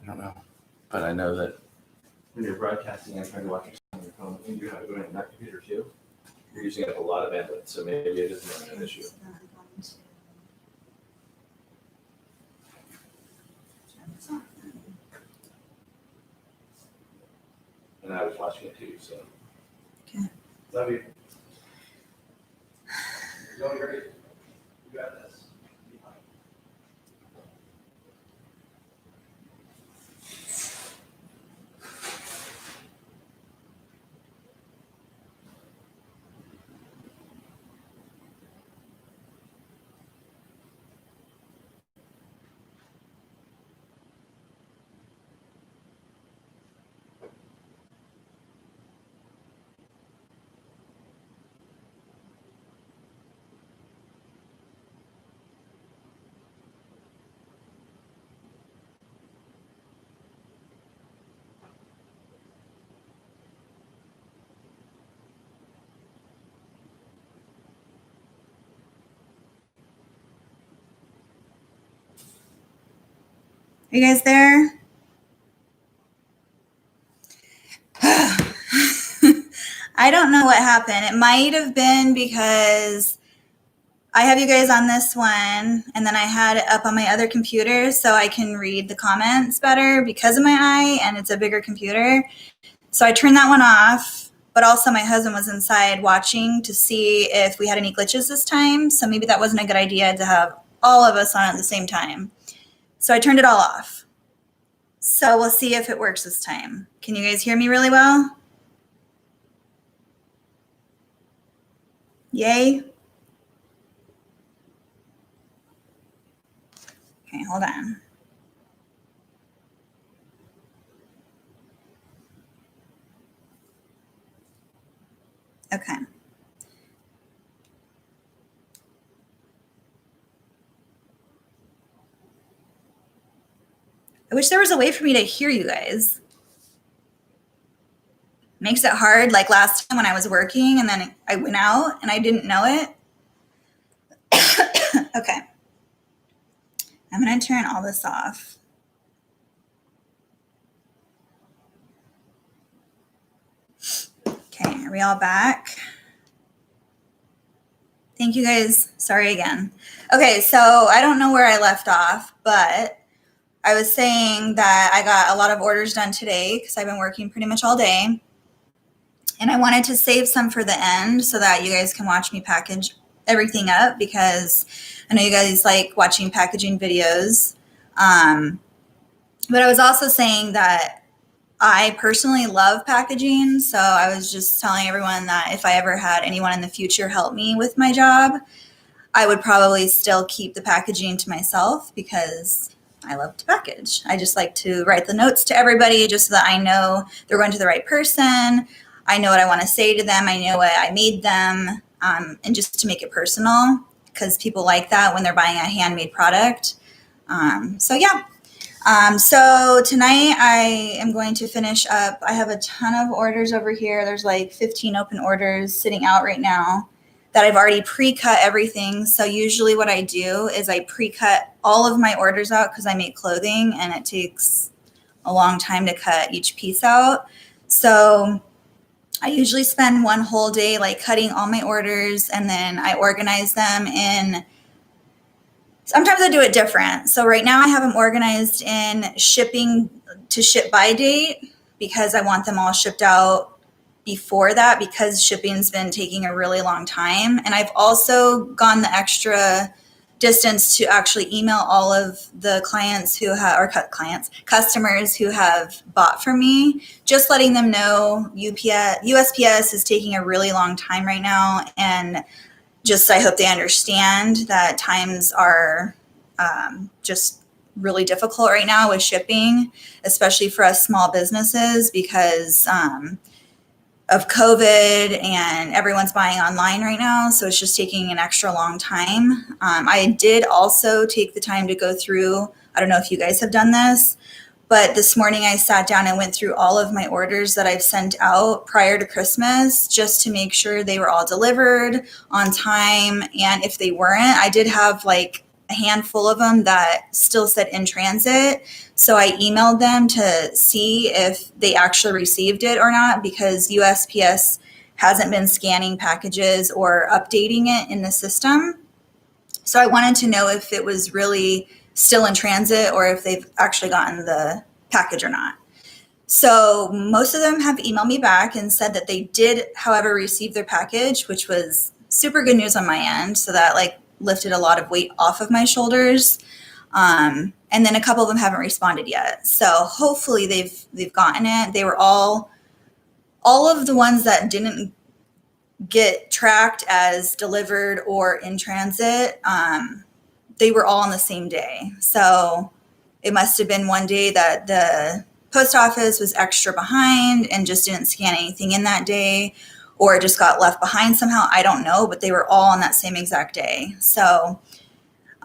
don't know. But I know that when you're broadcasting and trying to watch it on your phone, and you have it going on that computer too, you're using up a lot of bandwidth, so maybe it isn't an issue. And I was watching it too, so. Okay. Love you. You're doing great. You got this. Be fine. Are you guys there? I don't know what happened. It might have been because I have you guys on this one, and then I had it up on my other computer so I can read the comments better because of my eye, and it's a bigger computer. So I turned that one off, but also my husband was inside watching to see if we had any glitches this time. So maybe that wasn't a good idea to have all of us on at the same time. So I turned it all off. So we'll see if it works this time. Can you guys hear me really well? Yay. Okay, hold on. Okay. I wish there was a way for me to hear you guys. Makes it hard, like last time when I was working and then I went out and I didn't know it. Okay. I'm going to turn all this off. Okay, are we all back? Thank you guys. Sorry again. Okay, so I don't know where I left off, but I was saying that I got a lot of orders done today because I've been working pretty much all day. And I wanted to save some for the end so that you guys can watch me package everything up because I know you guys like watching packaging videos. But I was also saying that I personally love packaging. So I was just telling everyone that if I ever had anyone in the future help me with my job, I would probably still keep the packaging to myself because I love to package. I just like to write the notes to everybody just so that I know they're going to the right person. I know what I want to say to them. I know what I made them, and just to make it personal because people like that when they're buying a handmade product. So tonight I am going to finish up. I have a ton of orders over here. There's like 15 open orders sitting out right now that I've already pre-cut everything. So usually what I do is I pre-cut all of my orders out because I make clothing and it takes a long time to cut each piece out. So I usually spend one whole day like cutting all my orders and then I organize them in, sometimes I do it different. So right now I have them organized in shipping to ship by date because I want them all shipped out before that because shipping's been taking a really long time. And I've also gone the extra distance to actually email all of the clients who have, or customers who have bought from me, just letting them know USPS is taking a really long time right now. And just, I hope they understand that times are just really difficult right now with shipping, especially for us small businesses because of COVID and everyone's buying online right now. So it's just taking an extra long time. I did also take the time to go through, I don't know if you guys have done this, but this morning I sat down and went through all of my orders that I've sent out prior to Christmas just to make sure they were all delivered on time. And if they weren't, I did have like a handful of them that still said in transit. So I emailed them to see if they actually received it or not, because USPS hasn't been scanning packages or updating it in the system. So I wanted to know if it was really still in transit or if they've actually gotten the package or not. So most of them have emailed me back and said that they did, however, receive their package, which was super good news on my end. So that like lifted a lot of weight off of my shoulders. And then a couple of them haven't responded yet. So hopefully they've gotten it. They were all of the ones that didn't get tracked as delivered or in transit. They were all on the same day. So it must have been one day that the post office was extra behind and just didn't scan anything in that day, or it just got left behind somehow. I don't know, but they were all on that same exact day. So,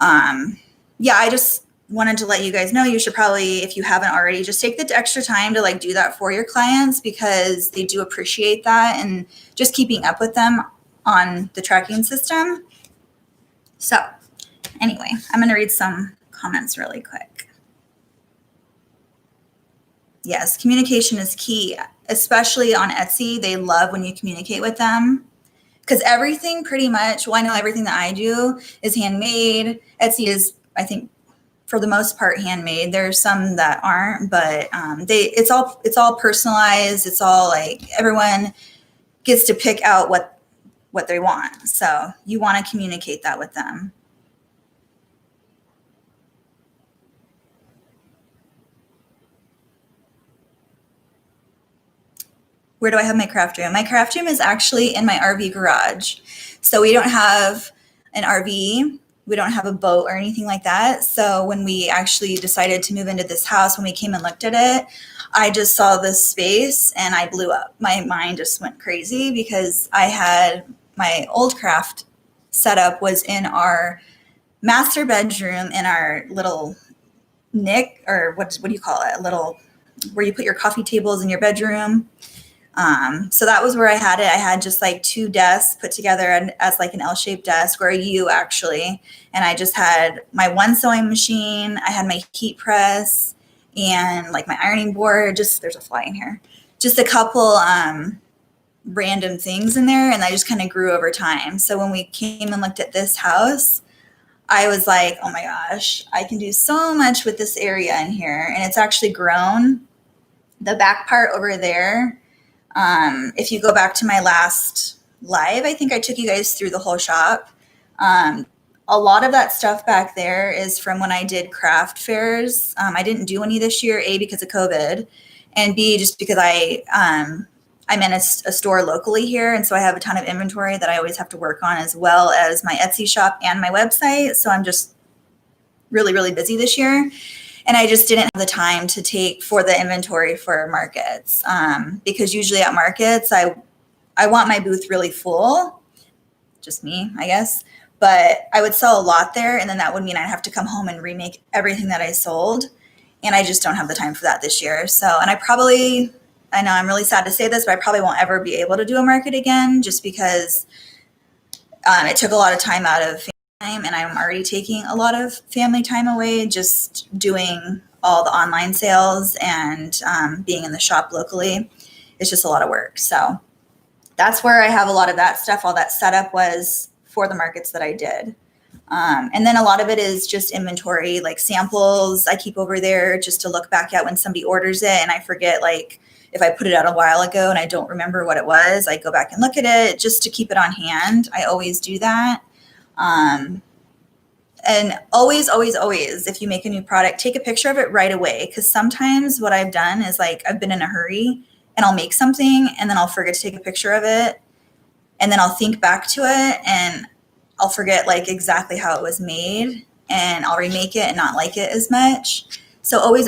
yeah, I just wanted to let you guys know you should probably, if you haven't already, just take the extra time to like do that for your clients, because they do appreciate that and just keeping up with them on the tracking system. So anyway, I'm going to read some comments really quick. Yes, communication is key, especially on Etsy. They love when you communicate with them, because everything pretty much, well, I know everything that I do is handmade. Etsy is, I think, for the most part, handmade. There's some that aren't, but it's all personalized. It's all like everyone gets to pick out what they want. So you want to communicate that with them. Where do I have my craft room? My craft room is actually in my RV garage. So we don't have an RV. We don't have a boat or anything like that. So when we actually decided to move into this house, when we came and looked at it, I just saw this space and I blew up. My mind just went crazy, because I had my old craft setup was in our master bedroom in our little nick, or what do you call it? A little where you put your coffee tables in your bedroom. So that was where I had it. I had just like 2 desks put together as like an L-shaped desk, or a U actually. And I just had my one sewing machine. I had my heat press and like my ironing board. Just, there's a fly in here. Just a couple random things in there. And I just kind of grew over time. So when we came and looked at this house, I was like, oh my gosh, I can do so much with this area in here. And it's actually grown. The back part over there, if you go back to my last live, I think I took you guys through the whole shop. A lot of that stuff back there is from when I did craft fairs. I didn't do any this year, A, because of COVID, and B, just because I'm in a store locally here. And so I have a ton of inventory that I always have to work on, as well as my Etsy shop and my website. So I'm just really, really busy this year. And I just didn't have the time to take for the inventory for markets, because usually at markets, I want my booth really full, just me, I guess. But I would sell a lot there, and then that would mean I'd have to come home and remake everything that I sold. And I just don't have the time for that this year. So, and I know I'm really sad to say this, but I probably won't ever be able to do a market again, just because it took a lot of time out of time, and I'm already taking a lot of family time away just doing all the online sales and being in the shop locally. It's just a lot of work. So that's where I have a lot of that stuff. All that setup was for the markets that I did. And then a lot of it is just inventory, like samples I keep over there just to look back at when somebody orders it. And I forget, like, if I put it out a while ago and I don't remember what it was, I go back and look at it just to keep it on hand. I always do that. And always, if you make a new product, take a picture of it right away. Because sometimes what I've done is, like, I've been in a hurry and I'll make something and then I'll forget to take a picture of it. And then I'll think back to it and I'll forget, like, exactly how it was made, and I'll remake it and not like it as much. So always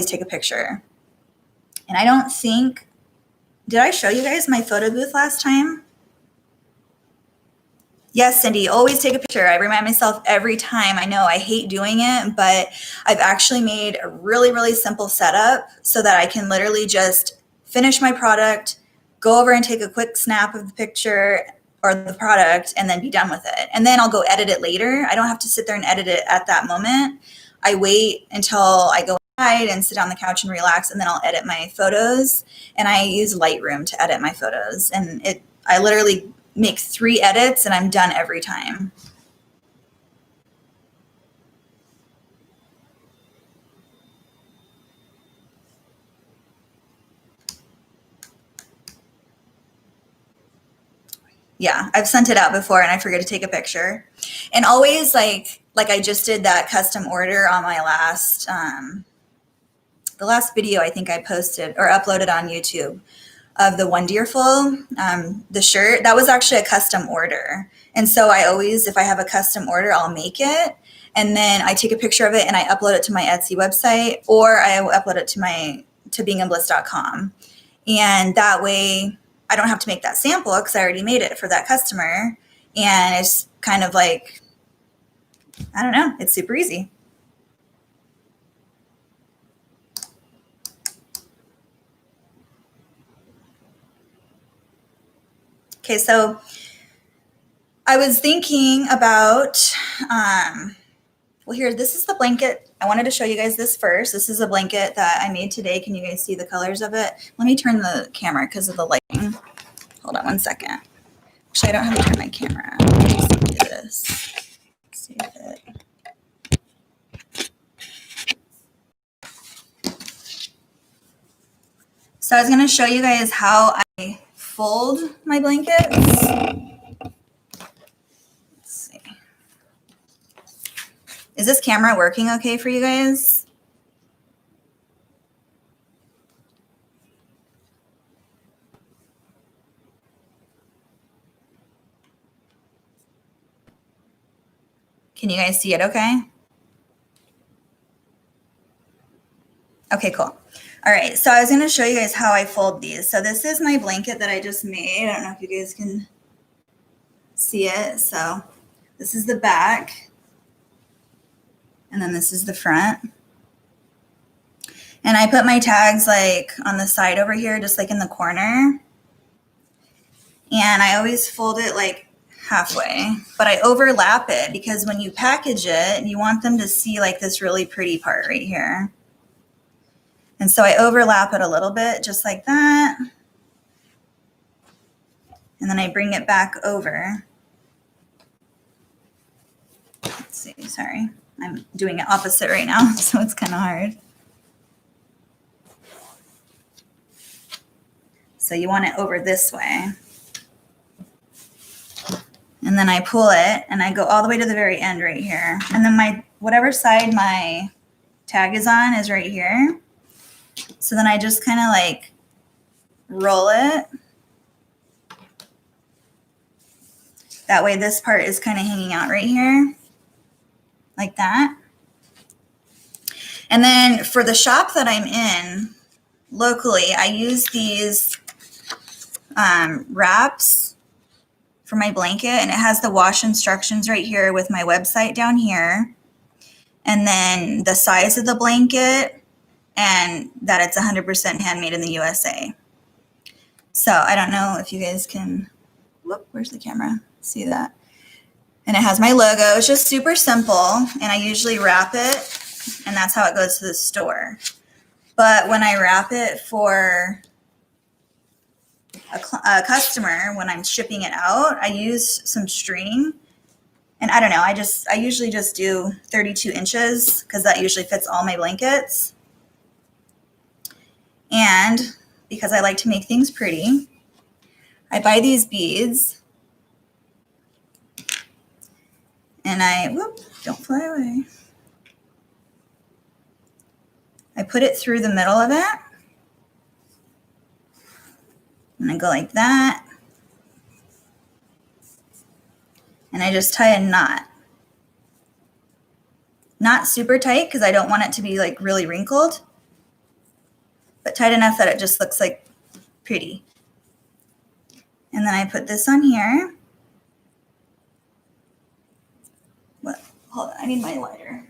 take a picture. And I don't think, did I show you guys my photo booth last time? Yes, Cindy, always take a picture. I remind myself every time. I know I hate doing it, but I've actually made a really, really simple setup so that I can literally just finish my product, go over and take a quick snap of the picture, or the product and then be done with it. And then I'll go edit it later. I don't have to sit there and edit it at that moment. I wait until I go inside and sit on the couch and relax, and then I'll edit my photos. And I use Lightroom to edit my photos. And I literally make 3 edits and I'm done every time. Yeah, I've sent it out before and I forget to take a picture. And always like I just did that custom order on my last, the last video I think I posted or uploaded on YouTube of the Wonderful, the shirt. That was actually a custom order. And so I always, if I have a custom order, I'll make it. And then I take a picture of it and I upload it to my Etsy website, or I upload it to beingandbliss.com. And that way I don't have to make that sample because I already made it for that customer. And it's kind of like, I don't know, it's super easy. Okay, so I was thinking about, well, here, this is the blanket. I wanted to show you guys this first. This is a blanket that I made today. Can you guys see the colors of it? Let me turn the camera because of the lighting. Hold on one second. Actually, I don't have to turn my camera. Let's do this. Let's see if it. So I was going to show you guys how I fold my blankets. Let's see. Is this camera working okay for you guys? Can you guys see it okay? Okay, cool. All right, so I was gonna show you guys how I fold these. So this is my blanket that I just made. I don't know if you guys can see it. So this is the back, and then this is the front. And I put my tags like on the side over here, just like in the corner. And I always fold it like halfway, but I overlap it because when you package it, you want them to see like this really pretty part right here. And so I overlap it a little bit, just like that. And then I bring it back over. Let's see, sorry. I'm doing it opposite right now, so it's kind of hard. So you want it over this way. And then I pull it and I go all the way to the very end right here. And then whatever side my tag is on is right here. So then I just kind of like roll it. That way this part is kind of hanging out right here, like that. And then for the shop that I'm in locally, I use these wraps for my blanket, and it has the wash instructions right here with my website down here. And then the size of the blanket, and that it's 100% handmade in the USA. So I don't know if you guys can, whoop, where's the camera? See that? And it has my logo. It's just super simple, and I usually wrap it, and that's how it goes to the store. But when I wrap it for a customer, when I'm shipping it out, I use some string. And I don't know, I usually just do 32 inches because that usually fits all my blankets. And because I like to make things pretty, I buy these beads. And whoop, don't fly away. I put it through the middle of it. And I go like that. And I just tie a knot. Not super tight because I don't want it to be like really wrinkled, but tight enough that it just looks like pretty. And then I put this on here. What? Hold on, I need my lighter.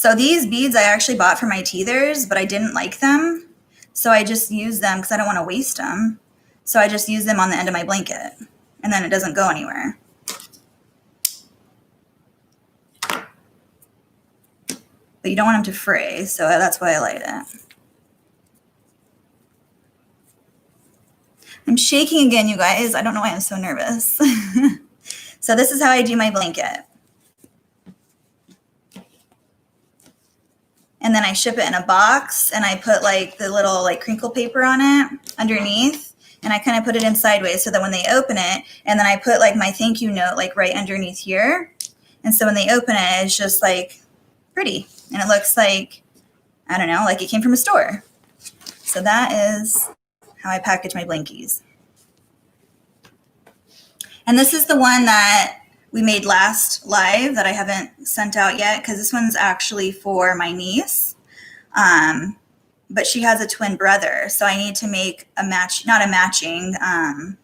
So these beads I actually bought for my teethers, but I didn't like them. So I just use them because I don't want to waste them. So I just use them on the end of my blanket, and then it doesn't go anywhere. But you don't want them to fray, so that's why I light it. I'm shaking again, you guys. I don't know why I'm so nervous. So this is how I do my blanket. And then I ship it in a box, and I put like the little like crinkle paper on it underneath, and I kind of put it in sideways so that when they open it, and then I put like my thank you note like right underneath here. And so when they open it, it's just like pretty, and it looks like, I don't know, like it came from a store. So that is how I package my blankies. And this is the one that we made last live that I haven't sent out yet, because this one's actually for my niece. But she has a twin brother, so I need to make a match, not a matching,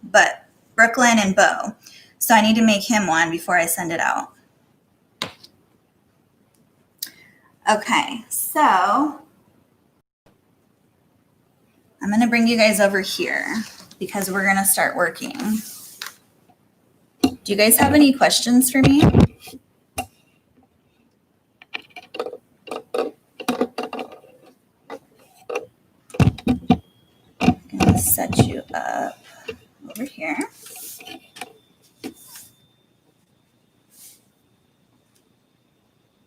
but Brooklyn and Bo. So I need to make him one before I send it out. Okay, so I'm going to bring you guys over here because we're going to start working. Do you guys have any questions for me? I'm going to set you up over here.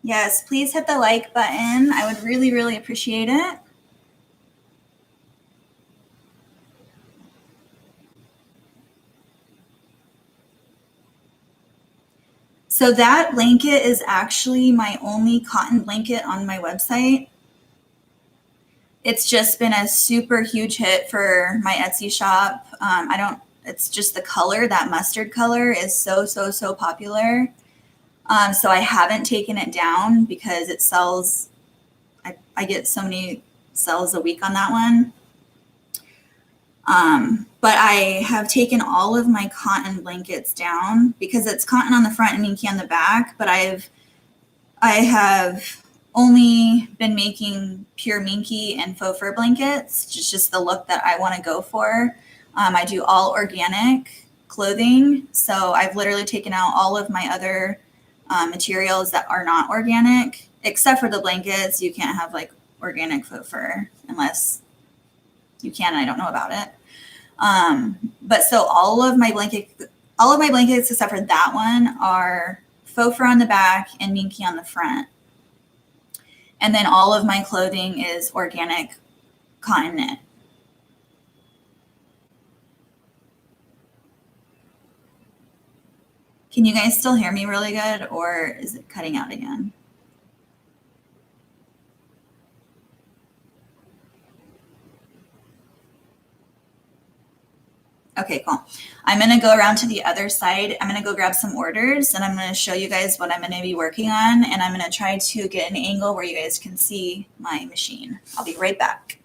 Yes, please hit the like button. I would really, really appreciate it. So that blanket is actually my only cotton blanket on my website. It's just been a super huge hit for my Etsy shop. It's just the color, that mustard color is so, so, so popular. So I haven't taken it down because it sells, I get so many sales a week on that one. But I have taken all of my cotton blankets down because it's cotton on the front and minky on the back, but I have only been making pure minky and faux fur blankets. It's just the look that I want to go for. I do all organic clothing. So I've literally taken out all of my other materials that are not organic, except for the blankets. You can't have like organic faux fur unless you can, and I don't know about it. But so all of my blankets except for that one are faux fur on the back and minky on the front. And then all of my clothing is organic cotton knit. Can you guys still hear me really good, or is it cutting out again? Okay, cool. I'm going to go around to the other side. I'm going to go grab some orders, and I'm going to show you guys what I'm going to be working on, and I'm going to try to get an angle where you guys can see my machine. I'll be right back.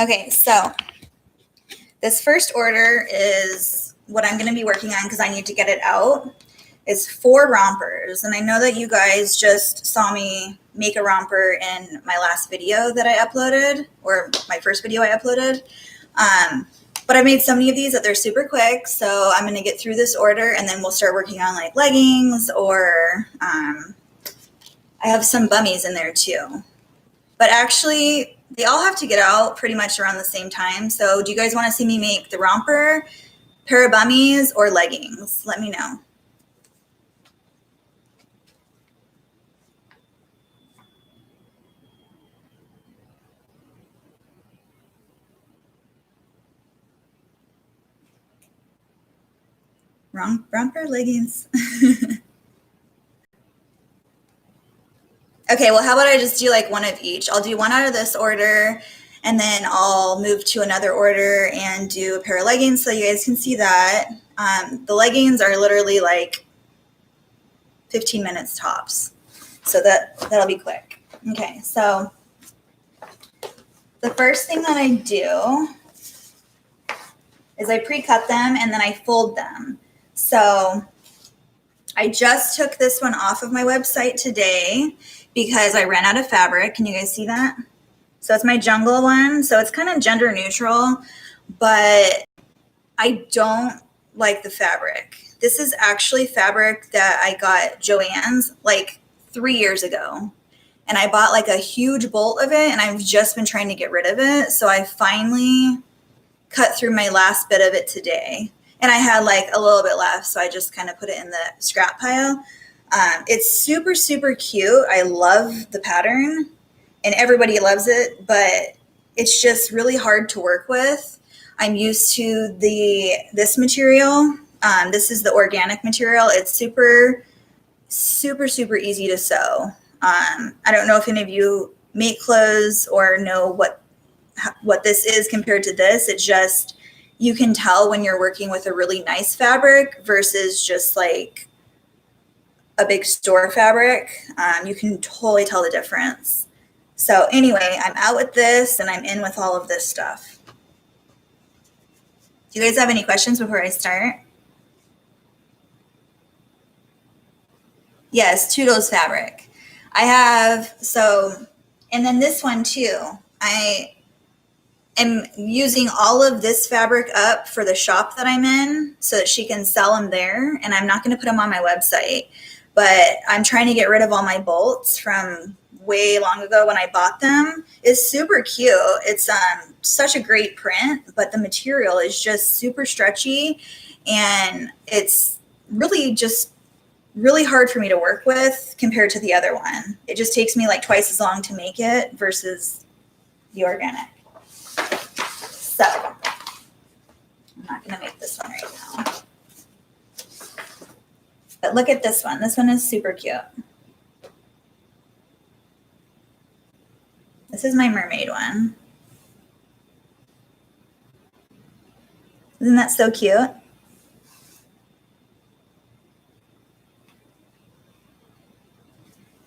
Okay, so this first order is what I'm going to be working on because I need to get it out. It's 4 rompers, and I know that you guys just saw me make a romper in my last video that I uploaded, or my first video I uploaded. But I made so many of these that they're super quick, so I'm going to get through this order, and then we'll start working on like leggings, or I have some bummies in there too. But actually, they all have to get out pretty much around the same time. So do you guys want to see me make the romper, pair of bummies, or leggings? Let me know. Romper, leggings. Okay, well, how about I just do like one of each? I'll do one out of this order, and then I'll move to another order and do a pair of leggings so you guys can see that. The leggings are literally like 15 minutes tops. So that'll be quick. Okay, so the first thing that I do is I pre-cut them and then I fold them. So I just took this one off of my website today because I ran out of fabric. Can you guys see that? So it's my jungle one. So it's kind of gender neutral, but I don't like the fabric. This is actually fabric that I got Joann's like 3 years ago. And I bought like a huge bolt of it and I've just been trying to get rid of it. So I finally cut through my last bit of it today. And I had like a little bit left, so I just kind of put it in the scrap pile. It's super, super cute. I love the pattern and everybody loves it, but it's just really hard to work with. I'm used to this material. This is the organic material. It's super, super, super easy to sew. I don't know if any of you make clothes or know what this is compared to this. It's just, you can tell when you're working with a really nice fabric versus just like a big store fabric. You can totally tell the difference. So anyway, I'm out with this and I'm in with all of this stuff. Do you guys have any questions before I start? Yes, Toodles fabric. I have, and then this one too. I am using all of this fabric up for the shop that I'm in so that she can sell them there. And I'm not going to put them on my website, but I'm trying to get rid of all my bolts from way long ago when I bought them. It's super cute. It's such a great print, but the material is just super stretchy and it's really just really hard for me to work with compared to the other one. It just takes me like twice as long to make it versus the organic. So I'm not going to make this one right now. But look at this one. This one is super cute. This is my mermaid one. Isn't that so cute?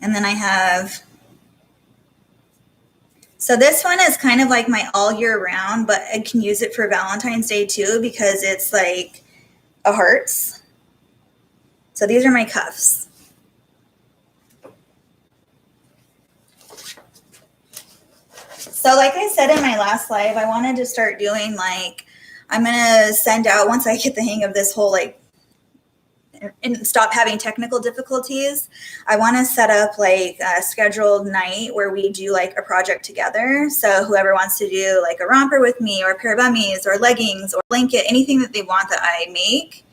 And then I have, so this one is kind of like my all year round, but I can use it for Valentine's Day too because it's like a hearts. So these are my cuffs. So like I said in my last live, I wanted to start doing like, I'm going to send out, once I get the hang of this whole like, and stop having technical difficulties, I want to set up like a scheduled night where we do like a project together. So whoever wants to do like a romper with me or a pair of bummies or leggings or blanket, anything that they want that I make,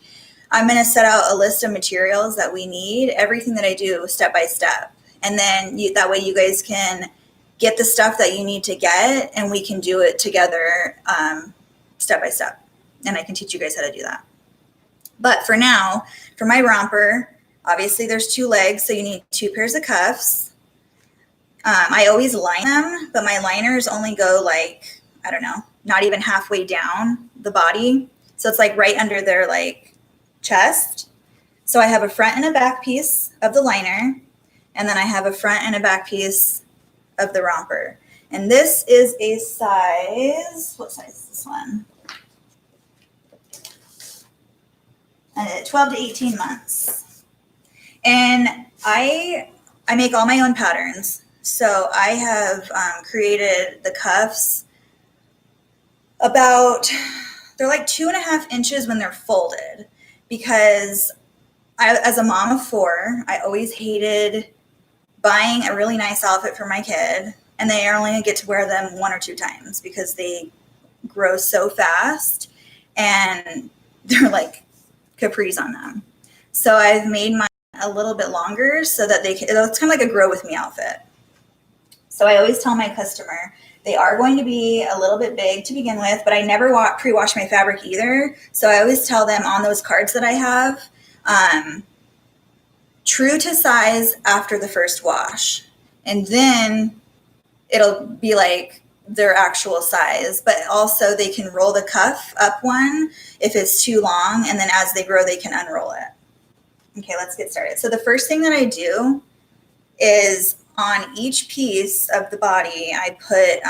I'm going to set out a list of materials that we need, everything that I do step by step. And then that way you guys can get the stuff that you need to get and we can do it together step by step. And I can teach you guys how to do that. But for now, for my romper, obviously there's 2 legs, so you need 2 pairs of cuffs. I always line them, but my liners only go like, I don't know, not even halfway down the body. So it's like right under their like chest. So I have a front and a back piece of the liner, and then I have a front and a back piece of the romper. And this is a size, what size is this one? 12 to 18 months. And I make all my own patterns. So I have created the cuffs they're like 2.5 inches when they're folded because as a mom of 4, I always hated buying a really nice outfit for my kid and they only get to wear them 1 or 2 times because they grow so fast and they're like capris on them. So I've made mine a little bit longer so that it's kind of like a grow with me outfit. So I always tell my customer they are going to be a little bit big to begin with, but I never pre-wash my fabric either. So I always tell them on those cards that I have, true to size after the first wash. and then it'll be like their actual size. But also they can roll the cuff up one if it's too long, and then as they grow, they can unroll it. Okay, let's get started. So the first thing that I do is on each piece of the body, I put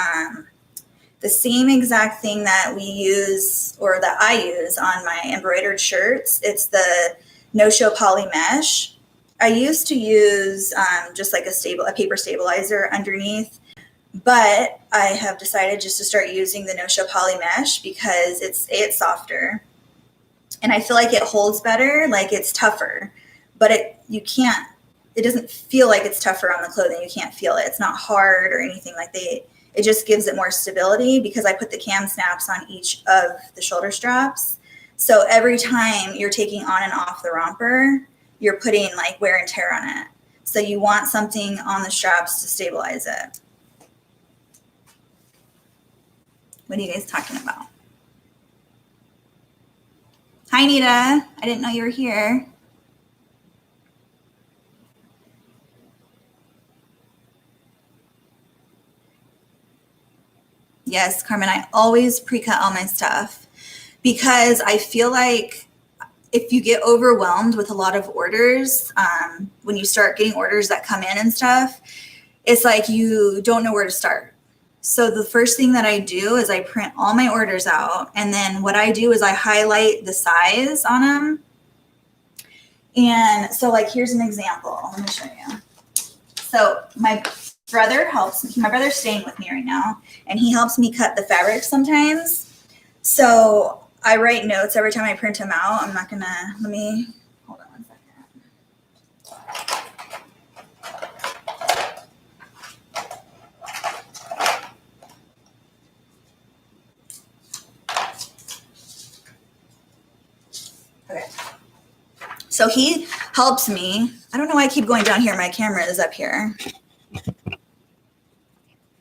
the same exact thing that we use, or that I use on my embroidered shirts. It's the no-show poly mesh. I used to use just like a paper stabilizer underneath, but I have decided just to start using the no-show poly mesh because it's softer, and I feel like it holds better, like it's tougher, but it doesn't feel like it's tougher on the clothing. You can't feel it. It's not hard or anything like that. It just gives it more stability because I put the cam snaps on each of the shoulder straps. So every time you're taking on and off the romper, you're putting like wear and tear on it. So you want something on the straps to stabilize it. What are you guys talking about? Hi, Nita. I didn't know you were here. Yes, Carmen, I always pre-cut all my stuff because I feel like if you get overwhelmed with a lot of orders, when you start getting orders that come in and stuff, it's like you don't know where to start. So the first thing that I do is I print all my orders out. And then what I do is I highlight the size on them. And so like, here's an example. Let me show you. So my brother's staying with me right now, and he helps me cut the fabric sometimes. So I write notes every time I print them out. Hold on one second. Okay. So he helps me. I don't know why I keep going down here. My camera is up here.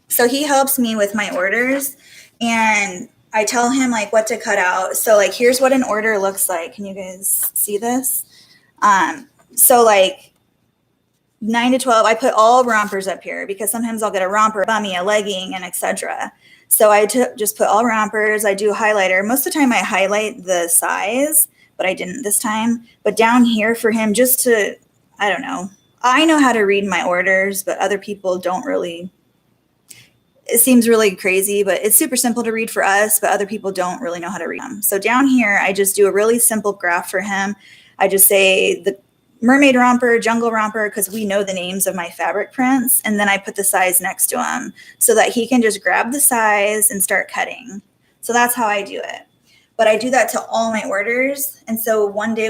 So he helps me with my orders, and I tell him like what to cut out. So like, here's what an order looks like. Can you guys see this? So like 9 to 12, I put all rompers up here because sometimes I'll get a romper, a bummy, a legging, and etc. So I just put all rompers. I do highlighter. Most of the time I highlight the size, but I didn't this time. But down here for him, just to, I don't know. I know how to read my orders, but other people don't really. It seems really crazy, but it's super simple to read for us, but other people don't really know how to read them. So down here, I just do a really simple graph for him. I just say the mermaid romper, jungle romper, because we know the names of my fabric prints. And then I put the size next to him so that he can just grab the size and start cutting. So that's how I do it. But I do that to all my orders. And so one day I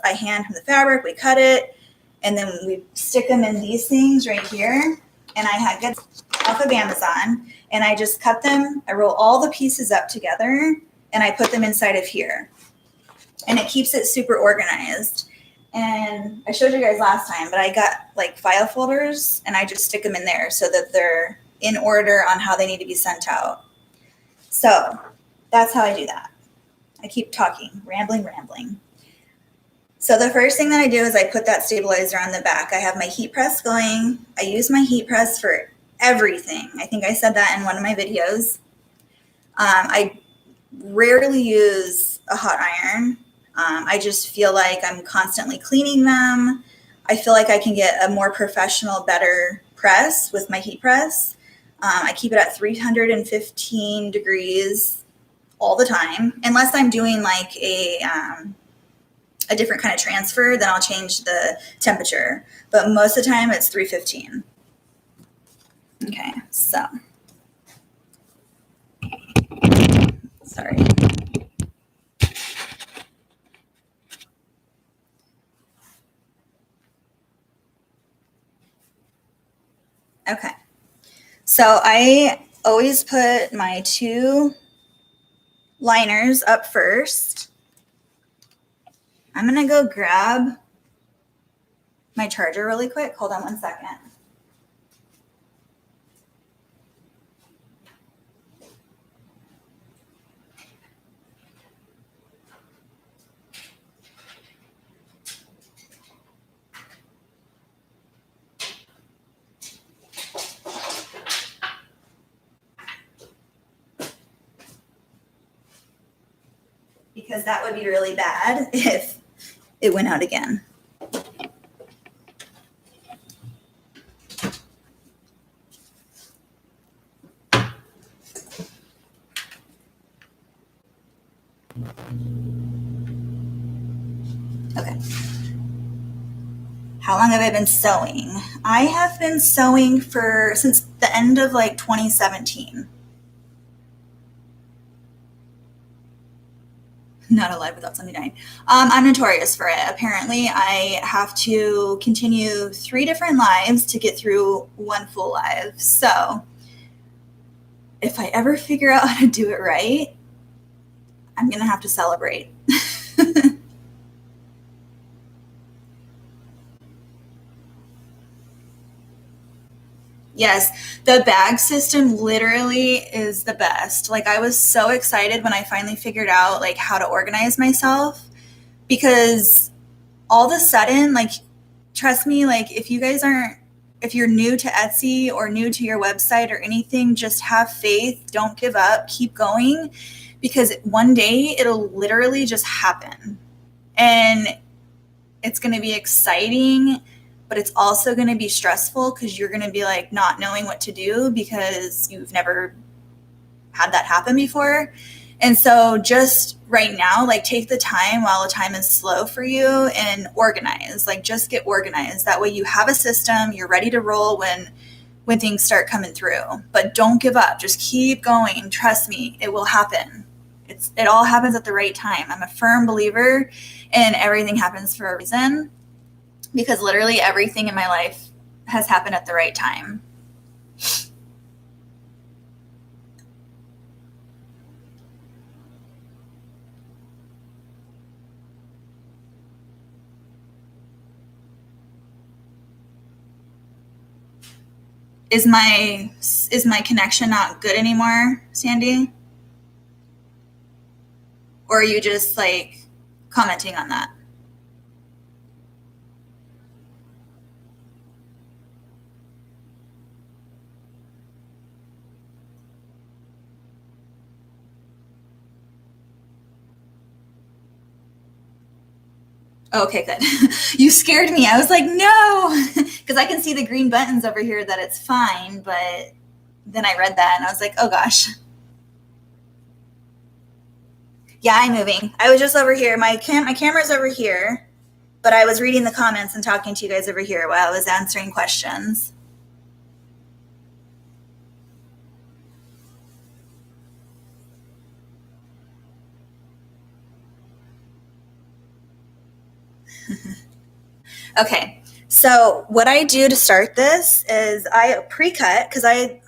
hand him the fabric, we cut it, and then we stick them in these things right here. And I had good off of Amazon, and I just cut them. I roll all the pieces up together, and I put them inside of here. And it keeps it super organized. And I showed you guys last time, but I got like file folders, and I just stick them in there so that they're in order on how they need to be sent out. So that's how I do that. I keep talking, rambling. So the first thing that I do is I put that stabilizer on the back. I have my heat press going. I use my heat press for everything. I think I said that in one of my videos. I rarely use a hot iron. I just feel like I'm constantly cleaning them. I feel like I can get a more professional, better press with my heat press. I keep it at 315 degrees all the time, unless I'm doing like a different kind of transfer, then I'll change the temperature. But most of the time it's 315. Okay, so. Sorry. Okay. So I always put my 2 liners up first. I'm going to go grab my charger really quick. Hold on one second. because that would be really bad if it went out again. Okay. How long have I been sewing? I have been sewing since the end of like 2017. Not alive without something dying. I'm notorious for it. Apparently, I have to continue 3 different lives to get through 1 full live. So if I ever figure out how to do it right, I'm going to have to celebrate. Yes, the bag system literally is the best. Like, I was so excited when I finally figured out like how to organize myself, because all of a sudden, like, trust me, like if you're new to Etsy or new to your website or anything, just have faith, don't give up, keep going, because one day it'll literally just happen. And it's going to be exciting, but it's also going to be stressful because you're going to be like not knowing what to do because you've never had that happen before. And so just right now, like, take the time while the time is slow for you and organize. Like, just get organized. That way you have a system, you're ready to roll when things start coming through. But don't give up. Just keep going. Trust me, it will happen. It all happens at the right time. I'm a firm believer in everything happens for a reason, because literally everything in my life has happened at the right time. Is my connection not good anymore, Sandy? Or are you just like commenting on that? Okay, good. You scared me. I was like, no, because I can see the green buttons over here that it's fine, but then I read that and I was like, oh gosh. Yeah, I'm moving. I was just over here. My camera's over here, but I was reading the comments and talking to you guys over here while I was answering questions. Okay, so what I do to start this is I pre-cut, because I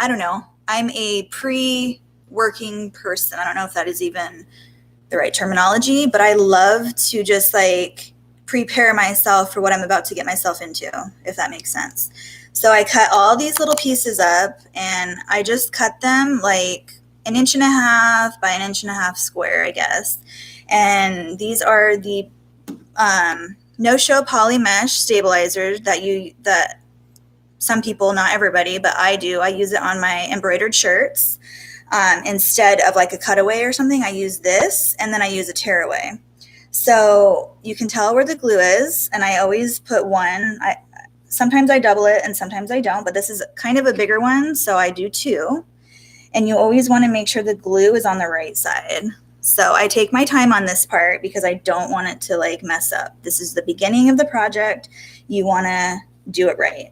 don't know, I'm a pre-working person. I don't know if that is even the right terminology, but I love to just like prepare myself for what I'm about to get myself into, if that makes sense. So I cut all these little pieces up, and I just cut them like 1.5 inches by 1.5 inches square, I guess. And these are the no-show poly mesh stabilizers that some people, not everybody, but I do. I use it on my embroidered shirts. Instead of like a cutaway or something, I use this, and then I use a tearaway. So you can tell where the glue is, and I always put one. Sometimes I double it and sometimes I don't, but this is kind of a bigger one, so I do 2. And you always want to make sure the glue is on the right side. So I take my time on this part because I don't want it to like mess up. This is the beginning of the project. You want to do it right.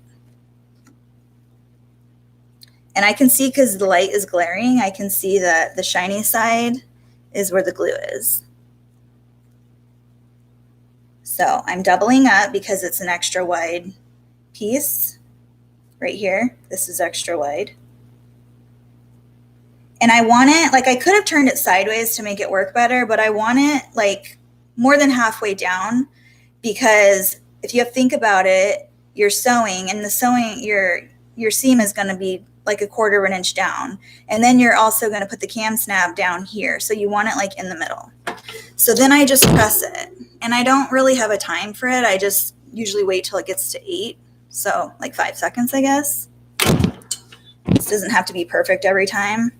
And I can see, because the light is glaring, I can see that the shiny side is where the glue is. So I'm doubling up because it's an extra wide piece right here. This is extra wide. And I want it, like, I could have turned it sideways to make it work better, but I want it like more than halfway down, because if you think about it, you're sewing, and the sewing, your seam is going to be like 1/4 inch down. And then you're also going to put the cam snap down here. So you want it like in the middle. So then I just press it, and I don't really have a time for it. I just usually wait till it gets to 8. So like 5 seconds, I guess. This doesn't have to be perfect every time.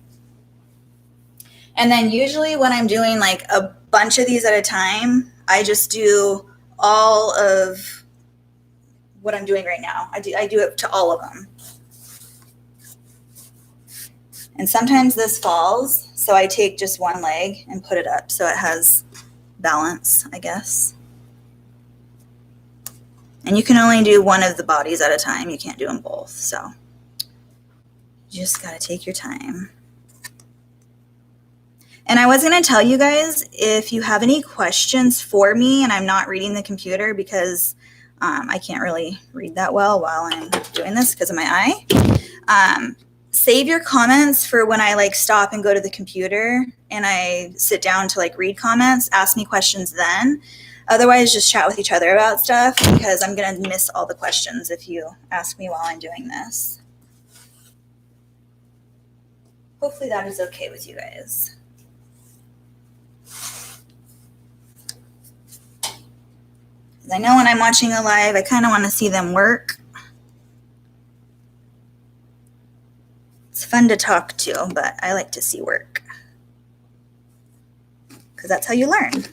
And then usually when I'm doing like a bunch of these at a time, I just do all of what I'm doing right now. I do it to all of them. And sometimes this falls, so I take just one leg and put it up so it has balance, I guess. And you can only do one of the bodies at a time. You can't do them both. So you just got to take your time. And I was going to tell you guys, if you have any questions for me, and I'm not reading the computer because I can't really read that well while I'm doing this because of my eye. Save your comments for when I like stop and go to the computer and I sit down to like read comments. Ask me questions then. Otherwise, just chat with each other about stuff because I'm going to miss all the questions if you ask me while I'm doing this. Hopefully that is okay with you guys. I know when I'm watching a live, I kind of want to see them work. It's fun to talk to, but I like to see work because that's how you learn.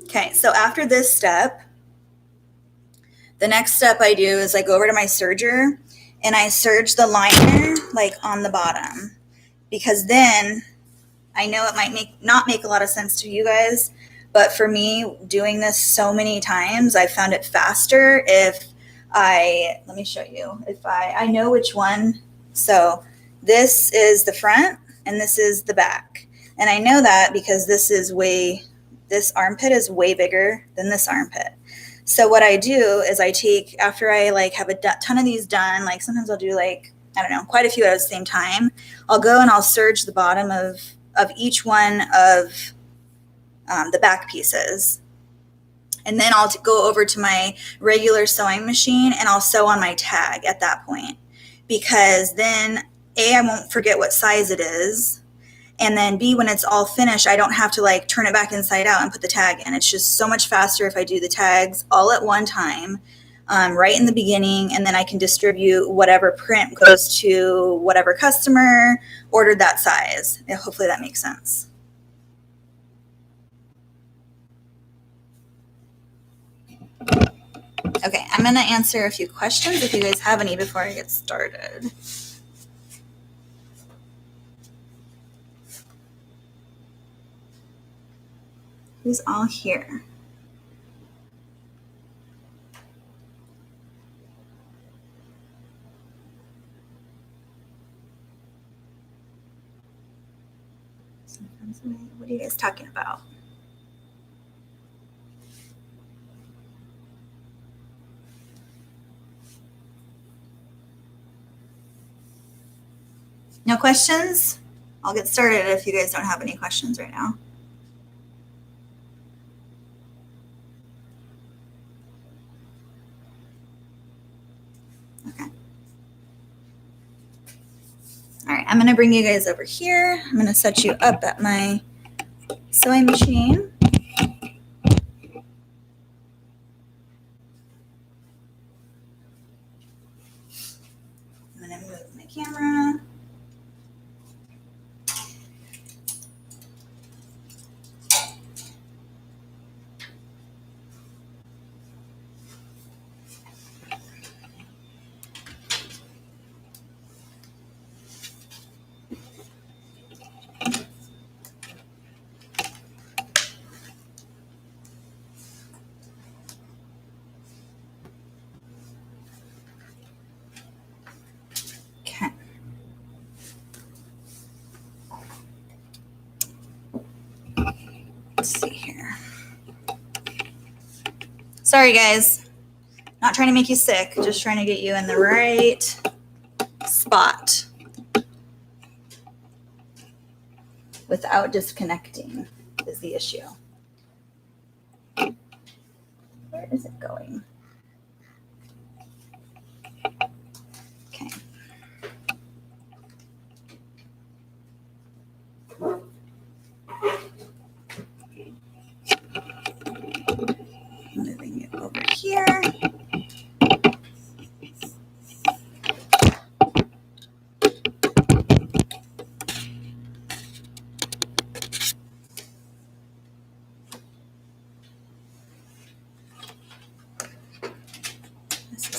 Okay, so after this step, the next step I do is I go over to my serger and I serge the liner like on the bottom, because then I know it might not make a lot of sense to you guys, but for me doing this so many times, I found it faster if let me show you, if I know which one. So this is the front and this is the back. And I know that because this armpit is way bigger than this armpit. So what I do is I take, after I like have a ton of these done, like sometimes I'll do like, I don't know, quite a few at the same time. I'll go and I'll serge the bottom of each one of the back pieces. And then I'll go over to my regular sewing machine and I'll sew on my tag at that point. Because then A, I won't forget what size it is. And then B, when it's all finished, I don't have to like turn it back inside out and put the tag in. It's just so much faster if I do the tags all at one time, right in the beginning, and then I can distribute whatever print goes to whatever customer ordered that size. Yeah, hopefully that makes sense. Okay, I'm going to answer a few questions if you guys have any before I get started. Who's all here? What are you guys talking about? No questions? I'll get started if you guys don't have any questions right now. Okay. All right, I'm going to bring you guys over here. I'm going to set you up at my sewing machine. I'm going to move my camera. Okay. Let's see here. Sorry, guys. Not trying to make you sick, just trying to get you in the right spot without disconnecting is the issue. Where is it going? Okay.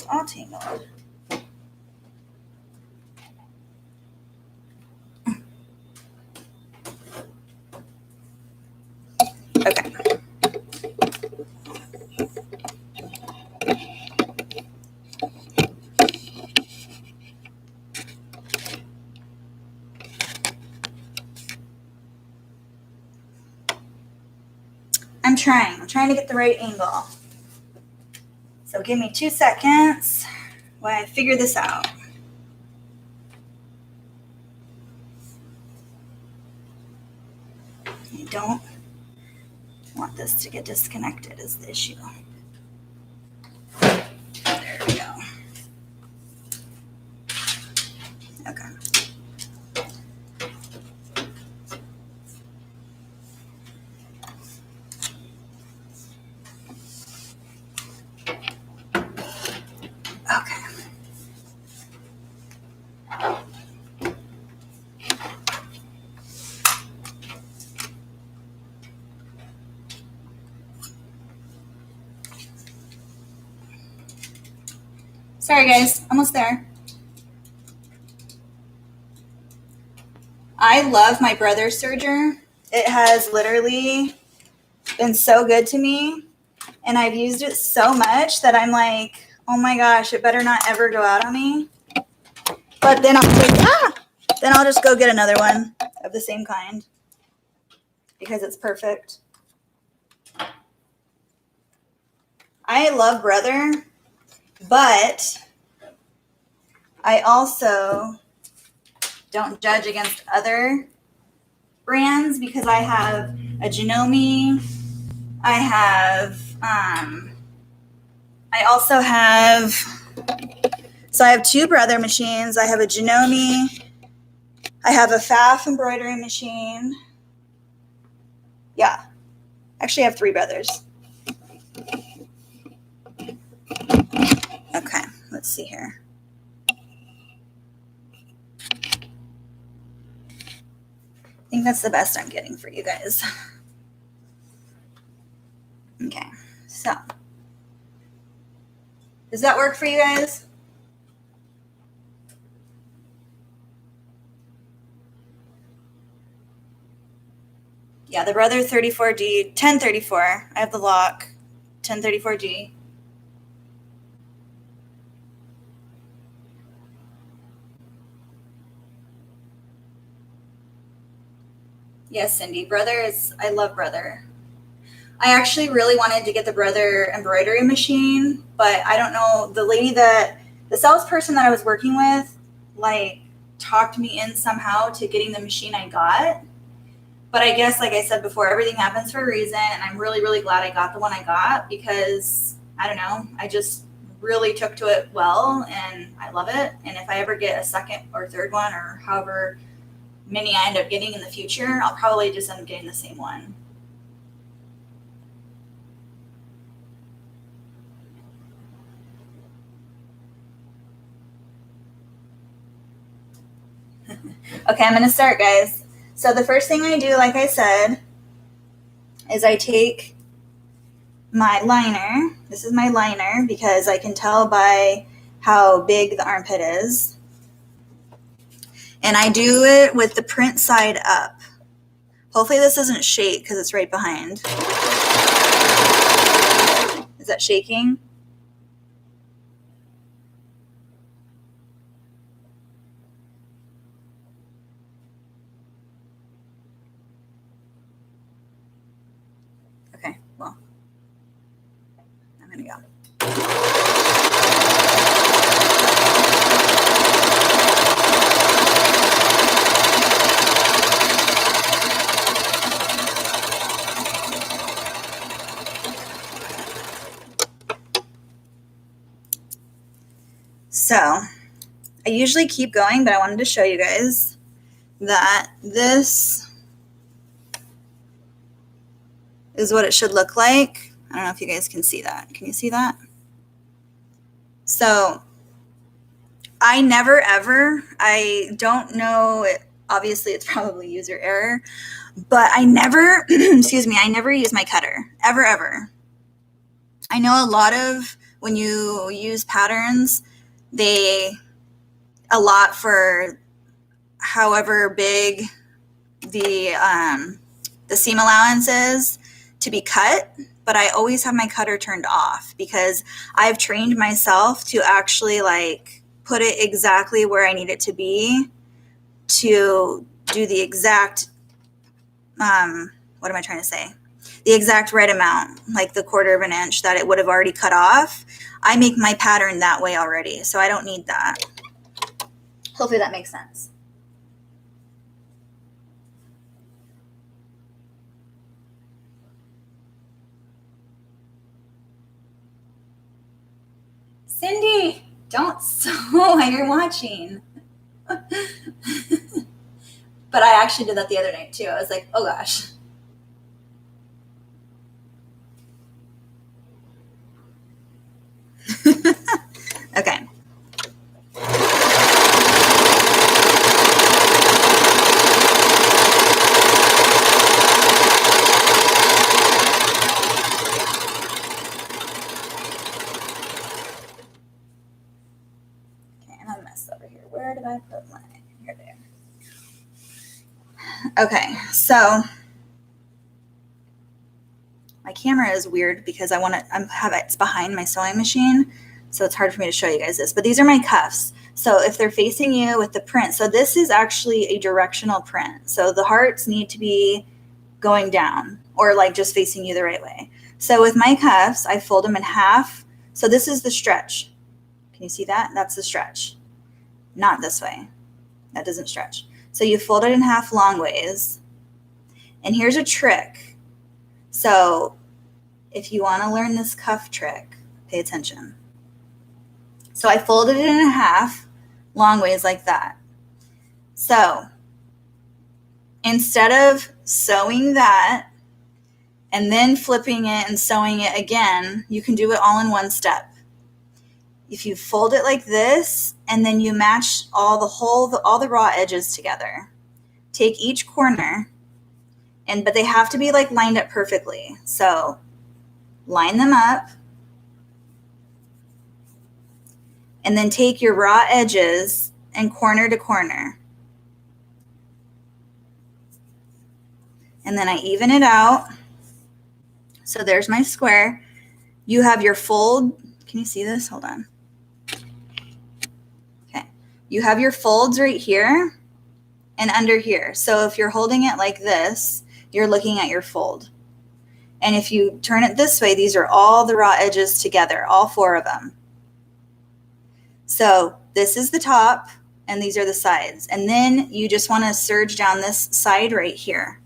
it's all tangled. Okay. I'm trying to get the right angle. So give me 2 seconds while I figure this out. I don't want this to get disconnected is the issue. There we go. Okay. Okay. Sorry guys, almost there. I love my Brother Serger. It has literally been so good to me, and I've used it so much that I'm like, oh my gosh, it better not ever go out on me. But then I'll just go get another one of the same kind because it's perfect. I love Brother, but I also don't judge against other brands because I have a Janome. I have, I also have, so I have 2 Brother machines. I have a Janome. I have a Pfaff embroidery machine. Yeah, actually I have 3 Brothers. Okay, let's see here. I think that's the best I'm getting for you guys. Okay, so does that work for you guys? Yeah, the Brother 34D, 1034. I have the lock, 1034G. Yes, Cindy, Brother is, I love Brother. I actually really wanted to get the Brother embroidery machine, but I don't know, the salesperson that I was working with, like, talked me in somehow to getting the machine I got. But I guess, like I said before, everything happens for a reason, and I'm really, really glad I got the one I got because, I don't know, I just really took to it well, and I love it. And if I ever get a second or third one, or however many I end up getting in the future, I'll probably just end up getting the same one. Okay, I'm going to start, guys. So the first thing I do, like I said, is I take my liner. This is my liner because I can tell by how big the armpit is. And I do it with the print side up. Hopefully this doesn't shake because it's right behind. Is that shaking? Okay, well, I'm gonna go. So I usually keep going, but I wanted to show you guys that this is what it should look like. I don't know if you guys can see that. Can you see that? So I never ever, I don't know, obviously it's probably user error, but I never, excuse me, I never use my cutter, ever. I know a lot of when you use patterns, they allot for however big the seam allowance is to be cut, but I always have my cutter turned off because I've trained myself to actually like put it exactly where I need it to be to do the exact, what am I trying to say? The exact right amount, like the 1/4 inch that it would have already cut off. I make my pattern that way already, so I don't need that. Hopefully that makes sense. Cindy, don't sew while you're watching. But I actually did that the other night too. I was like, oh gosh. Okay. Okay, I'm a mess over here. Where did I put my, here they are. Okay, so my camera is weird because I want to have it's behind my sewing machine, so it's hard for me to show you guys this. But these are my cuffs. So if they're facing you with the print, so this is actually a directional print. So the hearts need to be going down or like just facing you the right way. So with my cuffs, I fold them in half. So this is the stretch. Can you see that? That's the stretch. Not this way. That doesn't stretch. So you fold it in half long ways. And here's a trick. So if you want to learn this cuff trick, pay attention. So I folded it in half long ways like that. So instead of sewing that and then flipping it and sewing it again, you can do it all in one step. If you fold it like this and then you match all the raw edges together, take each corner, but they have to be like lined up perfectly. So line them up and then take your raw edges and corner to corner. And then I even it out. So there's my square. You have your fold. Can you see this? Hold on. Okay. You have your folds right here and under here. So if you're holding it like this, you're looking at your fold. And if you turn it this way, these are all the raw edges together, all 4 of them. So this is the top and these are the sides. And then you just want to serge down this side right here.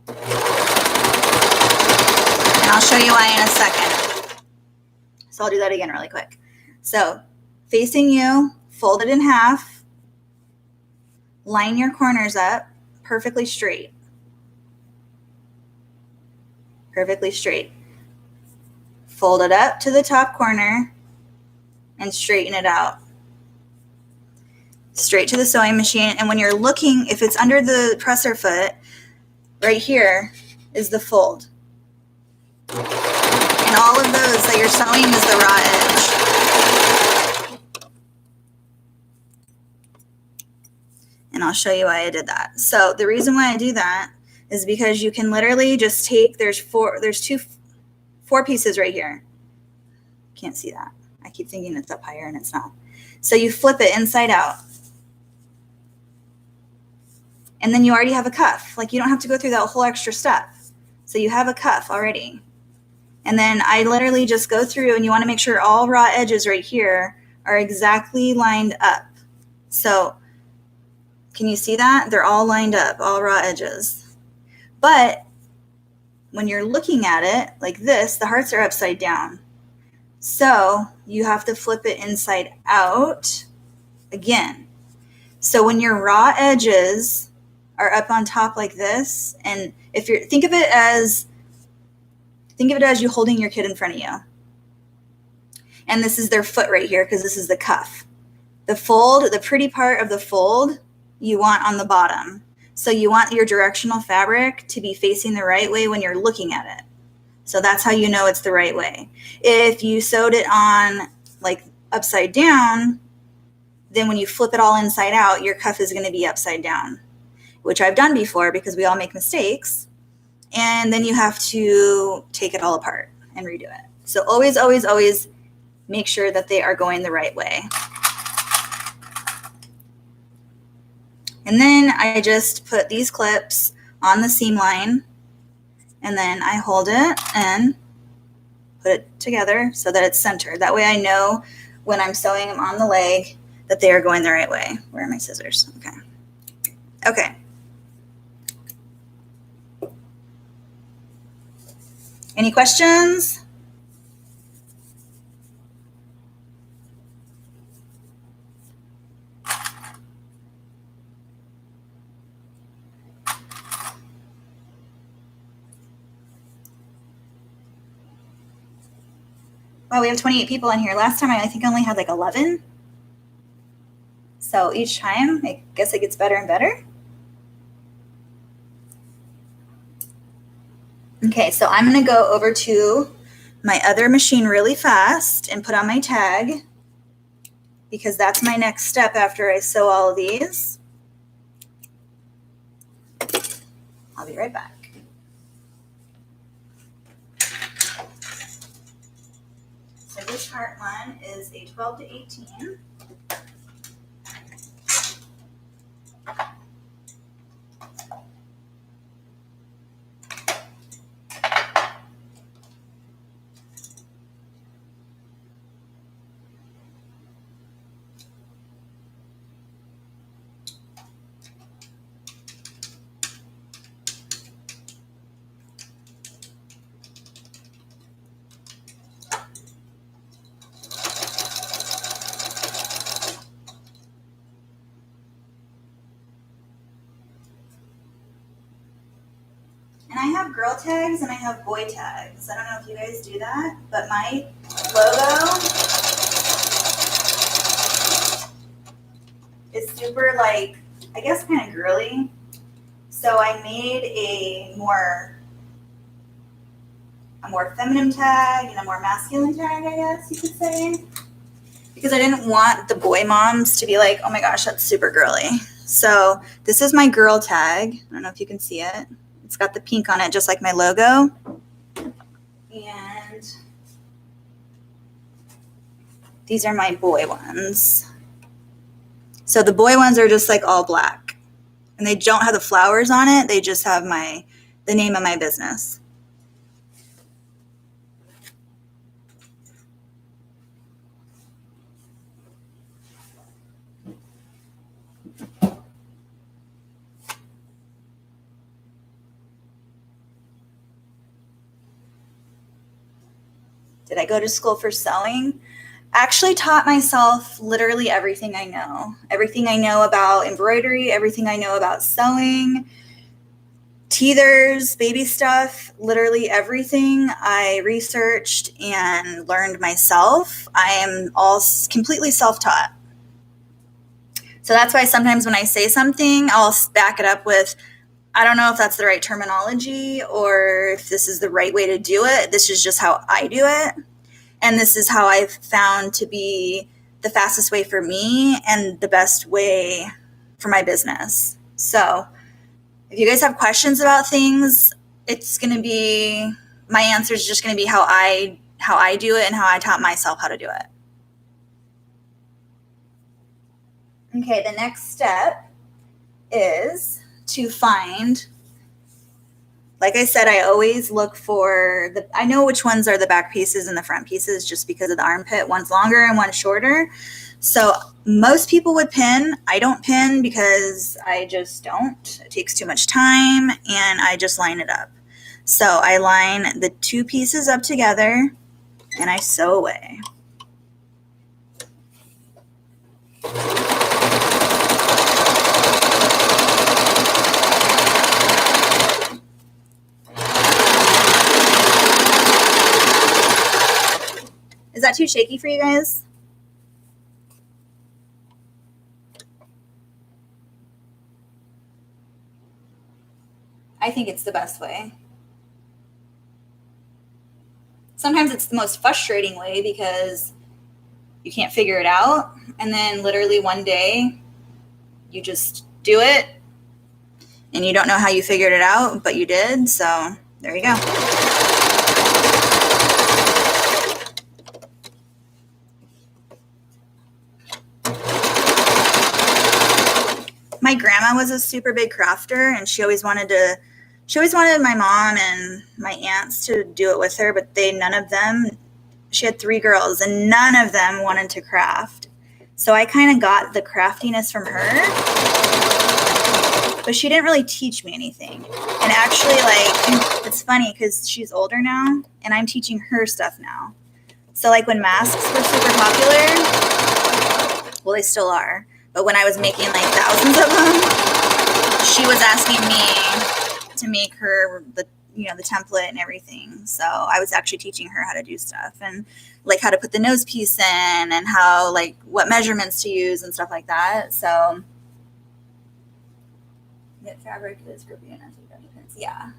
And I'll show you why in a second. So I'll do that again really quick. So facing you, fold it in half. Line your corners up perfectly straight. Perfectly straight. Fold it up to the top corner and straighten it out. Straight to the sewing machine. And when you're looking, if it's under the presser foot, right here is the fold. And all of those that you're sewing is the raw edge. And I'll show you why I did that. So the reason why I do that is because you can literally just take, there's four pieces right here. Can't see that. I keep thinking it's up higher and it's not. So you flip it inside out. And then you already have a cuff. Like you don't have to go through that whole extra step. So you have a cuff already. And then I literally just go through and you want to make sure all raw edges right here are exactly lined up. So can you see that? They're all lined up, all raw edges. But when you're looking at it like this, the hearts are upside down. So you have to flip it inside out again. So when your raw edges are up on top like this, and if you're think of it as you holding your kid in front of you. And this is their foot right here because this is the cuff. The fold, the pretty part of the fold, you want on the bottom. So you want your directional fabric to be facing the right way when you're looking at it. So that's how you know it's the right way. If you sewed it on like upside down, then when you flip it all inside out, your cuff is going to be upside down, which I've done before because we all make mistakes. And then you have to take it all apart and redo it. So always, always, always make sure that they are going the right way. And then I just put these clips on the seam line, and then I hold it and put it together so that it's centered. That way I know when I'm sewing them on the leg that they are going the right way. Where are my scissors? Okay. Okay. Any questions? Wow, we have 28 people in here. Last time I think I only had like 11. So each time, I guess it gets better and better. Okay, so I'm going to go over to my other machine really fast and put on my tag, because that's my next step after I sew all of these. I'll be right back. So this heart one is a 12 to 18. And I have girl tags and I have boy tags. I don't know if you guys do that, but my logo is super, like, I guess kind of girly. So I made a more feminine tag and a more masculine tag, I guess you could say. Because I didn't want the boy moms to be like, oh my gosh, that's super girly. So this is my girl tag. I don't know if you can see it. It's got the pink on it, just like my logo. And these are my boy ones. So the boy ones are just like all black. And they don't have the flowers on it. They just have the name of my business. Did I go to school for sewing? Actually taught myself literally everything I know. Everything I know about embroidery, everything I know about sewing, teethers, baby stuff, literally everything I researched and learned myself. I am all completely self-taught. So that's why sometimes when I say something, I'll back it up with, I don't know if that's the right terminology or if this is the right way to do it. This is just how I do it. And this is how I've found to be the fastest way for me and the best way for my business. So if you guys have questions about things, it's going to be, my answer is just going to be how I do it and how I taught myself how to do it. Okay, the next step is to find, like I said, I always look for I know which ones are the back pieces and the front pieces just because of the armpit. One's longer and one's shorter. So most people would pin. I don't pin because I just don't. It takes too much time and I just line it up. So I line the two pieces up together and I sew away. Is that too shaky for you guys? I think it's the best way. Sometimes it's the most frustrating way because you can't figure it out. And then literally one day you just do it and you don't know how you figured it out, but you did. So there you go. My grandma was a super big crafter, and she always wanted my mom and my aunts to do it with her, but she had 3 girls and none of them wanted to craft. So I kind of got the craftiness from her, but she didn't really teach me anything. And actually, like, it's funny because she's older now and I'm teaching her stuff now. So like when masks were super popular, well, they still are, but when I was making like thousands of them, she was asking me to make her the template and everything. So I was actually teaching her how to do stuff and like how to put the nose piece in and how, like, what measurements to use and stuff like that. So knit fabric is grouping and depends. Yeah.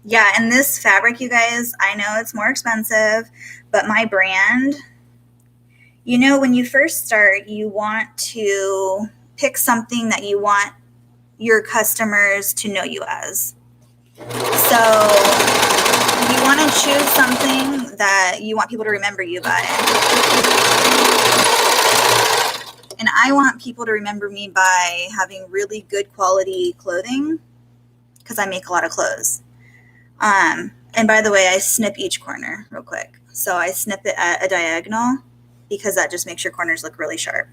Yeah, and this fabric, you guys, I know it's more expensive, but my brand, when you first start, you want to pick something that you want your customers to know you as. So you want to choose something that you want people to remember you by. And I want people to remember me by having really good quality clothing because I make a lot of clothes. And by the way, I snip each corner real quick. So I snip it at a diagonal because that just makes your corners look really sharp.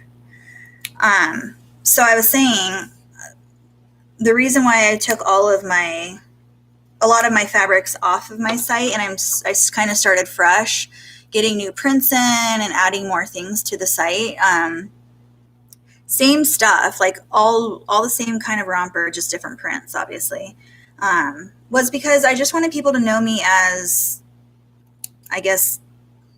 So I was saying the reason why I took a lot of my fabrics off of my site and I kind of started fresh, getting new prints in and adding more things to the site. Same stuff, like all the same kind of romper, just different prints, obviously. Was because I just wanted people to know me as, I guess,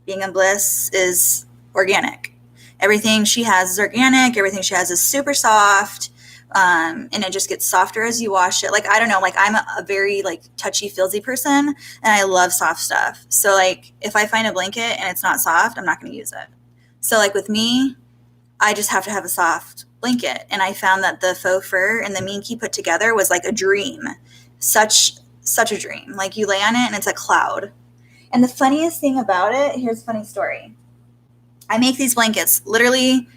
Being a Bliss is organic. Everything she has is organic. Everything she has is super soft. And it just gets softer as you wash it. Like, I don't know, like I'm a very like touchy feelsy person and I love soft stuff. So like if I find a blanket and it's not soft, I'm not going to use it. So like with me, I just have to have a soft blanket. And I found that the faux fur and the minky put together was like a dream. Such a dream. Like you lay on it and it's a cloud. And the funniest thing about it, here's a funny story. I make these blankets literally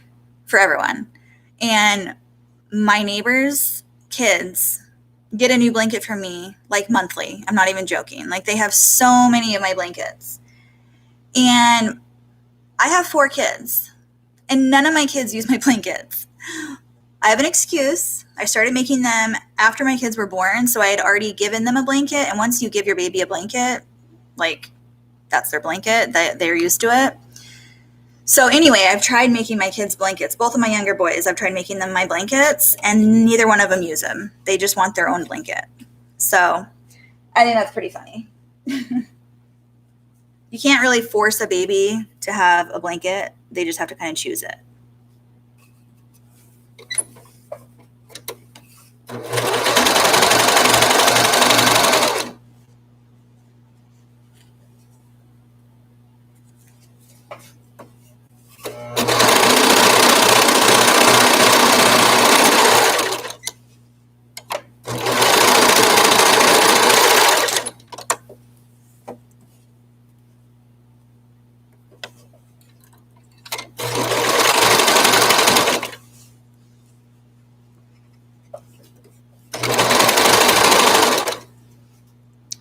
for everyone. And my neighbors' kids get a new blanket from me like monthly. I'm not even joking. Like they have so many of my blankets. And I have 4 kids and none of my kids use my blankets. I have an excuse. I started making them after my kids were born, so I had already given them a blanket. And once you give your baby a blanket, like that's their blanket, they're used to it. So anyway, I've tried making my kids blankets. Both of my younger boys, I've tried making them my blankets, and neither one of them use them. They just want their own blanket. So I think that's pretty funny. You can't really force a baby to have a blanket. They just have to kind of choose it.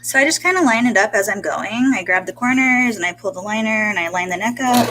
So I just kind of line it up as I'm going. I grab the corners and I pull the liner and I line the neck up.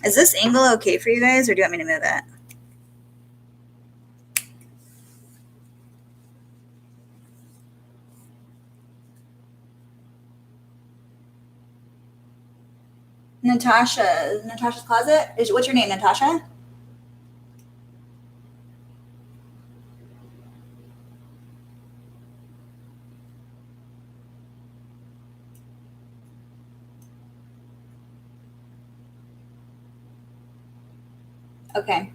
Is this angle okay for you guys, or do you want me to move it? Natasha's Closet? What's your name, Natasha? Okay.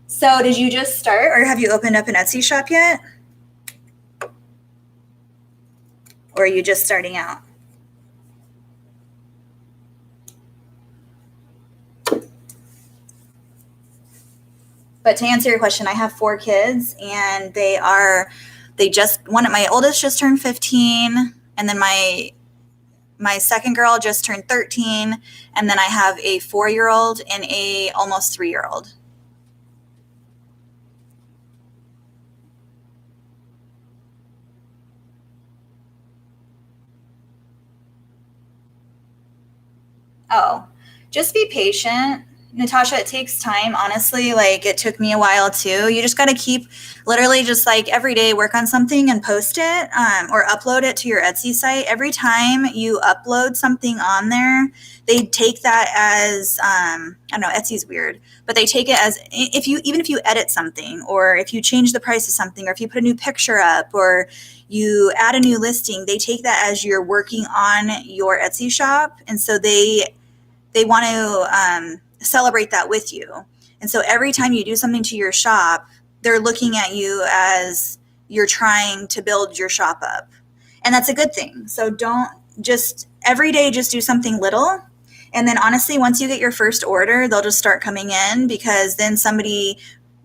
So did you just start, or have you opened up an Etsy shop yet? Or are you just starting out? But to answer your question, I have 4 kids, and my oldest just turned 15, and then my second girl just turned 13, and then I have a 4-year-old and a almost 3-year-old. Oh, just be patient. Natasha, it takes time, honestly. Like, it took me a while too. You just got to keep literally just like every day work on something and post it, or upload it to your Etsy site. Every time you upload something on there, they take that as, I don't know, Etsy's weird, but they take it as even if you edit something, or if you change the price of something, or if you put a new picture up, or you add a new listing, they take that as you're working on your Etsy shop. And so they want to celebrate that with you. And so every time you do something to your shop, they're looking at you as you're trying to build your shop up. And that's a good thing. So don't just every day, just do something little. And then honestly, once you get your first order, they'll just start coming in, because then somebody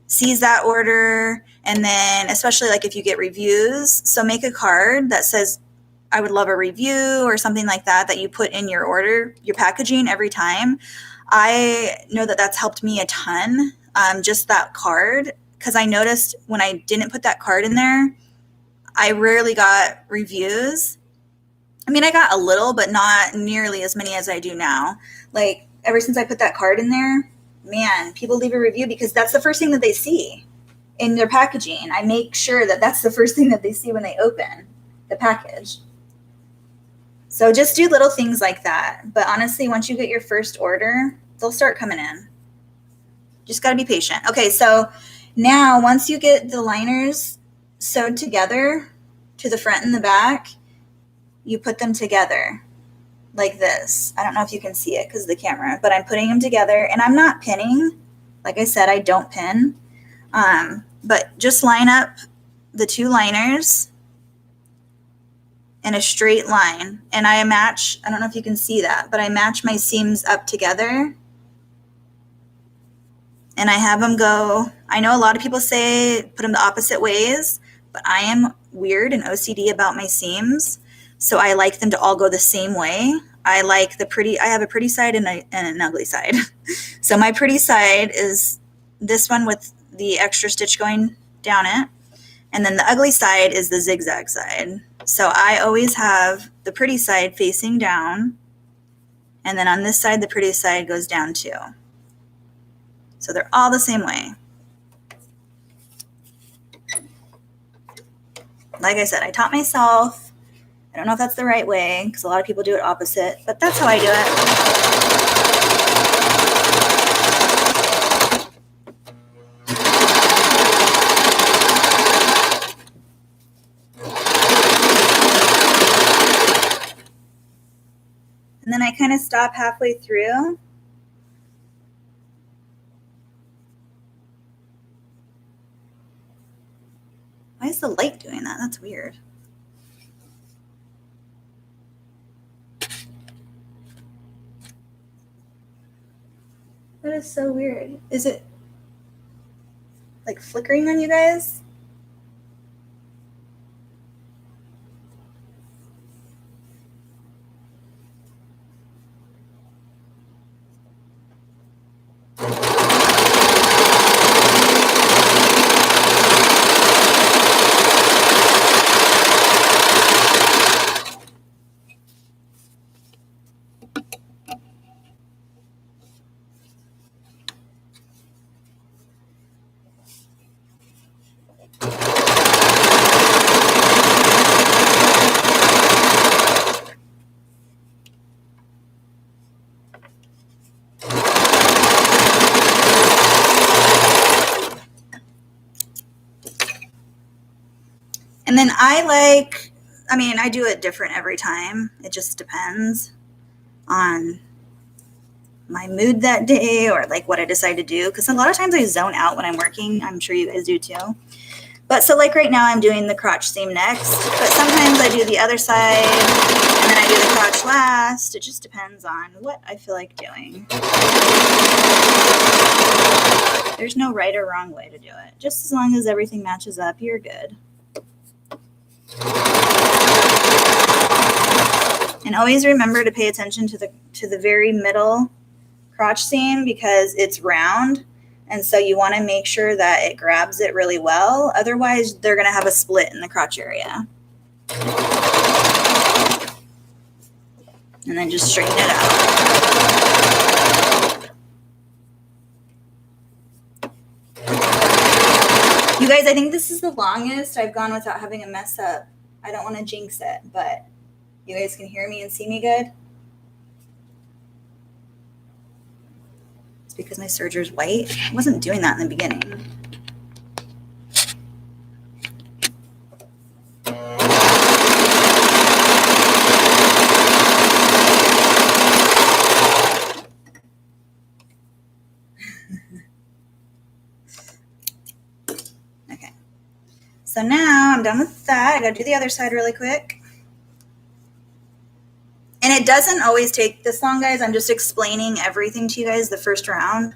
sees that order. And then especially like if you get reviews, so make a card that says, I would love a review, or something like that you put in your order, your packaging every time. I know that that's helped me a ton, just that card, because I noticed when I didn't put that card in there, I rarely got reviews. I mean, I got a little, but not nearly as many as I do now. Like, ever since I put that card in there, man, people leave a review because that's the first thing that they see in their packaging. I make sure that that's the first thing that they see when they open the package. So just do little things like that. But honestly, once you get your first order, they'll start coming in. Just got to be patient. Okay, so now once you get the liners sewed together to the front and the back, you put them together like this. I don't know if you can see it because of the camera, but I'm putting them together, and I'm not pinning. Like I said, I don't pin. But just line up the 2 liners in a straight line. And I don't know if you can see that, but I match my seams up together. And I have them go, I know a lot of people say put them the opposite ways, but I am weird and OCD about my seams. So I like them to all go the same way. I have a pretty side and an ugly side. So my pretty side is this one with the extra stitch going down it. And then the ugly side is the zigzag side. So I always have the pretty side facing down. And then on this side, the pretty side goes down too. So they're all the same way. Like I said, I taught myself. I don't know if that's the right way, because a lot of people do it opposite, but that's how I do it. And then I kind of stop halfway through. Why is the light doing that? That's weird. That is so weird. Is it like flickering on you guys? And then I do it different every time. It just depends on my mood that day or like what I decide to do. Because a lot of times I zone out when I'm working. I'm sure you guys do too. But so like right now I'm doing the crotch seam next. But sometimes I do the other side and then I do the crotch last. It just depends on what I feel like doing. There's no right or wrong way to do it. Just as long as everything matches up, you're good. And always remember to pay attention to the very middle crotch seam because it's round. And so you want to make sure that it grabs it really well. Otherwise, they're going to have a split in the crotch area. And then just straighten it out. You guys, I think this is the longest I've gone without having a mess up. I don't want to jinx it, but you guys can hear me and see me good? It's because my serger's white. I wasn't doing that in the beginning. Okay. So now I'm done with that. I gotta do the other side really quick. And it doesn't always take this long, guys. I'm just explaining everything to you guys the first round.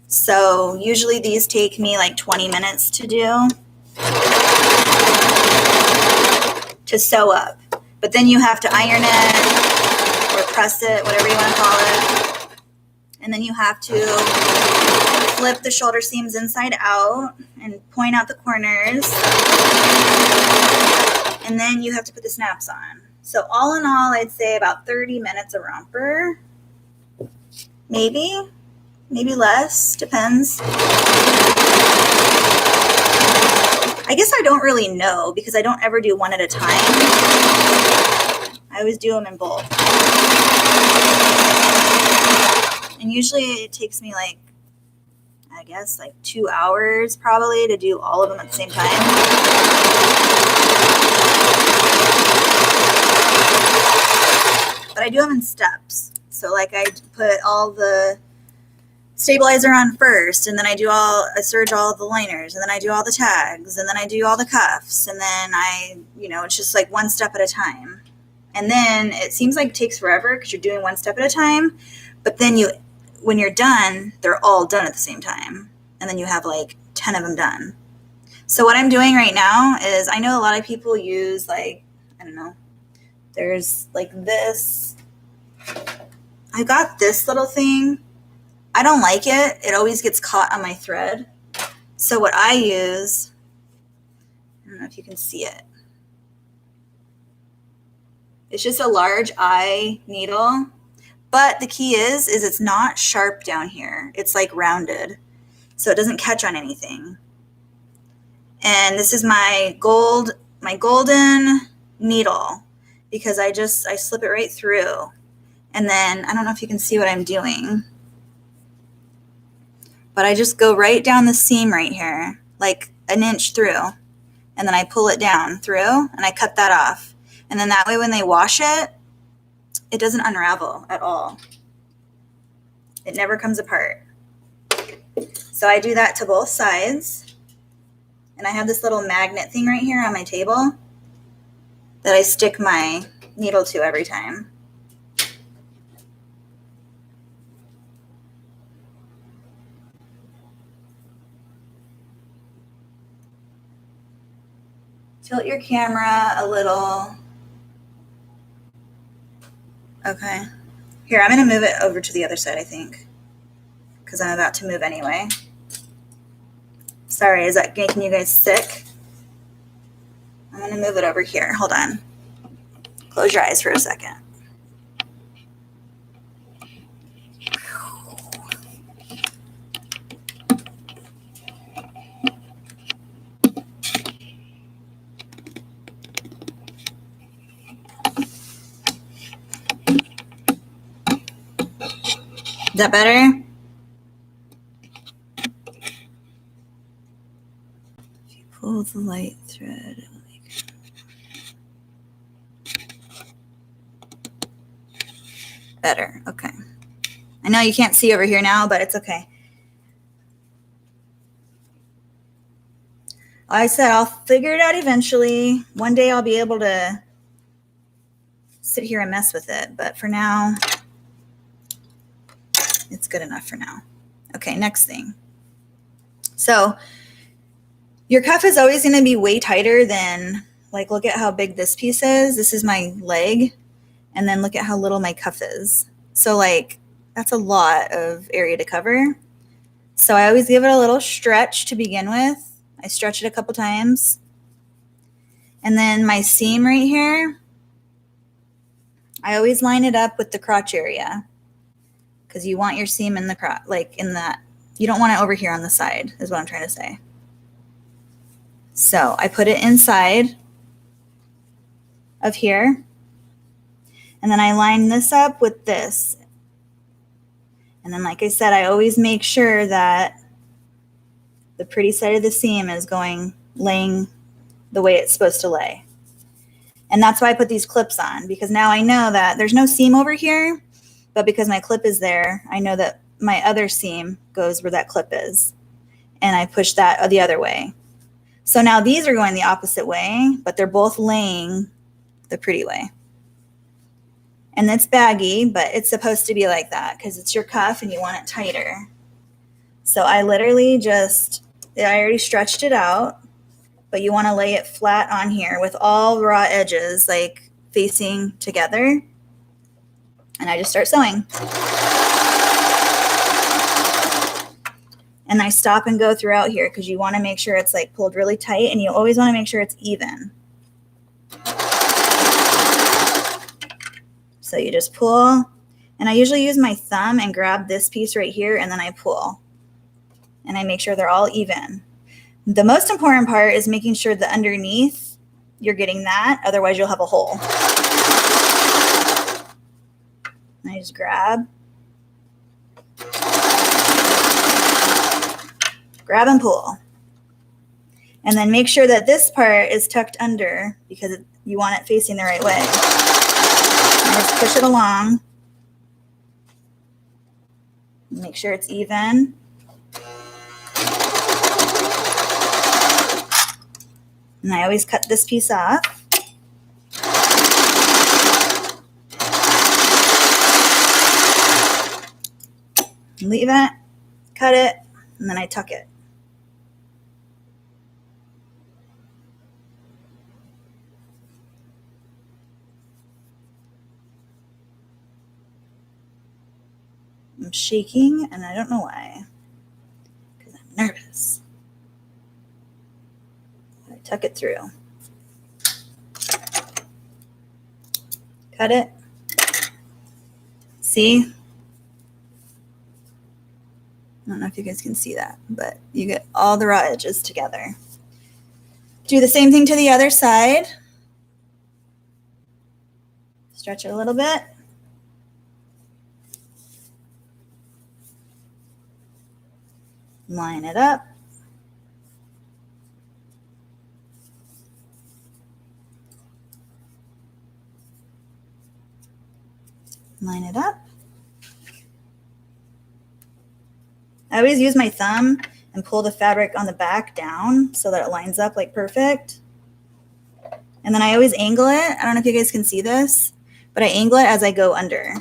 So usually these take me like 20 minutes to do, to sew up. But then you have to iron it or press it, whatever you want to call it. And then you have to flip the shoulder seams inside out and point out the corners. And then you have to put the snaps on. So all in all, I'd say about 30 minutes a romper. Maybe less, depends. I guess I don't really know because I don't ever do one at a time. I always do them in bulk. And usually it takes me like, I guess like 2 hours probably to do all of them at the same time. But I do them in steps. So like I put all the stabilizer on first, and then I serge all the liners, and then I do all the tags, and then I do all the cuffs, and then it's just like one step at a time. And then it seems like it takes forever because you're doing one step at a time, but then when you're done, they're all done at the same time. And then you have like 10 of them done. So what I'm doing right now is, I know a lot of people use there's like this. I got this little thing. I don't like it. It always gets caught on my thread. So what I use, I don't know if you can see it. It's just a large eye needle. But the key is it's not sharp down here. It's like rounded. So it doesn't catch on anything. And this is my golden needle, because I slip it right through. And then I don't know if you can see what I'm doing, but I just go right down the seam right here, like an inch through. And then I pull it down through and I cut that off. And then that way when they wash it, it doesn't unravel at all. It never comes apart. So I do that to both sides. And I have this little magnet thing right here on my table that I stick my needle to every time. Tilt your camera a little. Okay. Here, I'm going to move it over to the other side, I think, because I'm about to move anyway. Sorry, is that making you guys sick? I'm going to move it over here. Hold on. Close your eyes for a second. Is that better? If you pull the light thread, it will make Better. Okay. I know you can't see over here now, but it's okay. Like I said, I'll figure it out eventually. One day I'll be able to sit here and mess with it. But for now, it's good enough for now. Okay, next thing. So your cuff is always going to be way tighter than, like, look at how big this piece is. This is my leg. And then look at how little my cuff is. So, like, that's a lot of area to cover. So I always give it a little stretch to begin with. I stretch it a couple times. And then my seam right here, I always line it up with the crotch area, because you want your seam in the crotch, like in that. You don't want it over here on the side, is what I'm trying to say. So I put it inside of here. And then I line this up with this. And then, like I said, I always make sure that the pretty side of the seam is laying the way it's supposed to lay. And that's why I put these clips on, because now I know that there's no seam over here, but because my clip is there, I know that my other seam goes where that clip is. And I push that the other way. So now these are going the opposite way, but they're both laying the pretty way. And it's baggy, but it's supposed to be like that because it's your cuff and you want it tighter. So I literally I already stretched it out, but you want to lay it flat on here with all raw edges like facing together. And I just start sewing. And I stop and go throughout here because you want to make sure it's like pulled really tight, and you always want to make sure it's even. So you just pull, and I usually use my thumb and grab this piece right here, and then I pull. And I make sure they're all even. The most important part is making sure that underneath you're getting that, otherwise you'll have a hole. And I just grab and pull. And then make sure that this part is tucked under because you want it facing the right way. And just push it along. Make sure it's even. And I always cut this piece off. Leave it, cut it, and then I tuck it. I'm shaking, and I don't know why, because I'm nervous. I tuck it through. Cut it. See? I don't know if you guys can see that, but you get all the raw edges together. Do the same thing to the other side. Stretch it a little bit. Line it up. Line it up. I always use my thumb and pull the fabric on the back down so that it lines up like perfect. And then I always angle it. I don't know if you guys can see this, but I angle it as I go under.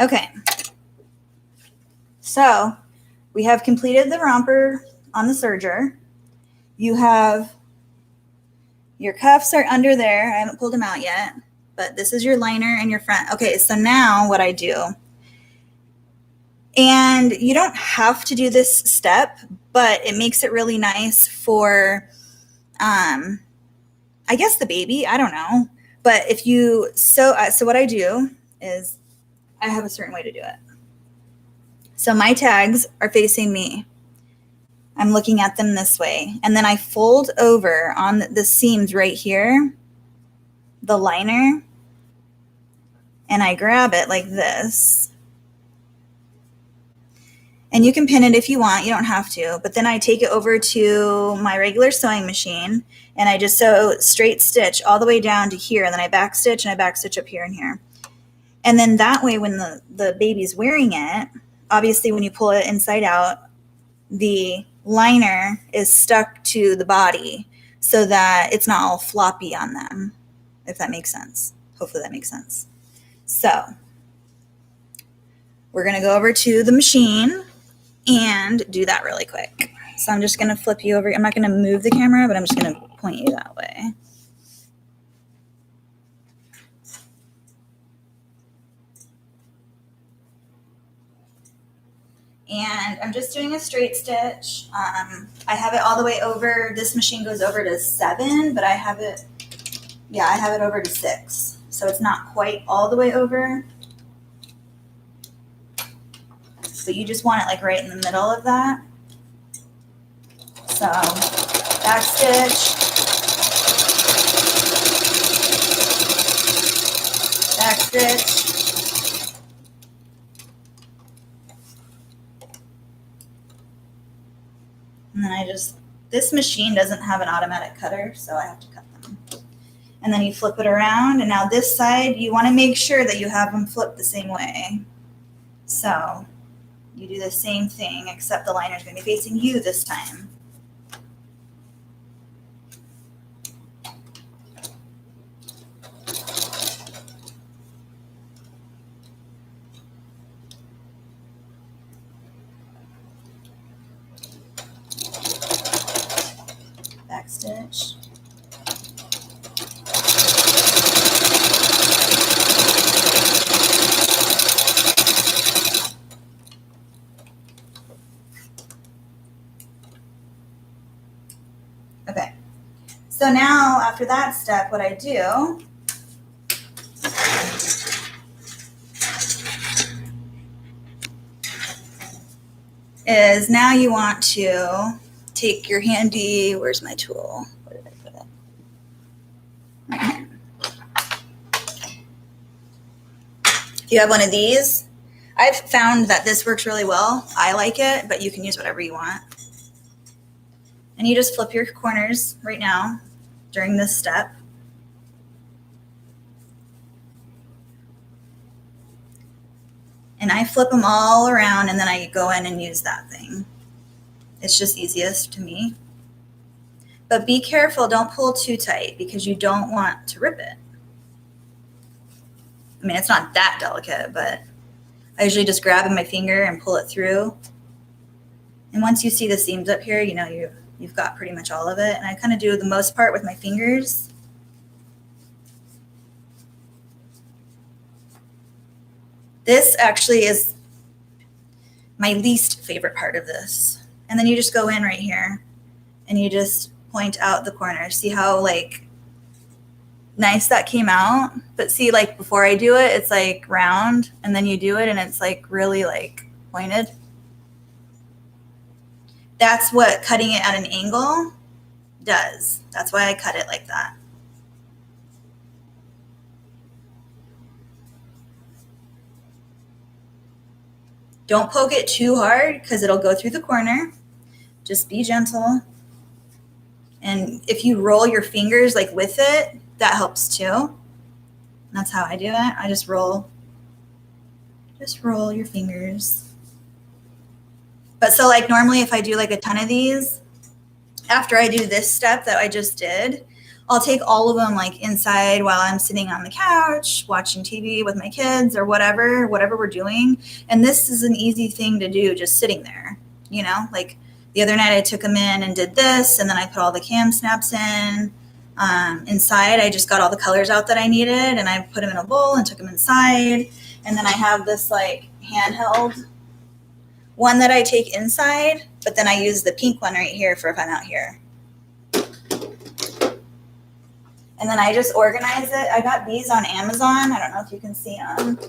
Okay, so we have completed the romper on the serger. You have Your cuffs are under there. I haven't pulled them out yet, but this is your liner and your front. Okay, so now what I do, and you don't have to do this step, but it makes it really nice for, I guess the baby, I don't know. But if you, so what I do is I have a certain way to do it. So my tags are facing me. I'm looking at them this way. And then I fold over on the seams right here, the liner, and I grab it like this. And you can pin it if you want, you don't have to. But then I take it over to my regular sewing machine and I just sew straight stitch all the way down to here. And then I back stitch and I back stitch up here and here. And then that way when the baby's wearing it, obviously when you pull it inside out, the liner is stuck to the body so that it's not all floppy on them, if that makes sense. Hopefully that makes sense. So we're going to go over to the machine and do that really quick. So I'm just going to flip you over. I'm not going to move the camera, but I'm just going to point you that way. And I'm just doing a straight stitch. I have it all the way over. This machine goes over to 7, but I have it over to 6. So it's not quite all the way over. But you just want it like right in the middle of that. So back stitch, back stitch, and then this machine doesn't have an automatic cutter, so I have to cut them. And then you flip it around, and now this side, you want to make sure that you have them flipped the same way. So you do the same thing, except the liner is going to be facing you this time. Back stitch. Okay, so now after that step, what I do is now you want to take your handy, where's my tool? Where did I put it? Right here. If you have one of these, I've found that this works really well. I like it, but you can use whatever you want. And you just flip your corners right now during this step. And I flip them all around and then I go in and use that thing. It's just easiest to me. But be careful, don't pull too tight because you don't want to rip it. I mean, it's not that delicate, but I usually just grab in my finger and pull it through. And once you see the seams up here, you know you've got pretty much all of it. And I kind of do the most part with my fingers. This actually is my least favorite part of this. And then you just go in right here and you just point out the corner. See how like nice that came out? But see, like before I do it, it's like round, and then you do it and it's like really like pointed. That's what cutting it at an angle does. That's why I cut it like that. Don't poke it too hard because it'll go through the corner. Just be gentle. And if you roll your fingers like with it, that helps too. That's how I do it. I just roll your fingers. But so like normally if I do like a ton of these, after I do this step that I just did, I'll take all of them like inside while I'm sitting on the couch, watching TV with my kids or whatever we're doing. And this is an easy thing to do just sitting there, you know, like the other night I took them in and did this, and then I put all the cam snaps in. Inside, I just got all the colors out that I needed, and I put them in a bowl and took them inside. And then I have this like handheld one that I take inside, but then I use the pink one right here for if I'm out here. And then I just organize it. I got these on Amazon. I don't know if you can see them,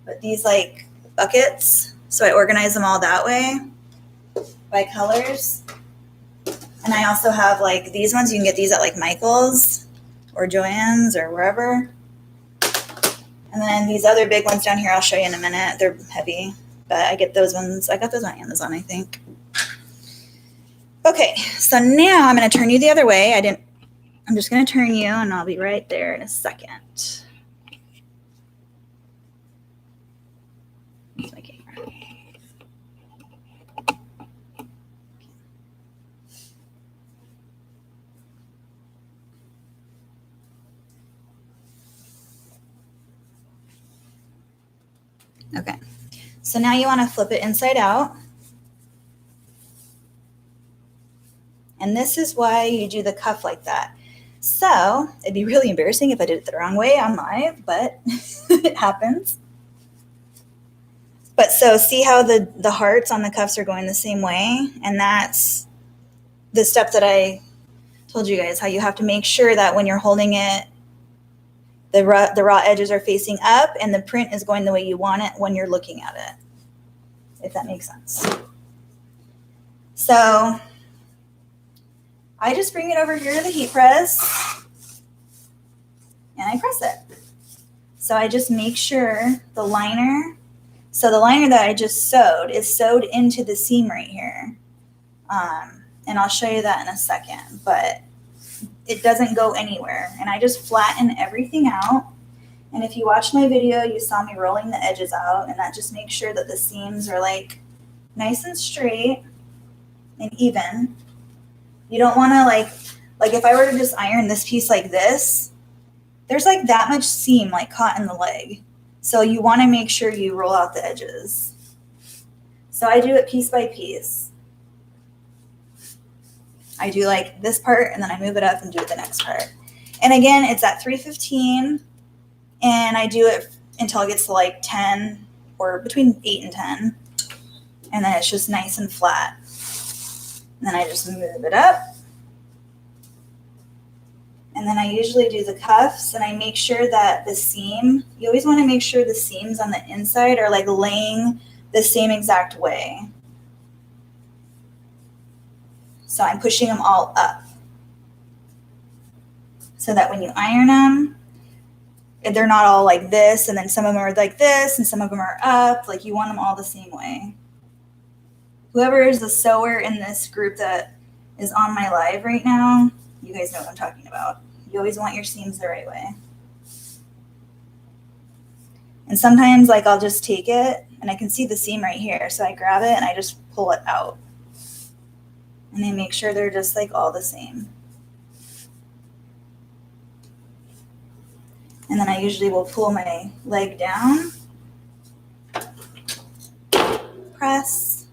but these like buckets. So I organize them all that way by colors. And I also have like these ones. You can get these at like Michael's or Joann's or wherever. And then these other big ones down here, I'll show you in a minute. They're heavy, but I get those ones. I got those on Amazon, I think. Okay, so now I'm going to turn you the other way. I'm just going to turn you, and I'll be right there in a second. That's my camera. Okay, so now you want to flip it inside out. And this is why you do the cuff like that. So it'd be really embarrassing if I did it the wrong way on live, but it happens. But so see how the hearts on the cuffs are going the same way? And that's the step that I told you guys, how you have to make sure that when you're holding it, the raw edges are facing up and the print is going the way you want it when you're looking at it, if that makes sense. So I just bring it over here to the heat press and I press it. So I just make sure the liner, so the liner that I just sewed is sewed into the seam right here. And I'll show you that in a second, but it doesn't go anywhere. And I just flatten everything out. And if you watched my video, you saw me rolling the edges out, and that just makes sure that the seams are like nice and straight and even. You don't want to like if I were to just iron this piece like this, there's like that much seam like caught in the leg. So you want to make sure you roll out the edges. So I do it piece by piece. I do like this part and then I move it up and do it the next part. And again, it's at 315 and I do it until it gets to like 10 or between 8 and 10. And then it's just nice and flat. And then I just move it up. And then I usually do the cuffs and I make sure that the seam, you always want to make sure the seams on the inside are like laying the same exact way. So I'm pushing them all up so that when you iron them, they're not all like this, and then some of them are like this, and some of them are up. Like you want them all the same way. Whoever is the sewer in this group that is on my live right now, you guys know what I'm talking about. You always want your seams the right way. And sometimes like I'll just take it and I can see the seam right here. So I grab it and I just pull it out. And I make sure they're just like all the same. And then I usually will pull my leg down, press,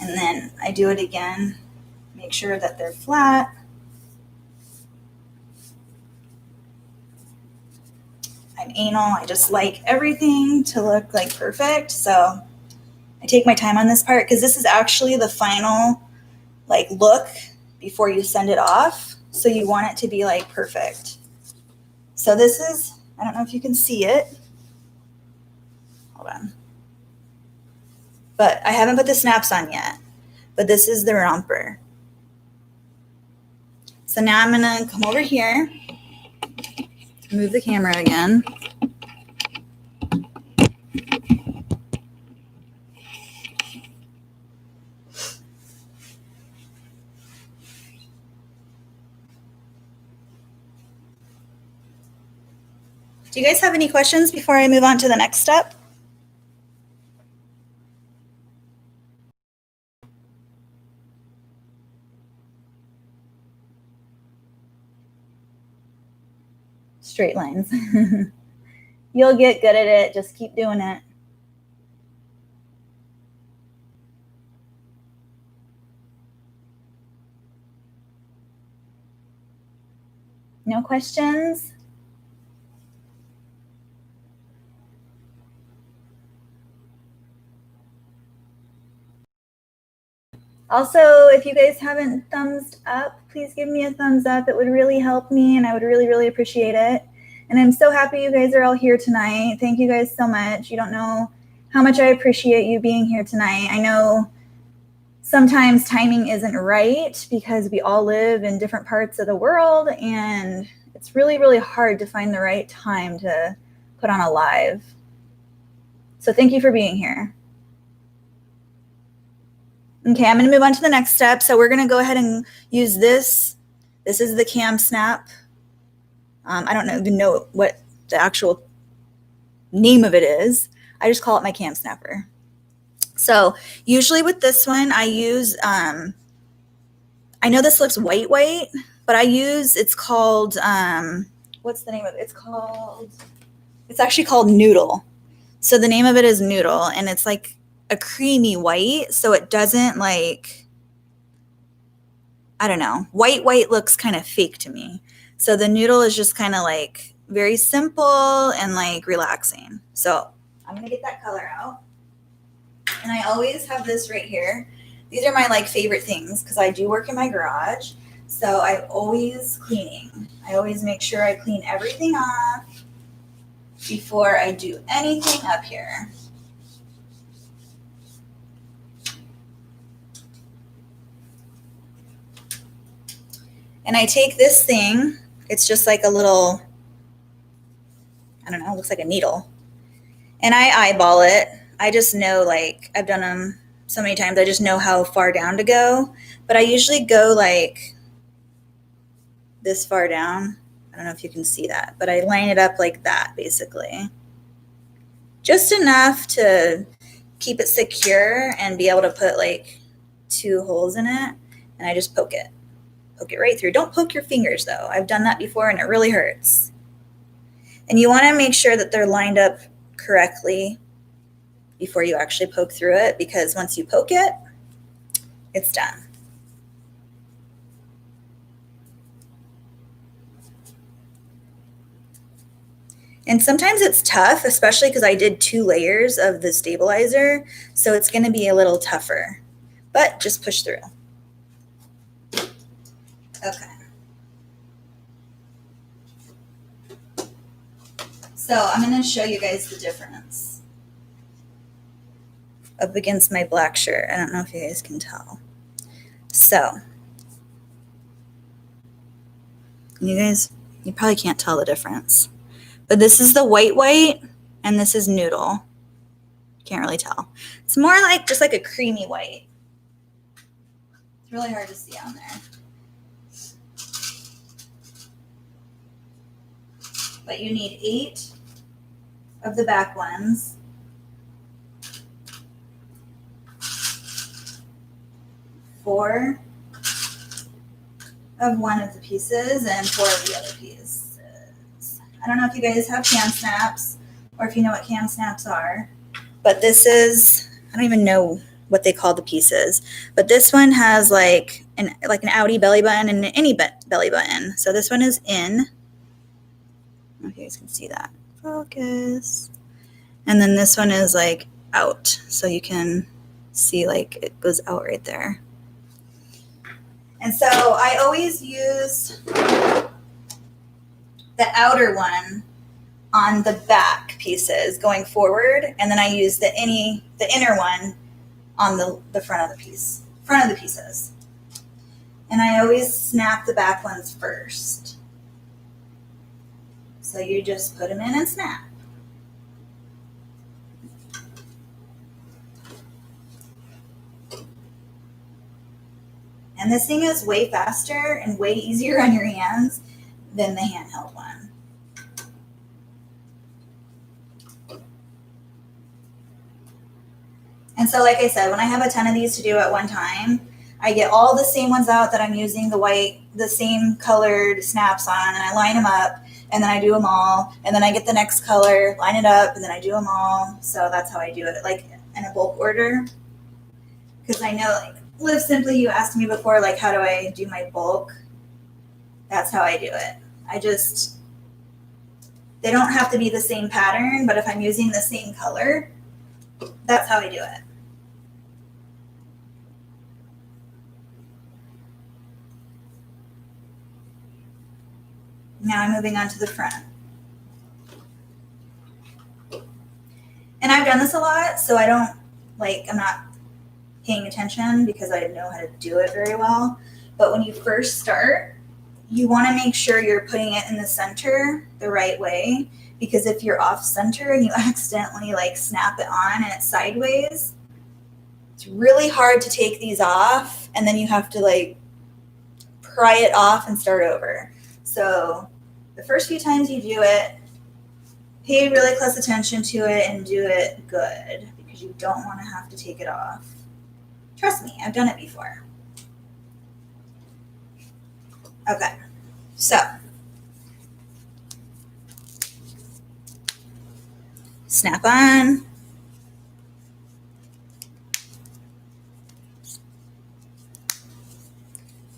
and then I do it again, make sure that they're flat. I'm anal. I just like everything to look like perfect. So I take my time on this part because this is actually the final like look before you send it off. So you want it to be like perfect. So this is, I don't know if you can see it. Hold on. But I haven't put the snaps on yet. But this is the romper. So now I'm going to come over here. Move the camera again. Do you guys have any questions before I move on to the next step? Straight lines. You'll get good at it. Just keep doing it. No questions? Also, if you guys haven't thumbs up, please give me a thumbs up. It would really help me and I would really, really appreciate it. And I'm so happy you guys are all here tonight. Thank you guys so much. You don't know how much I appreciate you being here tonight. I know sometimes timing isn't right because we all live in different parts of the world and it's really, really hard to find the right time to put on a live. So thank you for being here. Okay, I'm going to move on to the next step. So we're going to go ahead and use this. This is the cam snap. I don't even know what the actual name of it is. I just call it my cam snapper. So usually with this one, I use, I know this looks white, but I use, it's called, what's the name of it? It's actually called Noodle. So the name of it is Noodle, and it's like a creamy white, so it doesn't like, I don't know, white looks kind of fake to me. So the Noodle is just kind of like very simple and like relaxing. So I'm gonna get that color out. And I always have this right here. These are my like favorite things because I do work in my garage. So I'm always cleaning. I always make sure I clean everything off before I do anything up here. And I take this thing, it's just like a little, I don't know, it looks like a needle. And I eyeball it. I just know, like, I've done them so many times, I just know how far down to go. But I usually go like this far down. I don't know if you can see that, but I line it up like that, basically. Just enough to keep it secure and be able to put like 2 holes in it. And I just poke it. Poke it right through. Don't poke your fingers though. I've done that before and it really hurts. And you want to make sure that they're lined up correctly before you actually poke through it, because once you poke it, it's done. And sometimes it's tough, especially because I did 2 layers of the stabilizer, so it's going to be a little tougher, but just push through. Okay. So I'm going to show you guys the difference up against my black shirt. I don't know if you guys can tell. So you probably can't tell the difference. But this is the white, and this is Noodle. Can't really tell. It's more like just like a creamy white. It's really hard to see on there. But you need 8 of the back ones. 4 of one of the pieces and 4 of the other pieces. I don't know if you guys have cam snaps or if you know what cam snaps are, but this is, I don't even know what they call the pieces, but this one has like an outie belly button and an innie belly button. So this one is in. I don't know if you guys can see that. Focus. And then this one is like out. So you can see like it goes out right there. And so I always use the outer one on the back pieces going forward, and then I use the inner one on the front of the pieces. And I always snap the back ones first. So you just put them in and snap. And this thing is way faster and way easier on your hands than the handheld one. And so like I said, when I have a ton of these to do at one time, I get all the same ones out that I'm using the same colored snaps on, and I line them up, and then I do them all, and then I get the next color, line it up, and then I do them all. So that's how I do it, like in a bulk order. Because I know, like, Live Simply, you asked me before, like, how do I do my bulk? That's how I do it. They don't have to be the same pattern, but if I'm using the same color, that's how I do it. Now I'm moving on to the front. And I've done this a lot, so I'm not paying attention because I know how to do it very well. But when you first start, you want to make sure you're putting it in the center the right way, because if you're off center and you accidentally snap it on and it's sideways, it's really hard to take these off, and then you have to pry it off and start over. So the first few times you do it, pay really close attention to it and do it good, because you don't want to have to take it off. Trust me, I've done it before. Okay, so snap on.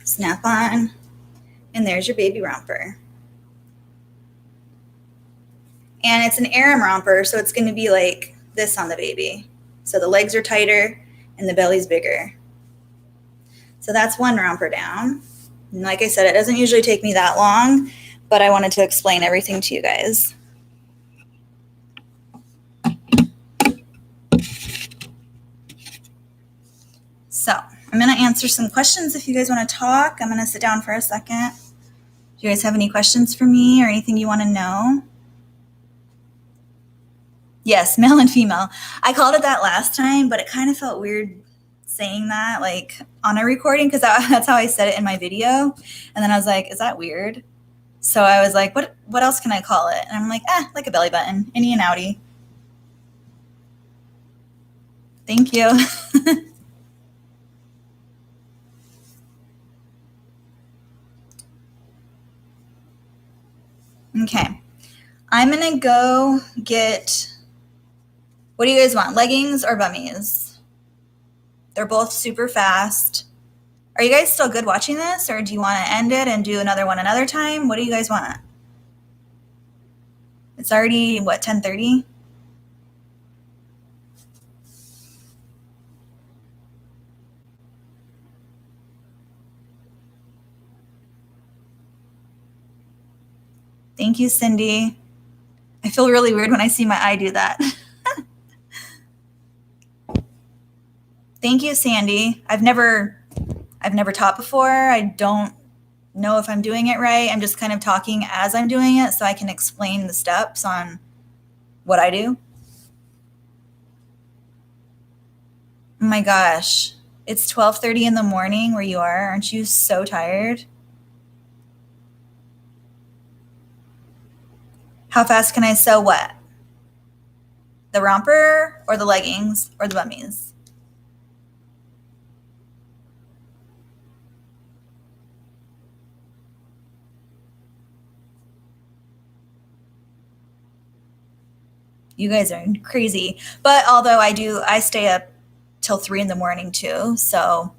Snap on, and there's your baby romper. And it's an Aram romper, so it's going to be like this on the baby. So the legs are tighter and the belly's bigger. So that's one romper down. And like I said, it doesn't usually take me that long, but I wanted to explain everything to you guys. So I'm going to answer some questions if you guys want to talk. I'm going to sit down for a second. Do you guys have any questions for me or anything you want to know? Yes, male and female. I called it that last time, but it kind of felt weird saying that on a recording, because that's how I said it in my video. And then I was like, is that weird? So I was like, what else can I call it? And I'm like, like a belly button, innie and outie. Thank you. Okay, I'm going to go get, what do you guys want, leggings or bummies? They're both super fast. Are you guys still good watching this, or do you want to end it and do another one another time? What do you guys want? It's already, 10:30? Thank you, Cindy. I feel really weird when I see my eye do that. Thank you, Sandy. I've never taught before. I don't know if I'm doing it right. I'm just kind of talking as I'm doing it so I can explain the steps on what I do. Oh my gosh. It's 12:30 in the morning where you are. Aren't you so tired? How fast can I sew what? The romper or the leggings or the bummies? You guys are crazy. But although I stay up till 3 in the morning too. So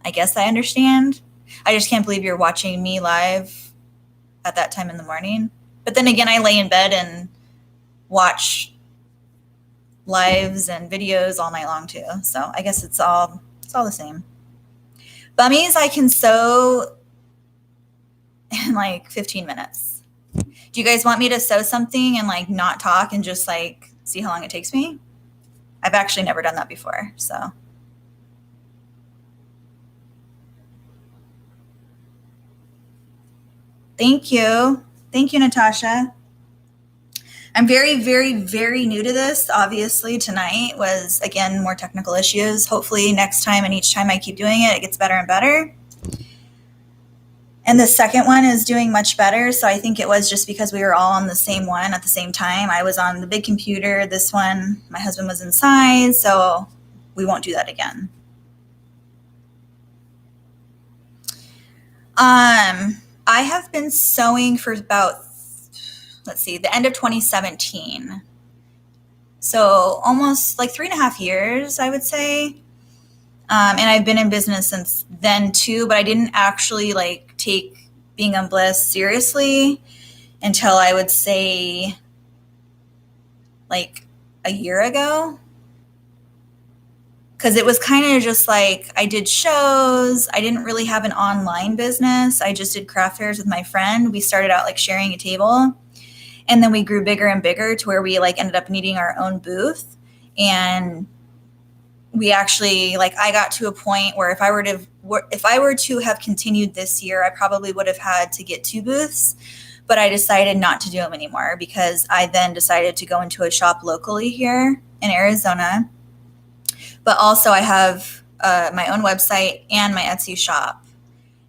I guess I understand. I just can't believe you're watching me live at that time in the morning. But then again, I lay in bed and watch lives and videos all night long too. So I guess it's all the same. Bummies I can sew in 15 minutes. Do you guys want me to sew something and not talk and just see how long it takes me? I've actually never done that before, so. Thank you. Thank you, Natasha. I'm very, very, very new to this. Obviously, tonight was, again, more technical issues. Hopefully next time and each time I keep doing it, it gets better and better. And the second one is doing much better. So I think it was just because we were all on the same one at the same time. I was on the big computer. This one, my husband was inside. So we won't do that again. I have been sewing for about, the end of 2017. So almost 3.5 years, I would say. And I've been in business since then too, but I didn't actually take Bingham Bliss seriously until I would say like a year ago. Because it was kind of just like I did shows. I didn't really have an online business. I just did craft fairs with my friend. We started out like sharing a table. And then we grew bigger and bigger to where we like ended up needing our own booth. And we actually like I got to a point where if I were to have continued this year, I probably would have had to get 2 booths. But I decided not to do them anymore because I then decided to go into a shop locally here in Arizona. But also I have my own website and my Etsy shop.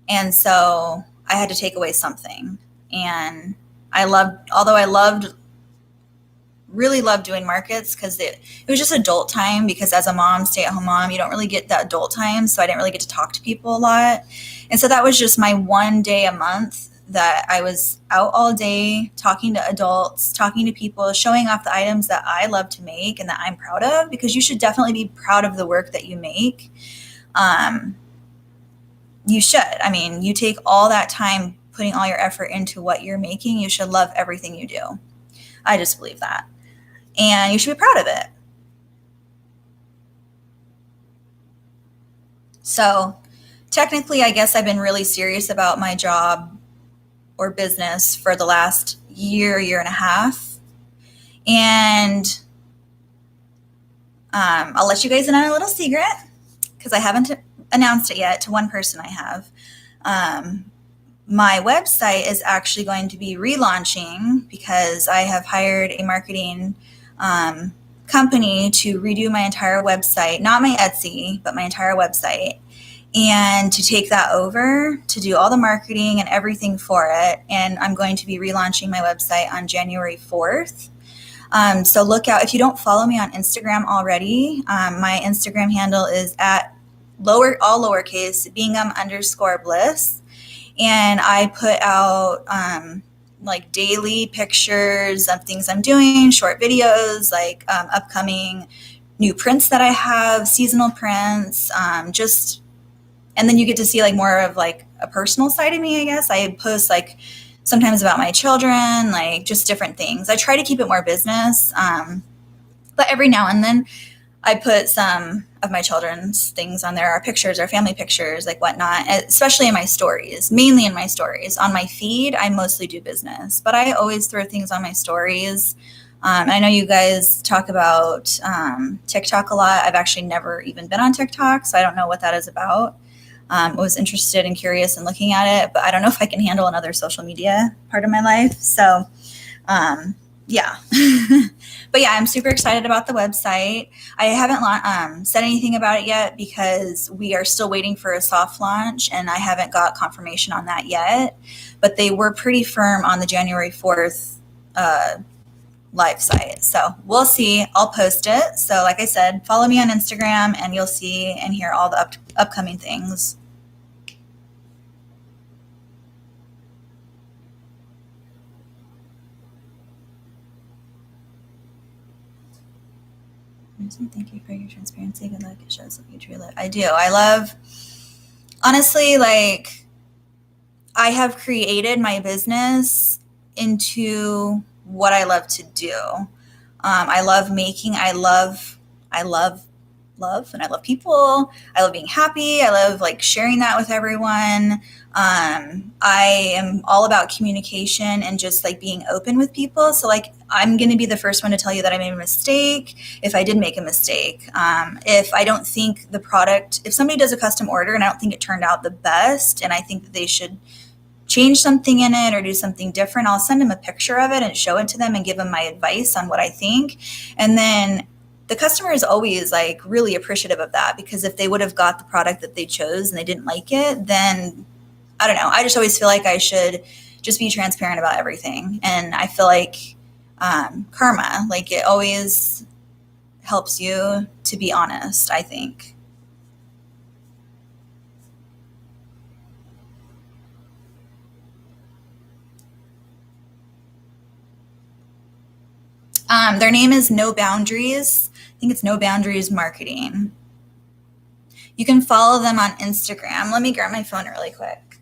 And so I had to take away something. And really loved doing markets because it was just adult time, because as a mom, stay-at-home mom, you don't really get that adult time. So I didn't really get to talk to people a lot. And so that was just my one day a month that I was out all day talking to adults, talking to people, showing off the items that I love to make and that I'm proud of, because you should definitely be proud of the work that you make. You should. I mean, you take all that time putting all your effort into what you're making. You should love everything you do. I just believe that. And you should be proud of it. So technically, I guess I've been really serious about my job or business for the last year and a half. And I'll let you guys in on a little secret because I haven't announced it yet to one person I have. My website is actually going to be relaunching because I have hired a marketing company to redo my entire website, not my Etsy, but my entire website, and to take that over to do all the marketing and everything for it. And I'm going to be relaunching my website on January 4th. So look out. If you don't follow me on Instagram already, my Instagram handle is at all lowercase Bingham_Bliss. And I put out like daily pictures of things I'm doing, short videos, like upcoming new prints that I have, seasonal prints, and then you get to see like more of like a personal side of me, I guess. I post like sometimes about my children, like just different things. I try to keep it more business, but every now and then I put some of my children's things on there, our pictures, our family pictures, like whatnot, especially in my stories, mainly in my stories. On my feed, I mostly do business, but I always throw things on my stories. I know you guys talk about TikTok a lot. I've actually never even been on TikTok, so I don't know what that is about. I was interested and curious in looking at it, but I don't know if I can handle another social media part of my life. So, yeah. But yeah, I'm super excited about the website. I haven't said anything about it yet because we are still waiting for a soft launch and I haven't got confirmation on that yet. But they were pretty firm on the January 4th live site. So we'll see. I'll post it. So like I said, follow me on Instagram and you'll see and hear all the upcoming things. Thank you for your transparency. Good luck. It shows that you truly live. I do. I love, honestly, like I have created my business into what I love to do. I love making, I love, and I love people. I love being happy. I love like sharing that with everyone. I am all about communication and just like being open with people. So like, I'm going to be the first one to tell you that I made a mistake if I did make a mistake. If I don't think the product, if somebody does a custom order and I don't think it turned out the best and I think that they should change something in it or do something different, I'll send them a picture of it and show it to them and give them my advice on what I think. And then the customer is always like really appreciative of that, because if they would have got the product that they chose and they didn't like it, then I don't know. I just always feel like I should just be transparent about everything. And I feel like karma, like it always helps you to be honest, I think. Their name is No Boundaries. I think it's No Boundaries Marketing. You can follow them on Instagram. Let me grab my phone really quick.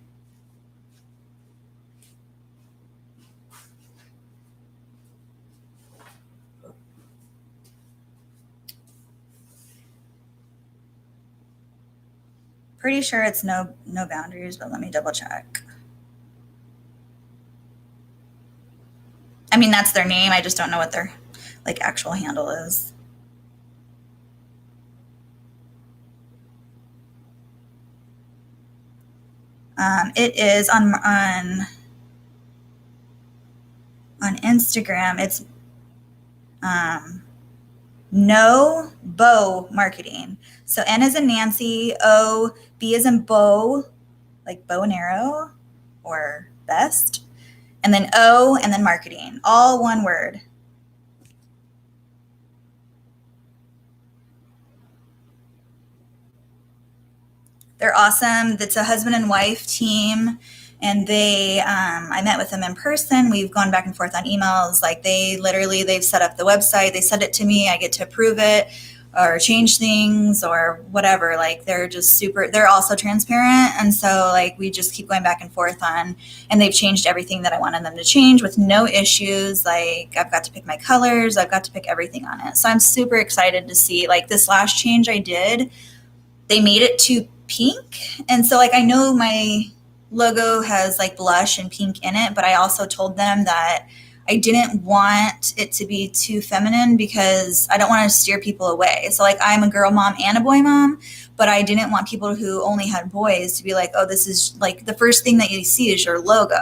Pretty sure it's no boundaries, but let me double check. I mean, that's their name. I just don't know what their like actual handle is. It is on Instagram. It's No Bow Marketing. So N is in Nancy, O, B is in bow, like bow and arrow or best, and then O, and then marketing, all one word. They're awesome. It's a husband and wife team, and I met with them in person. We've gone back and forth on emails. Like they've set up the website. They send it to me. I get to approve it or change things or whatever. Like they're also transparent. And so like we just keep going back and forth and they've changed everything that I wanted them to change with no issues. Like I've got to pick my colors. I've got to pick everything on it. So I'm super excited to see like this last change I did. They made it too pink. And so like I know my logo has like blush and pink in it, but I also told them that I didn't want it to be too feminine because I don't want to steer people away. So like I'm a girl mom and a boy mom, but I didn't want people who only had boys to be like, oh, this is like the first thing that you see is your logo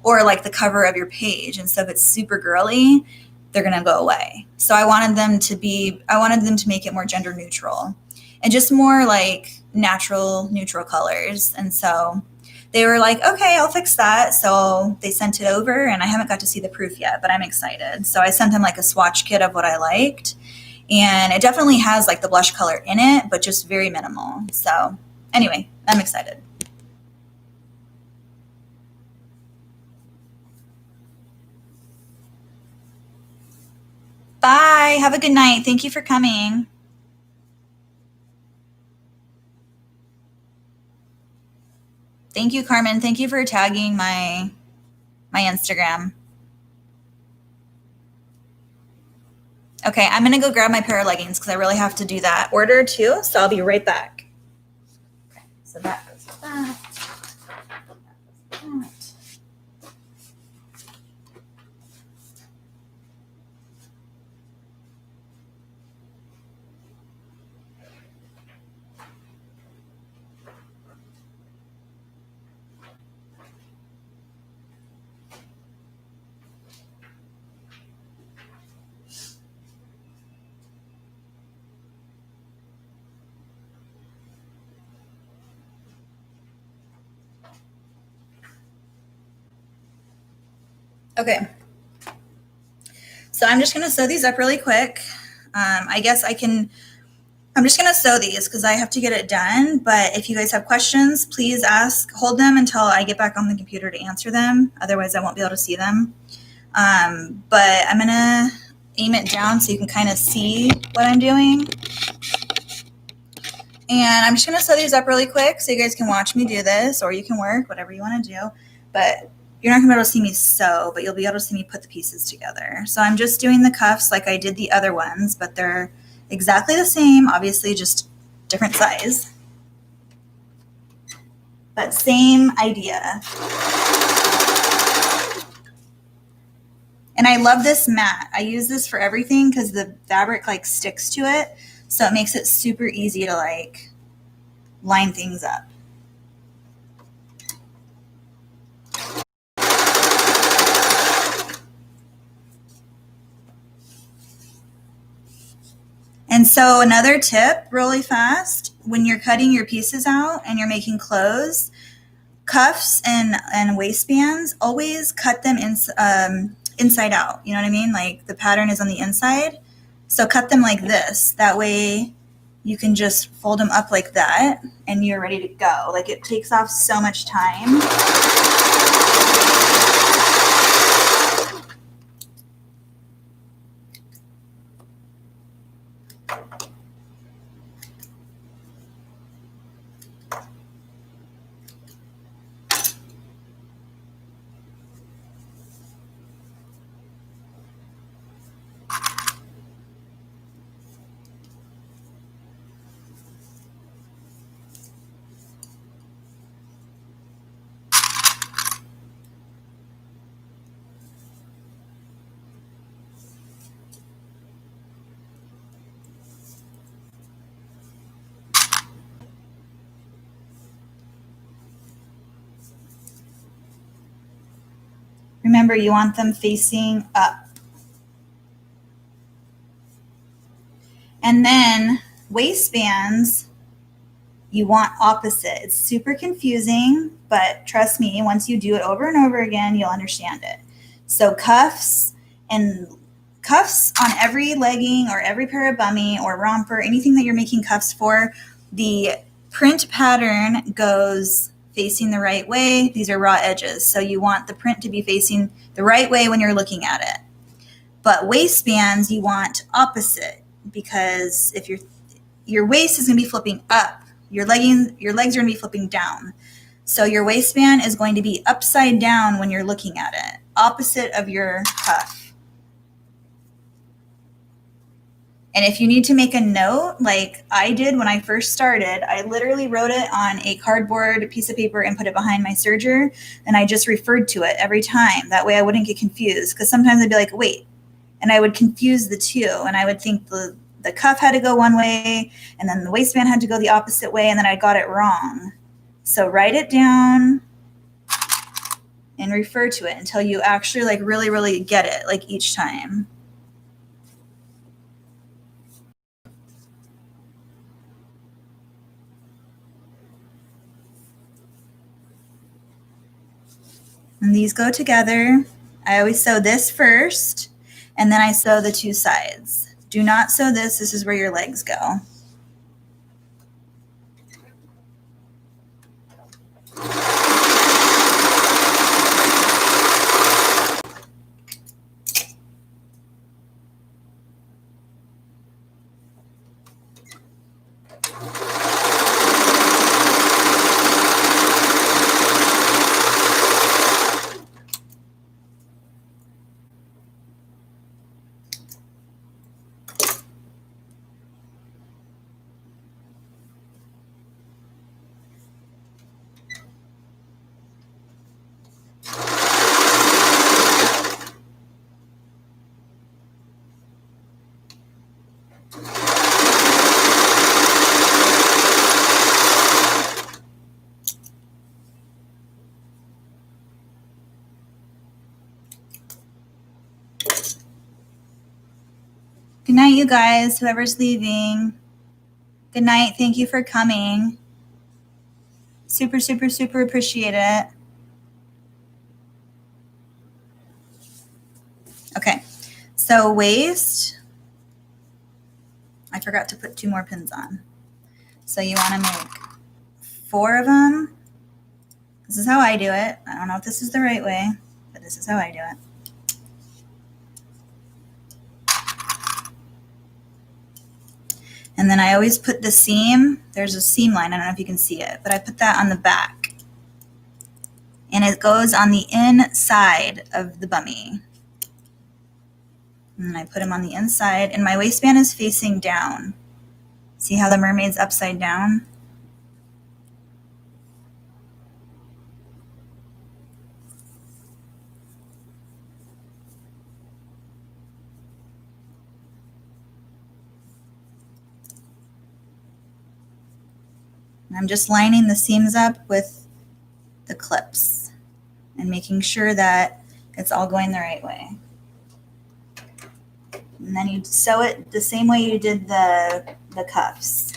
or like the cover of your page. And so if it's super girly, they're going to go away. So I wanted them to make it more gender neutral and just more like natural, neutral colors. And so they were like, okay, I'll fix that. So they sent it over and I haven't got to see the proof yet, but I'm excited. So I sent them like a swatch kit of what I liked. And it definitely has like the blush color in it, but just very minimal. So anyway, I'm excited. Bye. Have a good night. Thank you for coming. Thank you, Carmen. Thank you for tagging my Instagram. Okay, I'm gonna go grab my pair of leggings because I really have to do that order too. So I'll be right back. Okay, so that goes with that. Okay, so I'm just gonna sew these up really quick. I guess I'm just gonna sew these because I have to get it done, but if you guys have questions, please hold them until I get back on the computer to answer them. Otherwise I won't be able to see them. But I'm gonna aim it down so you can kind of see what I'm doing. And I'm just gonna sew these up really quick so you guys can watch me do this, or you can work, whatever you wanna do. But you're not gonna be able to see me sew, but you'll be able to see me put the pieces together. So I'm just doing the cuffs like I did the other ones, but they're exactly the same, obviously just different size. But same idea. And I love this mat. I use this for everything because the fabric like sticks to it. So it makes it super easy to like line things up. And so another tip really fast, when you're cutting your pieces out and you're making clothes, cuffs and waistbands, always cut them inside out. You know what I mean? Like the pattern is on the inside. So cut them like this. That way you can just fold them up like that and you're ready to go. Like it takes off so much time. Remember, you want them facing up. And then waistbands, you want opposite. It's super confusing, but trust me, once you do it over and over again, you'll understand it. So cuffs on every legging or every pair of bummy or romper, anything that you're making cuffs for, the print pattern goes facing the right way. These are raw edges, so you want the print to be facing the right way when you're looking at it. But waistbands, you want opposite, because if your waist is going to be flipping up, your legs are going to be flipping down. So your waistband is going to be upside down when you're looking at it, opposite of your cuff. And if you need to make a note, like I did when I first started, I literally wrote it on a cardboard piece of paper and put it behind my serger, and I just referred to it every time. That way I wouldn't get confused, because sometimes I'd be like, wait, and I would confuse the two, and I would think the cuff had to go one way, and then the waistband had to go the opposite way, and then I got it wrong. So write it down and refer to it until you actually like really, really get it, like each time. And these go together. I always sew this first, and then I sew the two sides. Do not sew this. This is where your legs go. Good night, you guys, whoever's leaving. Good night. Thank you for coming. Super, super, super appreciate it. Okay, so waist. I forgot to put 2 more pins on. So you want to make 4 of them. This is how I do it. I don't know if this is the right way, but this is how I do it. And then I always put the seam. There's a seam line. I don't know if you can see it, but I put that on the back. And it goes on the inside of the bummy. And I put them on the inside, and my waistband is facing down. See how the mermaid's upside down? And I'm just lining the seams up with the clips and making sure that it's all going the right way. And then you sew it the same way you did the cuffs.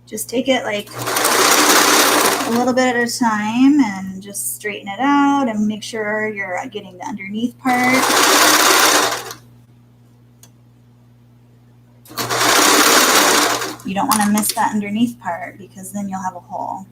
Just take it like a little bit at a time and just straighten it out and make sure you're getting the underneath part. You don't want to miss that underneath part because then you'll have a hole.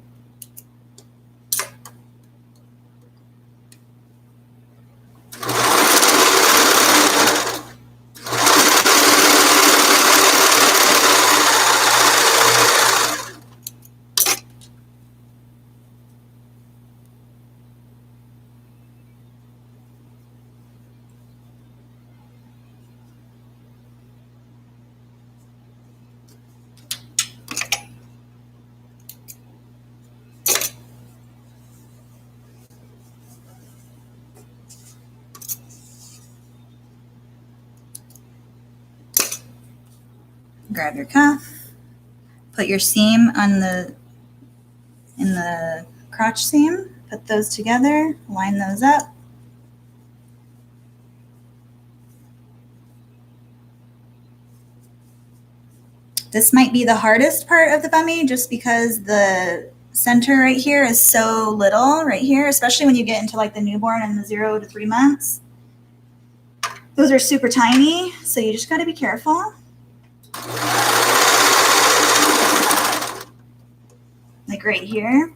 Grab your cuff, put your seam in the crotch seam, put those together, line those up. This might be the hardest part of the bummy just because the center right here is so little right here, especially when you get into like the newborn and the 0 to 3 months. Those are super tiny, so you just got to be careful. Like right here,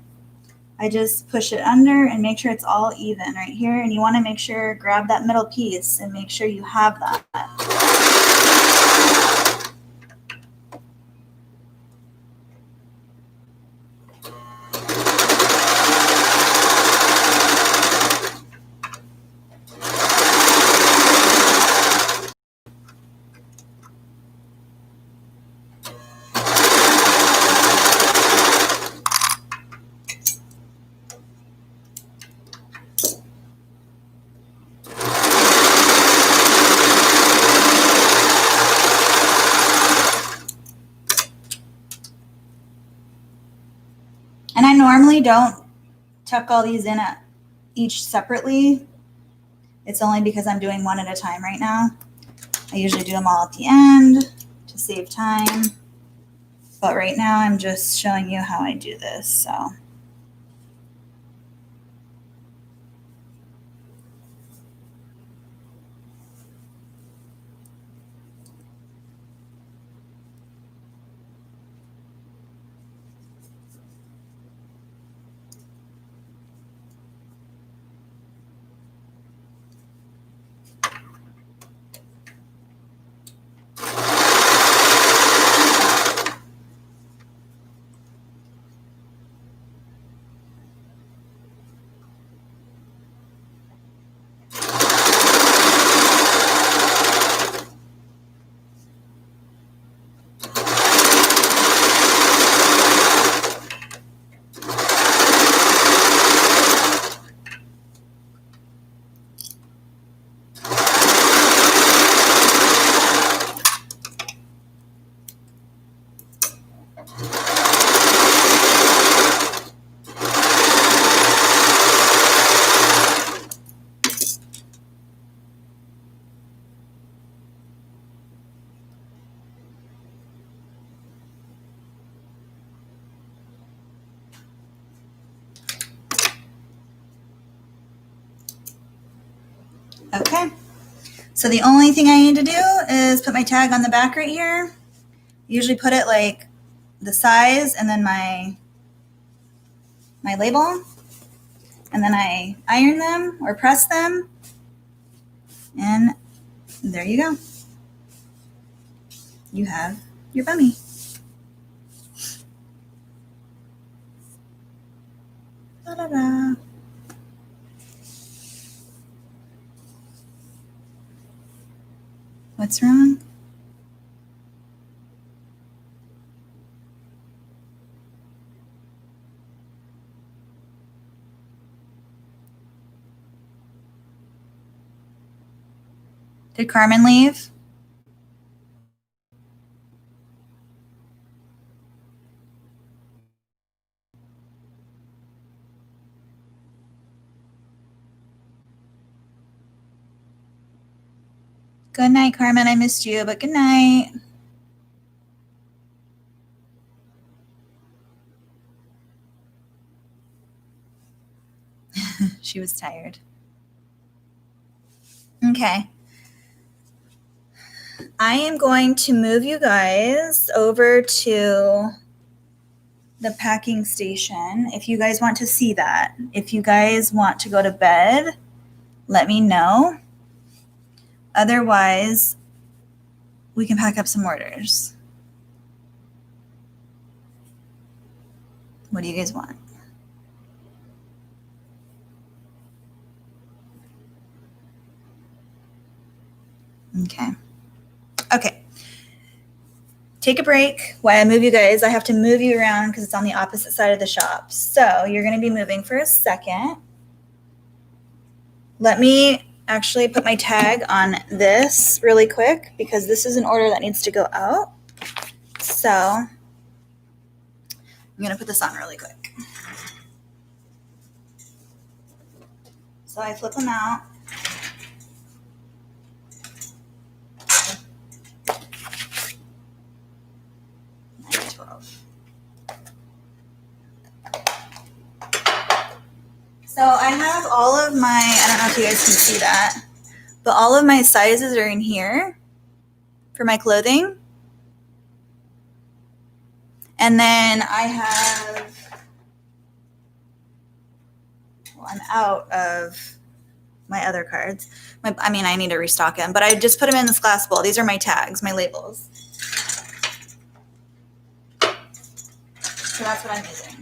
I just push it under and make sure it's all even right here. And you want to make sure, grab that middle piece and make sure you have that. And I normally don't tuck all these in at each separately. It's only because I'm doing one at a time right now. I usually do them all at the end to save time. But right now I'm just showing you how I do this, so. Okay, so the only thing I need to do is put my tag on the back right here. Usually put it like the size and then my label. And then I iron them or press them. And there you go. You have your bummy. Da-da-da. What's wrong? Did Carmen leave? Good night, Carmen. I missed you, but good night. She was tired. Okay. I am going to move you guys over to the packing station. If you guys want to see that, if you guys want to go to bed, let me know. Otherwise, we can pack up some orders. What do you guys want? Okay. Okay. Take a break while I move you guys. I have to move you around because it's on the opposite side of the shop. So you're going to be moving for a second. Let me actually put my tag on this really quick because this is an order that needs to go out. So I'm going to put this on really quick. So I flip them out. So I have all of my, I don't know if you guys can see that, but all of my sizes are in here for my clothing. And then I have, well, I'm out of my other cards. I need to restock them, but I just put them in this glass bowl. These are my tags, my labels. So that's what I'm using.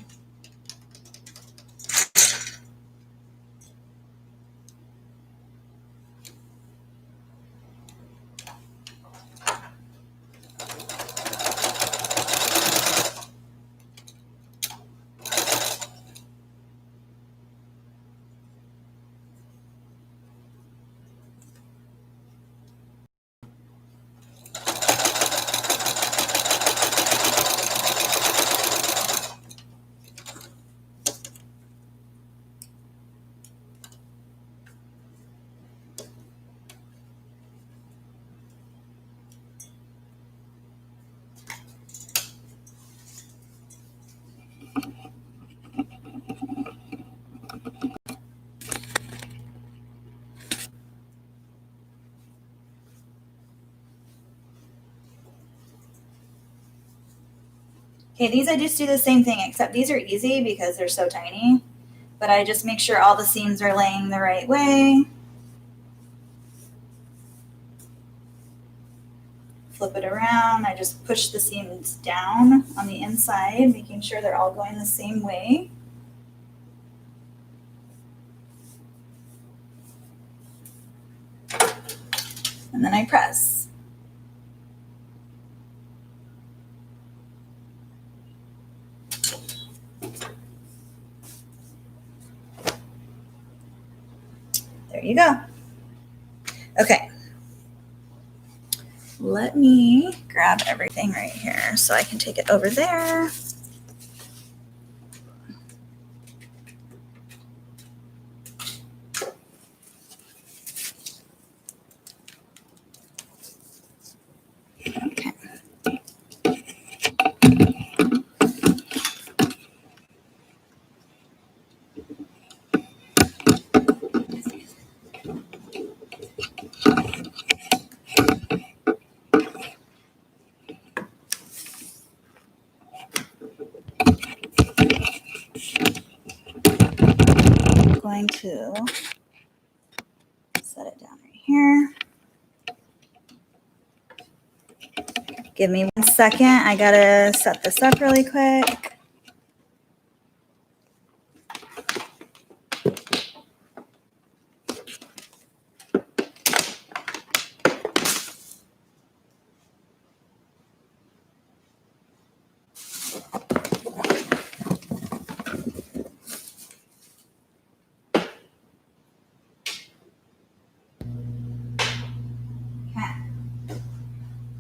Okay, these I just do the same thing, except these are easy because they're so tiny. But I just make sure all the seams are laying the right way. Flip it around. I just push the seams down on the inside, making sure they're all going the same way. And then I press. There you go. Okay. Let me grab everything right here so I can take it over there. Okay. I'm going to set it down right here. Give me 1 second. I gotta set this up really quick.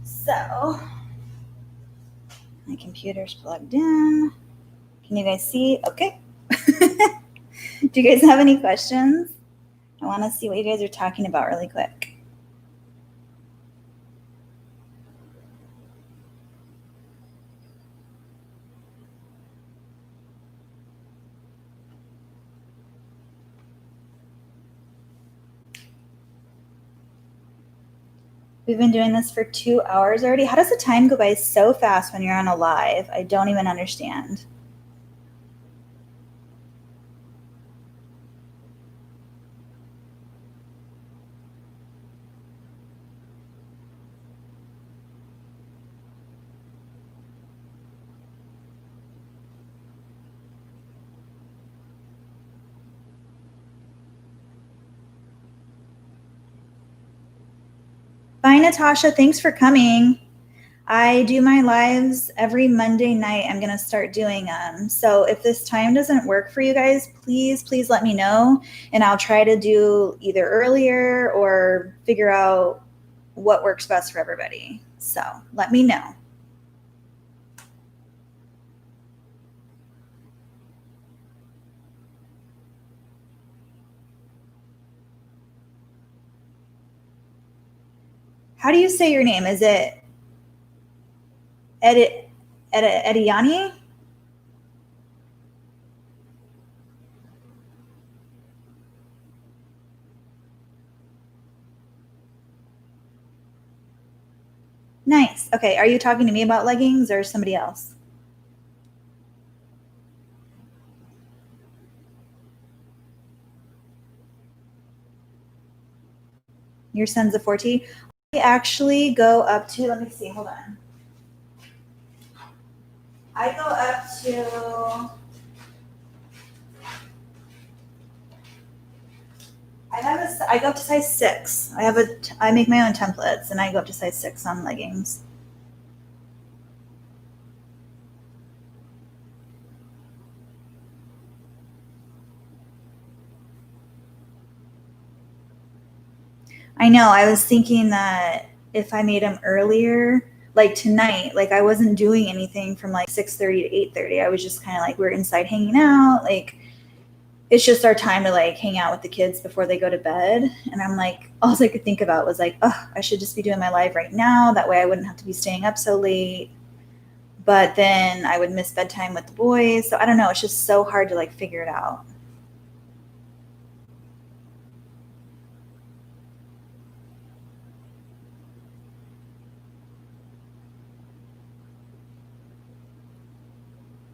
So my computer's plugged in. Can you guys see? Okay. Do you guys have any questions? I want to see what you guys are talking about really quick. We've been doing this for 2 hours already. How does the time go by so fast when you're on a live? I don't even understand. Bye, Natasha. Thanks for coming. I do my lives every Monday night. I'm going to start doing them. So if this time doesn't work for you guys, please let me know. And I'll try to do either earlier or figure out what works best for everybody. So let me know. How do you say your name? Is it Ediani? Nice. Okay. Are you talking to me about leggings or somebody else? Your son's a 4T. I actually go up to, let me see, hold on. I go up to, I go up to size 6. I make my own templates and I go up to size 6 on leggings. I know. I was thinking that if I made them earlier, like tonight, like I wasn't doing anything from like 6:30 to 8:30. I was just kind of like, we're inside hanging out. Like it's just our time to like hang out with the kids before they go to bed. And I'm like, all I could think about was like, oh, I should just be doing my live right now. That way I wouldn't have to be staying up so late. But then I would miss bedtime with the boys. So I don't know. It's just so hard to like figure it out.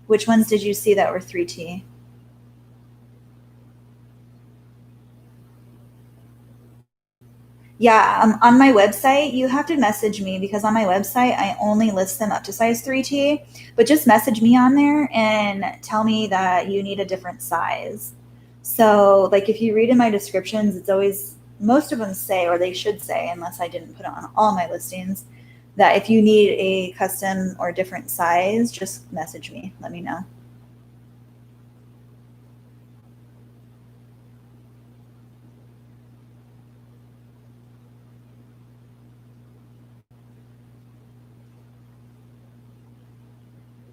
Which ones did you see that were 3T? Yeah, on my website, you have to message me because on my website, I only list them up to size 3T. But just message me on there and tell me that you need a different size. So, like, if you read in my descriptions, it's always, most of them say, or they should say, unless I didn't put it on all my listings, that if you need a custom or different size, just message me. Let me know.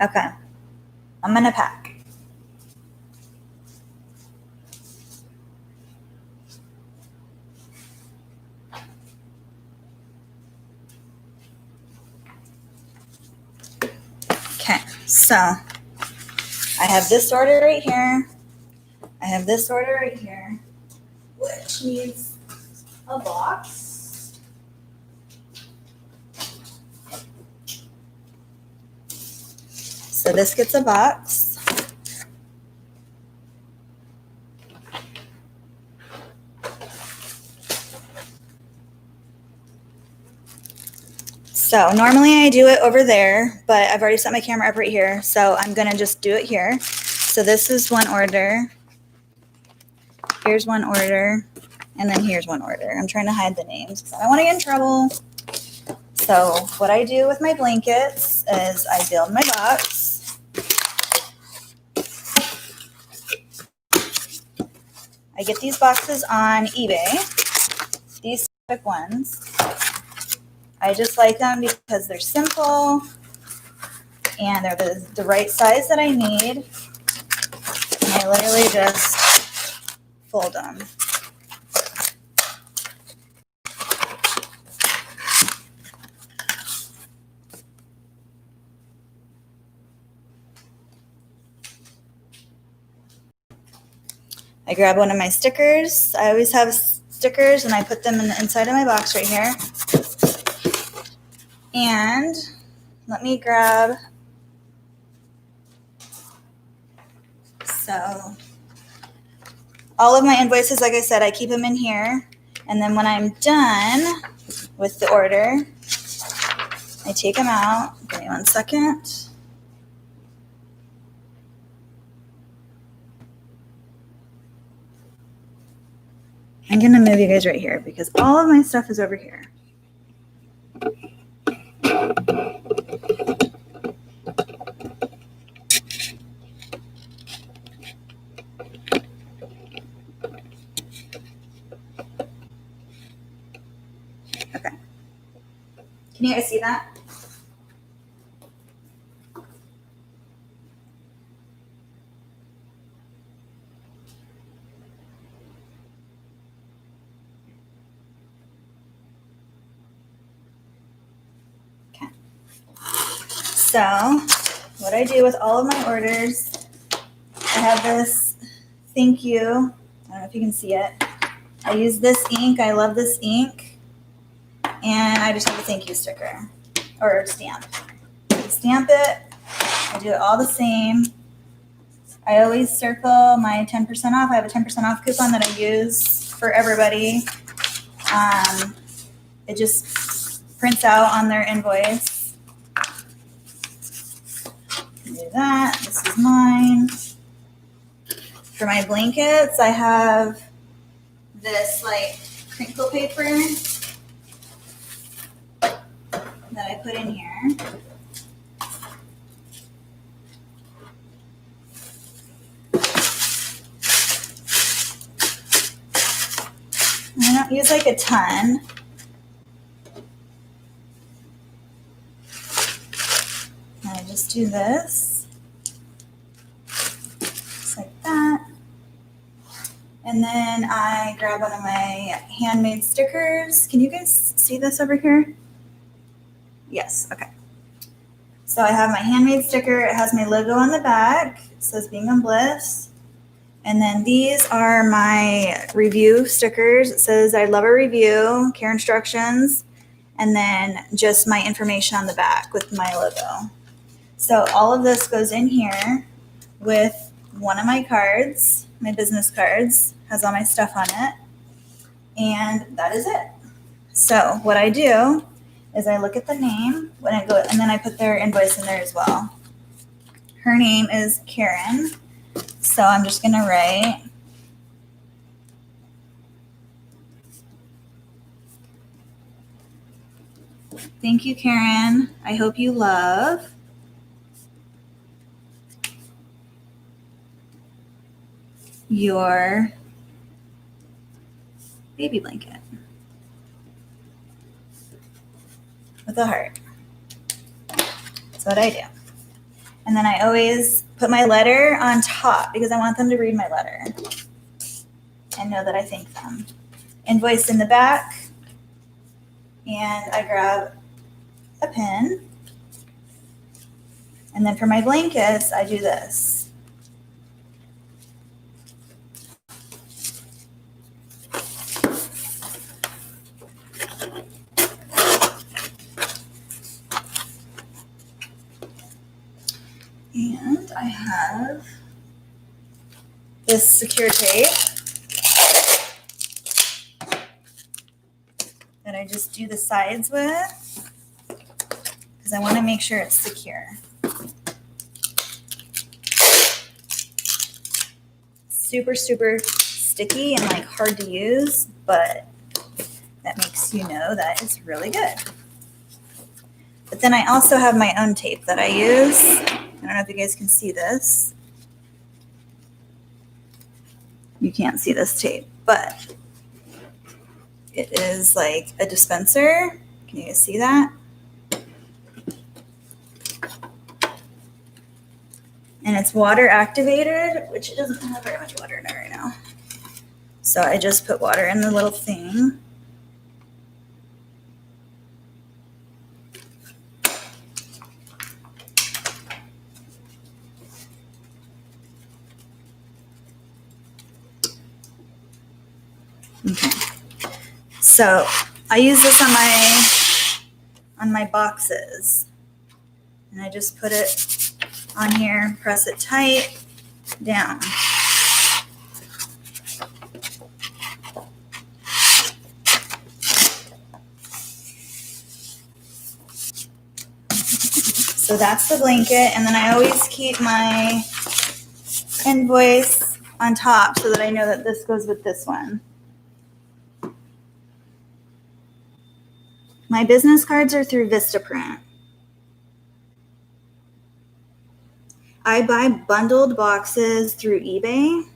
Okay. I'm going to pack. Okay, so I have this order right here. I have this order right here, which needs a box. So this gets a box. So normally I do it over there, but I've already set my camera up right here. So I'm going to just do it here. So this is one order. Here's one order. And then here's one order. I'm trying to hide the names because I don't want to get in trouble. So what I do with my blankets is I build my box. I get these boxes on eBay. These specific ones. I just like them because they're simple and they're the right size that I need. And I literally just fold them. I grab one of my stickers. I always have stickers and I put them in the inside of my box right here. And let me grab, so all of my invoices, like I said, I keep them in here. And then when I'm done with the order, I take them out. Give me 1 second. I'm going to move you guys right here because all of my stuff is over here. Okay. Can you guys see that? So what I do with all of my orders, I have this thank you. I don't know if you can see it. I use this ink. I love this ink. And I just have a thank you sticker or stamp. I stamp it. I do it all the same. I always circle my 10% off. I have a 10% off coupon that I use for everybody. It just prints out on their invoice. Do that. This is mine. For my blankets, I have this like crinkle paper that I put in here. I don't use like a ton. I just do this, just like that. And then I grab one of my handmade stickers. Can you guys see this over here? Yes, okay. So I have my handmade sticker. It has my logo on the back. It says Being on Bliss. And then these are my review stickers. It says I love a review, care instructions, and then just my information on the back with my logo. So all of this goes in here with one of my cards, my business cards, has all my stuff on it. And that is it. So what I do is I look at the name when I go, and then I put their invoice in there as well. Her name is Karen. So I'm just going to write thank you, Karen. I hope you love your baby blanket with a heart. That's what I do. And then I always put my letter on top because I want them to read my letter and know that I thank them. Invoice in the back. And I grab a pen. And then for my blankets, I do this. And I have this secure tape that I just do the sides with because I want to make sure it's secure. Super, super sticky and like hard to use, but that makes you know that it's really good. But then I also have my own tape that I use. I don't know if you guys can see this. You can't see this tape, but it is like a dispenser. Can you guys see that? And it's water activated, which it doesn't have very much water in it right now. So I just put water in the little thing. Okay. So I use this on my boxes. And I just put it on here, press it tight down. So that's the blanket. And then I always keep my invoice on top so that I know that this goes with this one. My business cards are through Vistaprint. I buy bundled boxes through eBay.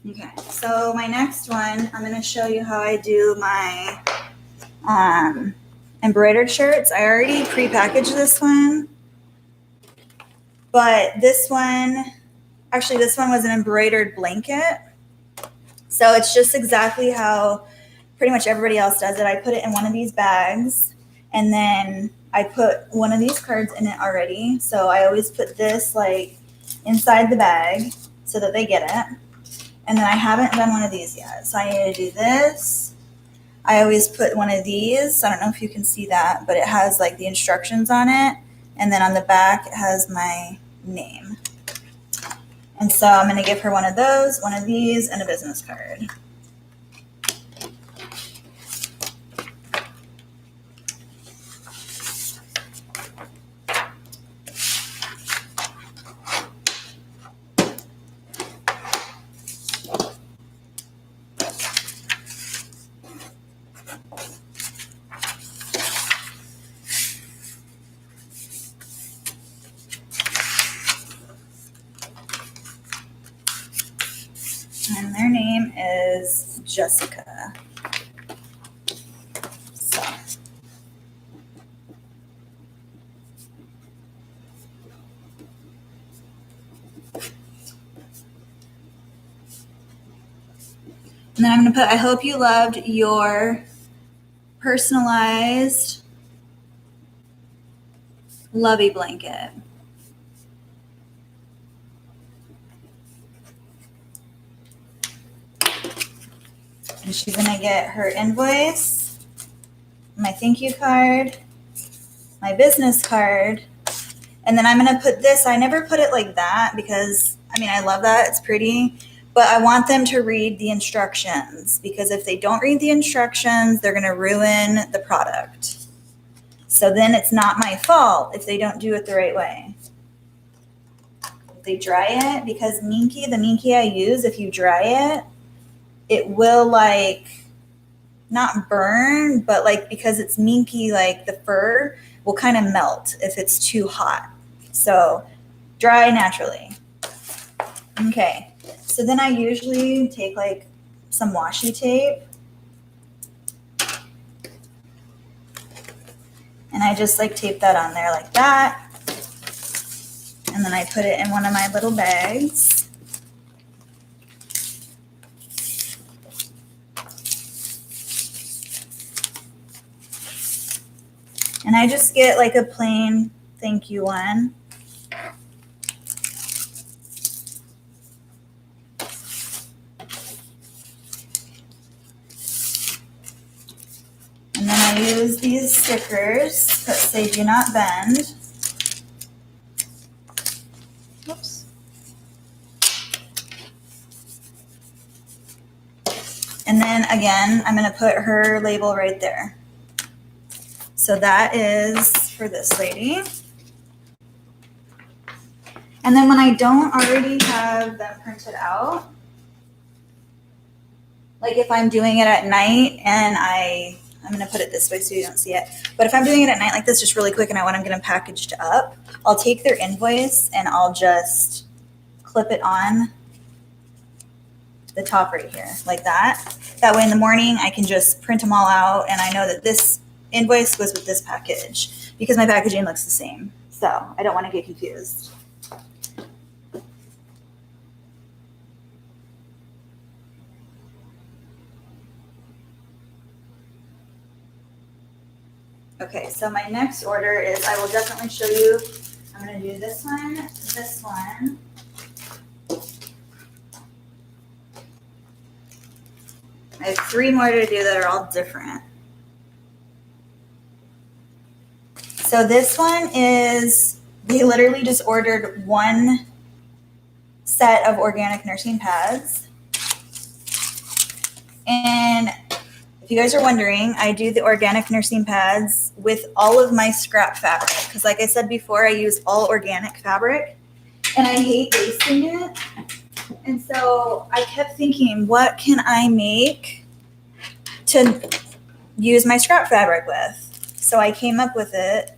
Okay, so my next one, I'm going to show you how I do my embroidered shirts. I already prepackaged this one, but this one was an embroidered blanket. So it's just exactly how pretty much everybody else does it. I put it in one of these bags, and then I put one of these cards in it already. So I always put this like inside the bag so that they get it. And then I haven't done one of these yet. So I need to do this. I always put one of these. I don't know if you can see that, but it has like the instructions on it. And then on the back, it has my name. And so I'm going to give her one of those, one of these, and a business card. And their name is Jessica. So. And then I'm going to put, I hope you loved your personalized Lovey blanket. And she's going to get her invoice, my thank you card, my business card, and then I'm going to put this. I never put it like that because, I mean, I love that. It's pretty. But I want them to read the instructions, because if they don't read the instructions, they're going to ruin the product. So then it's not my fault if they don't do it the right way. If they dry it, because the Minky I use, if you dry it, it will like not burn, but like because it's minky, like the fur will kind of melt if it's too hot. So dry naturally. Okay, so then I usually take like some washi tape and I just like tape that on there like that. And then I put it in one of my little bags. And I just get like a plain thank you one. And then I use these stickers that say do not bend. Whoops. And then again, I'm going to put her label right there. So that is for this lady. And then when I don't already have them printed out, like if I'm doing it at night and I'm going to put it this way so you don't see it. But if I'm doing it at night like this, just really quick, and I want them getting packaged up, I'll take their invoice and I'll just clip it on the top right here like that. That way in the morning, I can just print them all out. And I know that this invoice goes with this package because my packaging looks the same. So I don't want to get confused. Okay, so my next order is, I will definitely show you, I'm going to do this one. I have 3 more to do that are all different. So this one is, they literally just ordered 1 set of organic nursing pads. And if you guys are wondering, I do the organic nursing pads with all of my scrap fabric. Because like I said before, I use all organic fabric and I hate wasting it. And so I kept thinking, what can I make to use my scrap fabric with? So I came up with it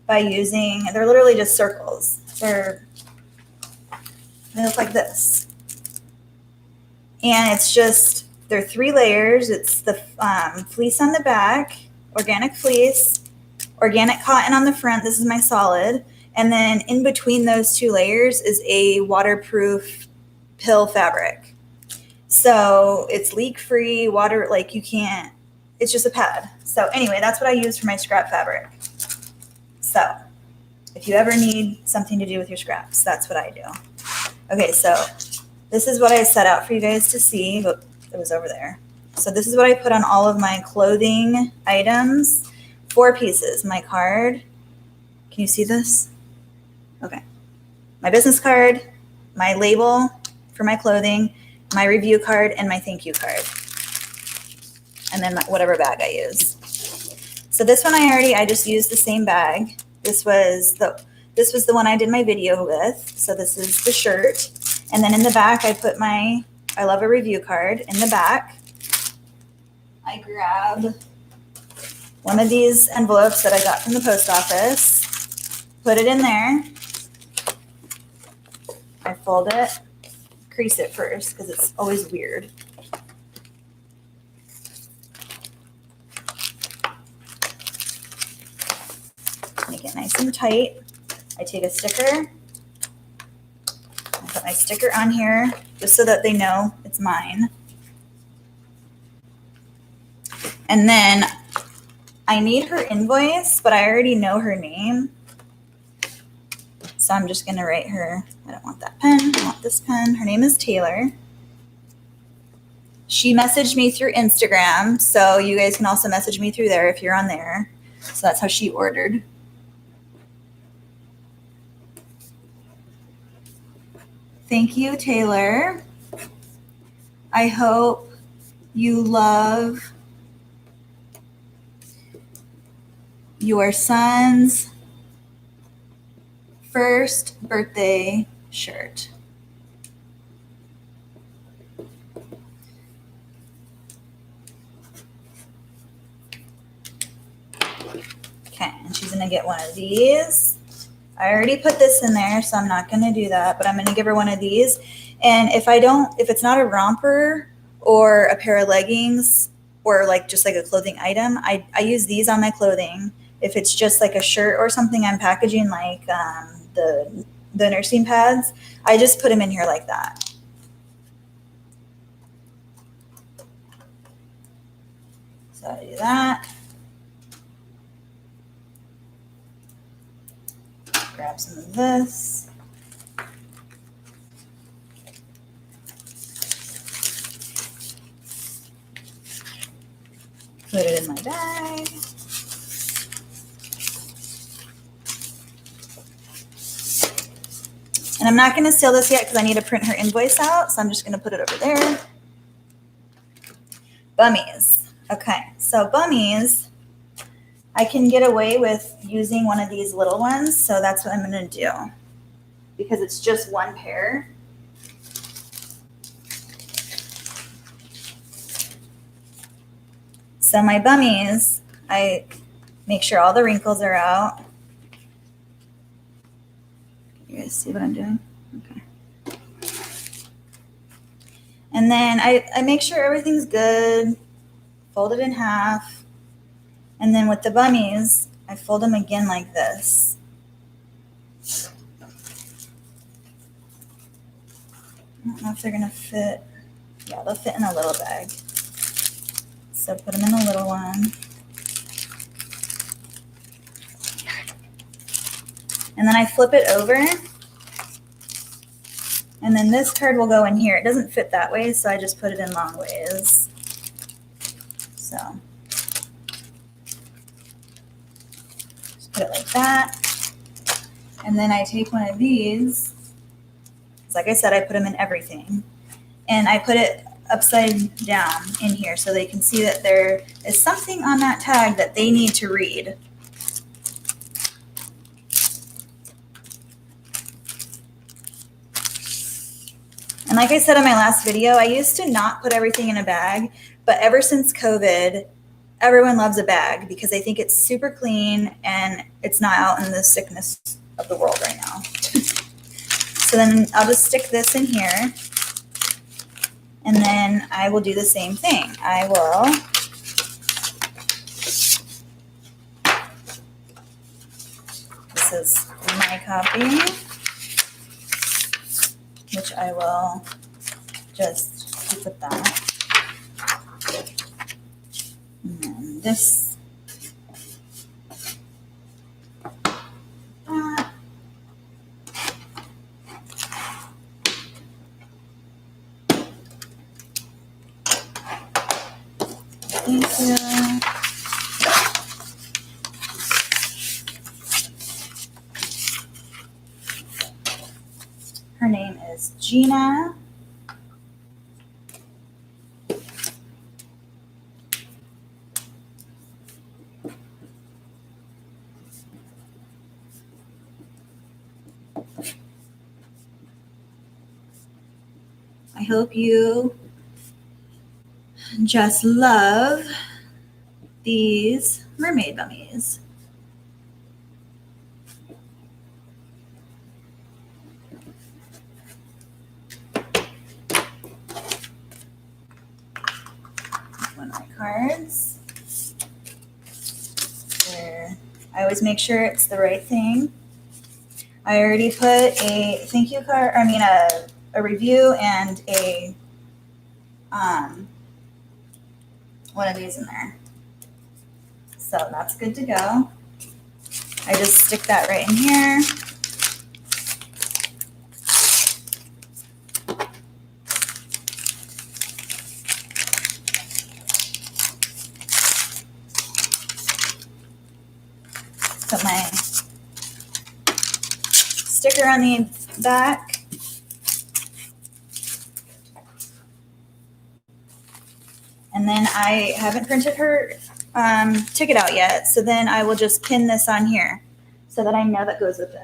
by using, they're literally just circles. They look like this. And it's just, they're 3 layers. It's the fleece on the back, organic fleece, organic cotton on the front. This is my solid. And then in between those 2 layers is a waterproof pill fabric. So it's leak free, water, like you can't it's just a pad. So anyway, that's what I use for my scrap fabric. So if you ever need something to do with your scraps, that's what I do. Okay, so this is what I set out for you guys to see, but it was over there. So this is what I put on all of my clothing items. 4 pieces, my card. Can you see this? Okay. My business card, my label for my clothing, my review card, and my thank you card. And then whatever bag I use. So this one I just used the same bag. This was the one I did my video with. So this is the shirt. And then in the back, I put my I Love a Review card in the back. I grab one of these envelopes that I got from the post office, put it in there. I fold it, crease it first because it's always weird. Make it nice and tight. I take a sticker. I put my sticker on here just so that they know it's mine. And then I need her invoice, but I already know her name. So I'm just going to write her. I don't want that pen. I want this pen. Her name is Taylor. She messaged me through Instagram. So you guys can also message me through there if you're on there. So that's how she ordered. Thank you, Taylor. I hope you love your son's first birthday shirt. Okay, and she's gonna get one of these. I already put this in there, so I'm not gonna do that, but I'm gonna give her one of these. And if it's not a romper or a pair of leggings or like just like a clothing item, I use these on my clothing. If it's just like a shirt or something I'm packaging, like the nursing pads, I just put them in here like that. So I do that. Grab some of this. Put it in my bag. And I'm not going to seal this yet because I need to print her invoice out. So I'm just going to put it over there. Bummies. Okay, so bummies, I can get away with using one of these little ones. So that's what I'm going to do because it's just one pair. So my bummies, I make sure all the wrinkles are out. You guys see what I'm doing? Okay. And then I make sure everything's good, fold it in half. And then with the bummies, I fold them again like this. I don't know if they're gonna fit. Yeah, they'll fit in a little bag. So put them in a little one. And then I flip it over. And then this card will go in here. It doesn't fit that way, so I just put it in long ways. So just put it like that. And then I take one of these. Like I said, I put them in everything. And I put it upside down in here so they can see that there is something on that tag that they need to read. And like I said in my last video, I used to not put everything in a bag, but ever since COVID, everyone loves a bag because they think it's super clean and it's not out in the sickness of the world right now. So then I'll just stick this in here. And then I will do the same thing. I will this is my copy, which I will just keep with that. And then this. Thank you. Her name is Gina. I hope you just love these mermaid gummies. One of my cards. There. I always make sure it's the right thing. I already put a thank you card, a review and a one of these in there. So that's good to go. I just stick that right in here. Put my sticker on the back. And then I haven't printed her ticket out yet, so then I will just pin this on here so that I know that goes with it.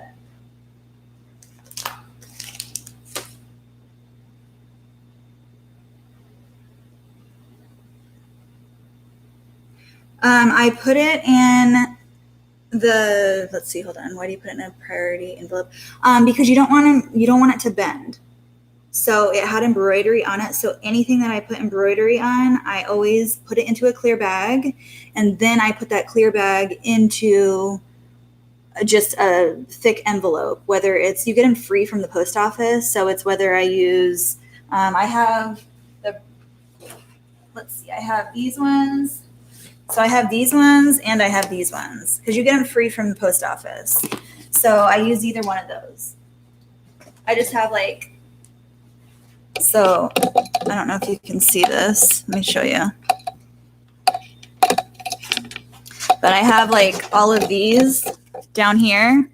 I put it in the, let's see, hold on. Why do you put it in a priority envelope? Because you don't want it to bend. So it had embroidery on it. So anything that I put embroidery on, I always put it into a clear bag. And then I put that clear bag into just a thick envelope, whether it's, you get them free from the post office. So it's whether I use, I have the, let's see, I have these ones. So I have these ones and I have these ones because you get them free from the post office. So I use either one of those. I just have like, so I don't know if you can see this. Let me show you. But I have like all of these down here.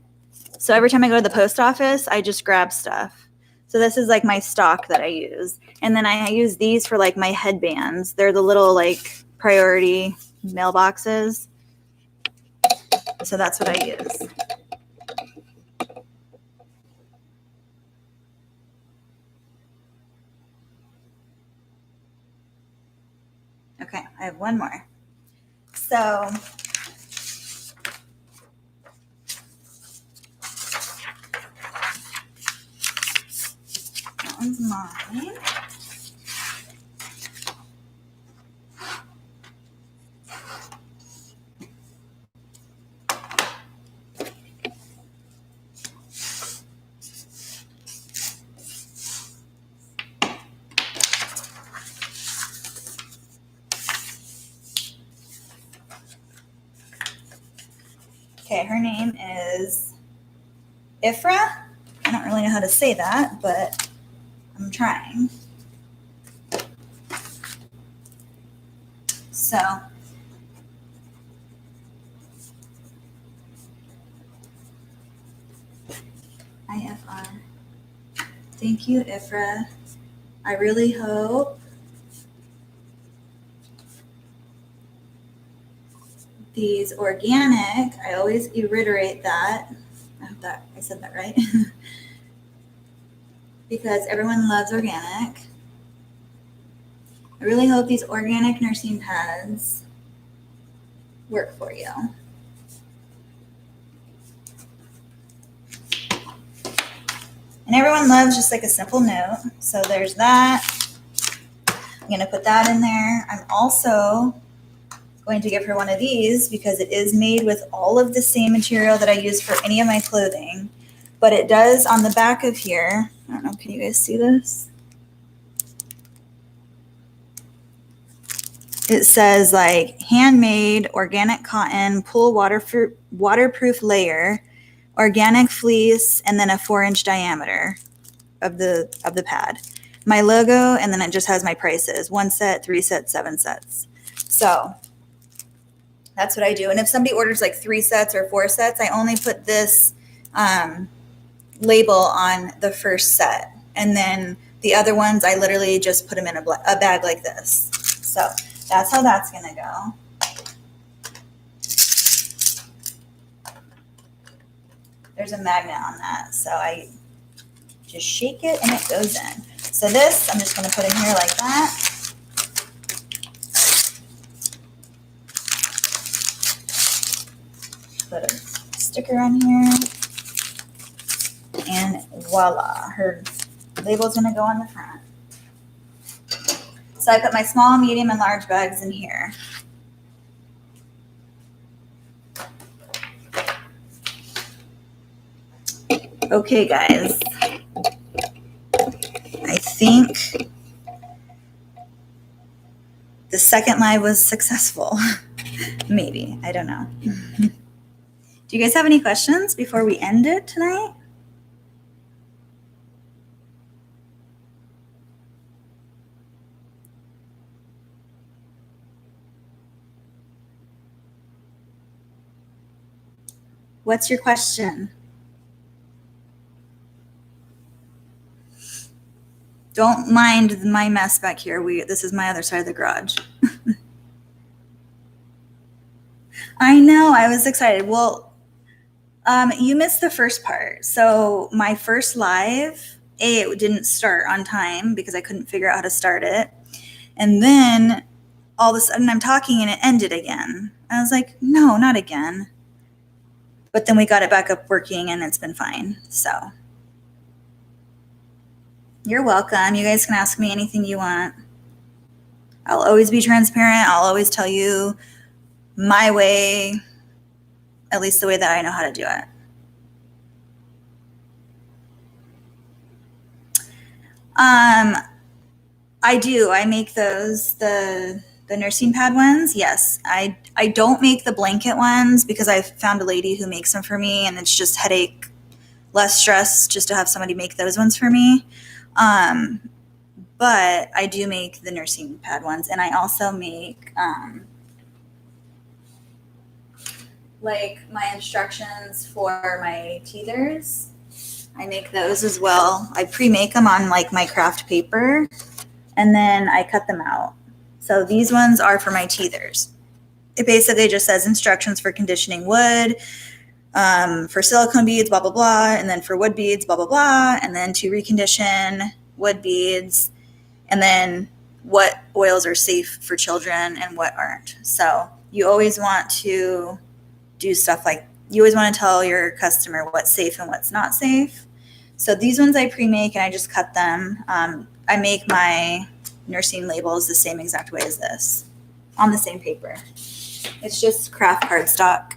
So every time I go to the post office, I just grab stuff. So this is like my stock that I use. And then I use these for like my headbands. They're the little like priority mailboxes. So that's what I use. Okay, I have one more. So that one's mine. Okay, her name is Ifra. I don't really know how to say that, but I'm trying. So IFR. Thank you, Ifra. I really hope these organic, I always reiterate that. I hope that I said that right. Because everyone loves organic. I really hope these organic nursing pads work for you. And everyone loves just like a simple note. So there's that. I'm going to put that in there. I'm also going to give her one of these because it is made with all of the same material that I use for any of my clothing. But it does on the back of here. I don't know, can you guys see this? it says like handmade organic cotton, pool waterproof layer, organic fleece, and then a 4-inch diameter of the pad. My logo, and then it just has my prices: 1 set, 3 sets, 7 sets. So that's what I do. And if somebody orders like 3 sets or 4 sets, I only put this label on the first set, and then the other ones I literally just put them in a bag like this. So that's how that's gonna go. There's a magnet on that, so I just shake it and it goes in. So this I'm just gonna put in here like that. Put a sticker on here, and voila, her label's gonna go on the front. So I put my small, medium, and large bags in here. Okay, guys, I think the second live was successful. Maybe, I don't know. Do you guys have any questions before we end it tonight? What's your question? Don't mind my mess back here. This is my other side of the garage. I know, I was excited. Well, you missed the first part. So my first live, it didn't start on time because I couldn't figure out how to start it. And then all of a sudden I'm talking and it ended again. I was like, no, not again. But then we got it back up working and it's been fine. So you're welcome. You guys can ask me anything you want. I'll always be transparent. I'll always tell you my way, at least the way that I know how to do it. I do. I make those, the nursing pad ones. Yes. I don't make the blanket ones because I found a lady who makes them for me, and it's just headache, less stress just to have somebody make those ones for me. But I do make the nursing pad ones, and I also make like my instructions for my teethers. I make those as well. I pre-make them on like my craft paper, and then I cut them out. So these ones are for my teethers. It basically just says instructions for conditioning wood, for silicone beads, blah, blah, blah, and then for wood beads, blah, blah, blah, and then to recondition wood beads, and then what oils are safe for children and what aren't. So you always want to do stuff like, you always want to tell your customer what's safe and what's not safe. So these ones I pre-make and I just cut them. I make my nursing labels the same exact way as this, on the same paper. It's just craft cardstock.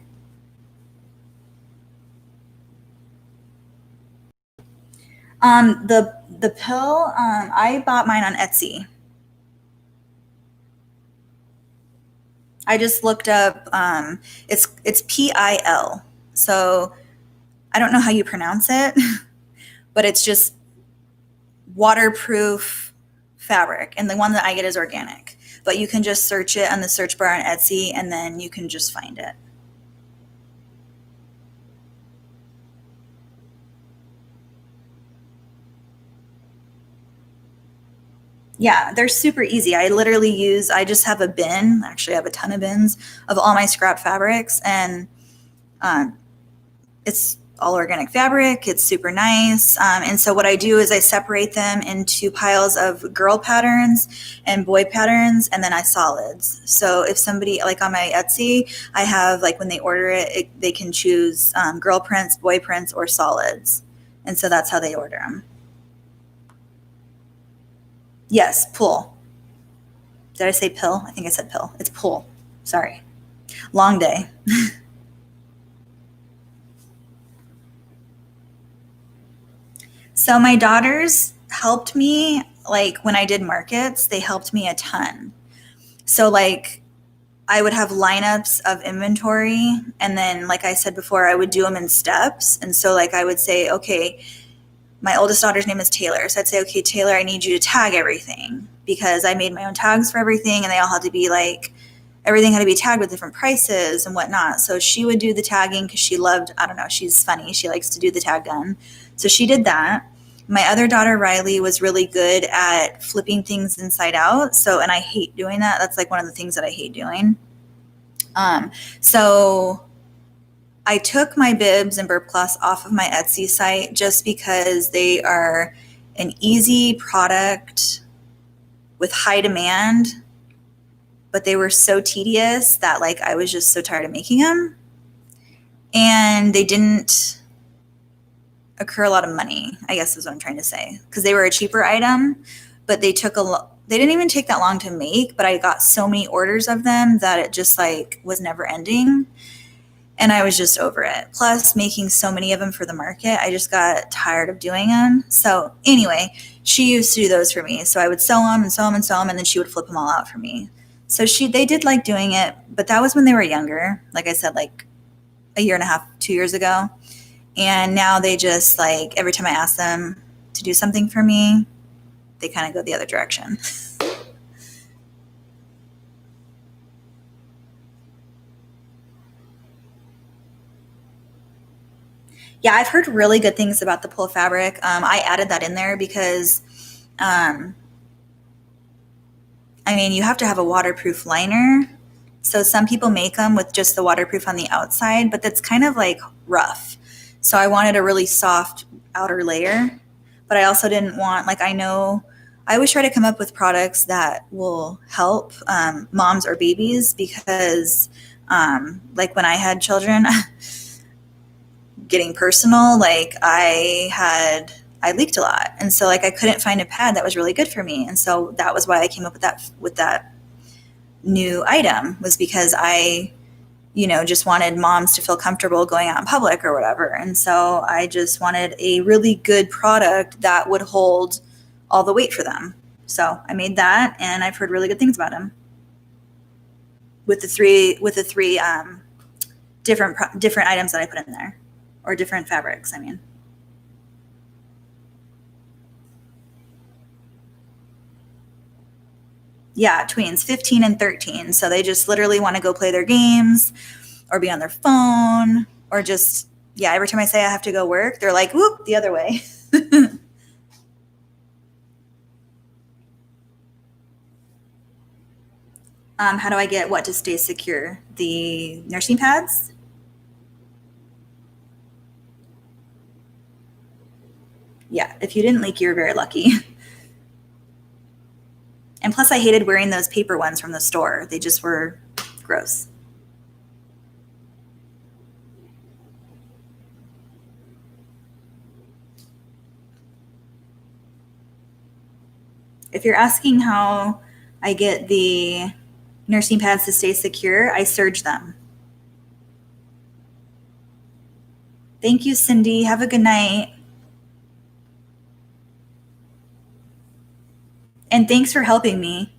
The pill, I bought mine on Etsy. I just looked up, it's PIL. So I don't know how you pronounce it, but it's just waterproof fabric. And the one that I get is organic, but you can just search it on the search bar on Etsy and then you can just find it. Yeah, they're super easy. I just have a bin. Actually, I have a ton of bins of all my scrap fabrics, and it's all organic fabric. It's super nice. And so what I do is I separate them into piles of girl patterns and boy patterns, and then I solids. So if somebody, like on my Etsy, I have, like when they order it, they can choose girl prints, boy prints, or solids. And so that's how they order them. Yes, pull. Did I say pill? I think I said pill. It's pull. Sorry. Long day. So my daughters helped me, like when I did markets, they helped me a ton. So like I would have lineups of inventory, and then like I said before, I would do them in steps. And so like I would say, okay, my oldest daughter's name is Taylor. So I'd say, okay, Taylor, I need you to tag everything, because I made my own tags for everything, and they all had to be like, everything had to be tagged with different prices and whatnot. So she would do the tagging because she loved, I don't know, she's funny. She likes to do the tag done. So she did that. My other daughter, Riley, was really good at flipping things inside out. So, and I hate doing that. That's like one of the things that I hate doing. So I took my bibs and burp cloths off of my Etsy site just because they are an easy product with high demand, but they were so tedious that like I was just so tired of making them. And they didn't occur a lot of money, I guess is what I'm trying to say, because they were a cheaper item, but they didn't even take that long to make, but I got so many orders of them that it just like was never ending. And I was just over it. Plus, making so many of them for the market, I just got tired of doing them. So anyway, she used to do those for me. So I would sew them and sew them and sew them, and then she would flip them all out for me. So they did like doing it, but that was when they were younger. Like I said, like a year and a half, 2 years ago. And now they just like, every time I ask them to do something for me, they kind of go the other direction. Yeah, I've heard really good things about the pull fabric. I added that in there because, I mean, you have to have a waterproof liner. So some people make them with just the waterproof on the outside, but that's kind of like rough. So I wanted a really soft outer layer, but I also didn't want, like, I always try to come up with products that will help moms or babies, because like when I had children, getting personal, like I leaked a lot. And so like I couldn't find a pad that was really good for me. And so that was why I came up with that new item, was because I, just wanted moms to feel comfortable going out in public or whatever. And so I just wanted a really good product that would hold all the weight for them. So I made that, and I've heard really good things about them with the three different items that I put in there, or different fabrics, I mean. Yeah, tweens, 15 and 13. So they just literally want to go play their games or be on their phone, or just, yeah, every time I say I have to go work, they're like, whoop, the other way. How do I get what to stay secure? The nursing pads? Yeah, if you didn't leak, you're very lucky. And plus, I hated wearing those paper ones from the store. They just were gross. If you're asking how I get the nursing pads to stay secure, I serge them. Thank you, Cindy. Have a good night. And thanks for helping me.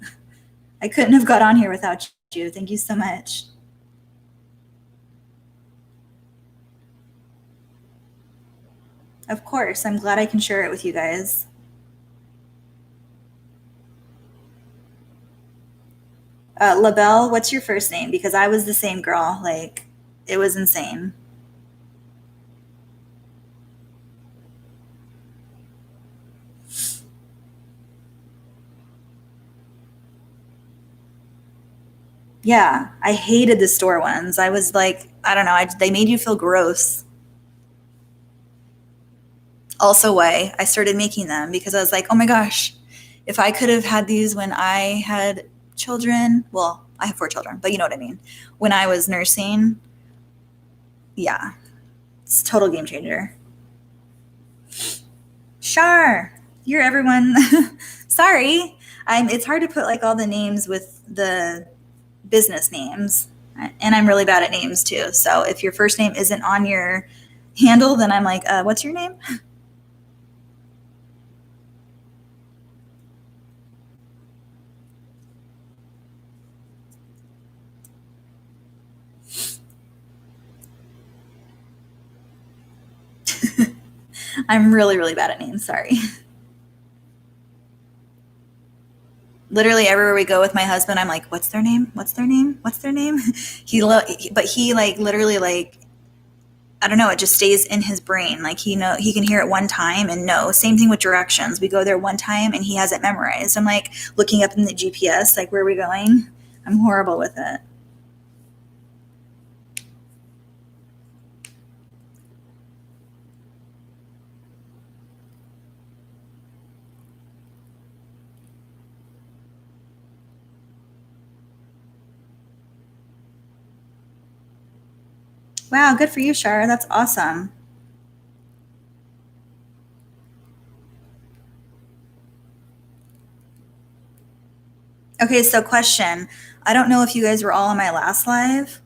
I couldn't have got on here without you. Thank you so much. Of course. I'm glad I can share it with you guys. LaBelle, what's your first name? Because I was the same girl. Like, it was insane. Yeah, I hated the store ones. I was like, I don't know, they made you feel gross. Also, why I started making them, because I was like, oh my gosh, if I could have had these when I had children, well, I have 4 children, but you know what I mean. When I was nursing, yeah, it's a total game changer. Sure, you're everyone. Sorry, it's hard to put like all the names with the business names, and I'm really bad at names too. So if your first name isn't on your handle, then I'm like, what's your name? I'm really, really bad at names. Sorry. Literally everywhere we go with my husband, I'm like, what's their name? What's their name? What's their name? But he like literally like, I don't know, it just stays in his brain. Like he can hear it one time and know. Same thing with directions. We go there one time and he has it memorized. I'm like looking up in the GPS, like, where are we going? I'm horrible with it. Wow, good for you, Shar. That's awesome. Okay, so question. I don't know if you guys were all on my last live,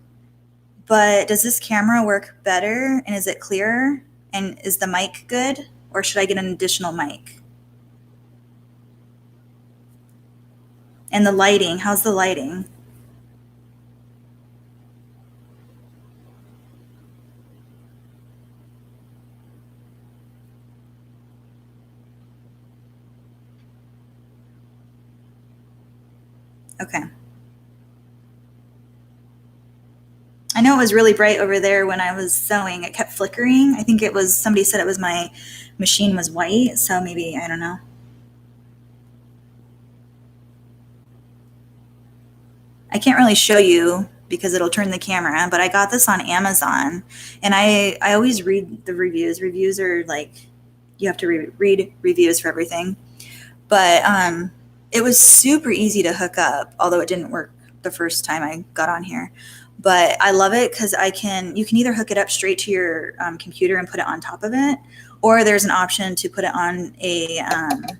but does this camera work better and is it clearer? And is the mic good? Or should I get an additional mic? And the lighting, how's the lighting? Okay. I know it was really bright over there when I was sewing. It kept flickering. I think it was, somebody said it was my machine was white, so maybe, I don't know. I can't really show you because it'll turn the camera, but I got this on Amazon and I always read the reviews. Reviews are like, you have to read reviews for everything. But it was super easy to hook up, although it didn't work the first time I got on here. But I love it because you can either hook it up straight to your computer and put it on top of it, or there's an option to put it on a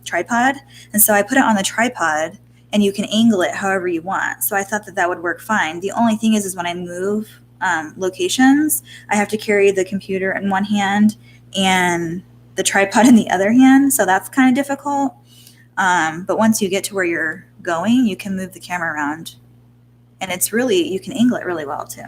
tripod. And so I put it on the tripod and you can angle it however you want. So I thought that that would work fine. The only thing is when I move locations, I have to carry the computer in one hand and the tripod in the other hand. So that's kind of difficult. But once you get to where you're going, you can move the camera around. And it's really, you can angle it really well too.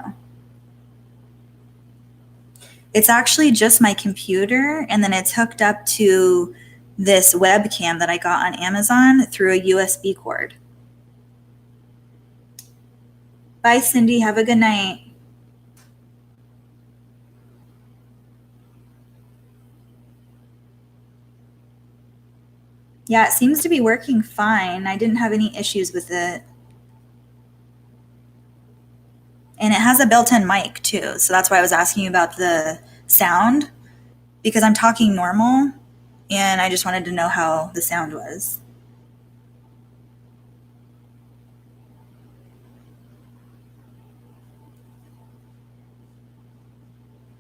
It's actually just my computer, and then it's hooked up to this webcam that I got on Amazon through a USB cord. Bye, Cindy. Have a good night. Yeah, it seems to be working fine. I didn't have any issues with it. And it has a built-in mic too. So that's why I was asking you about the sound, because I'm talking normal and I just wanted to know how the sound was.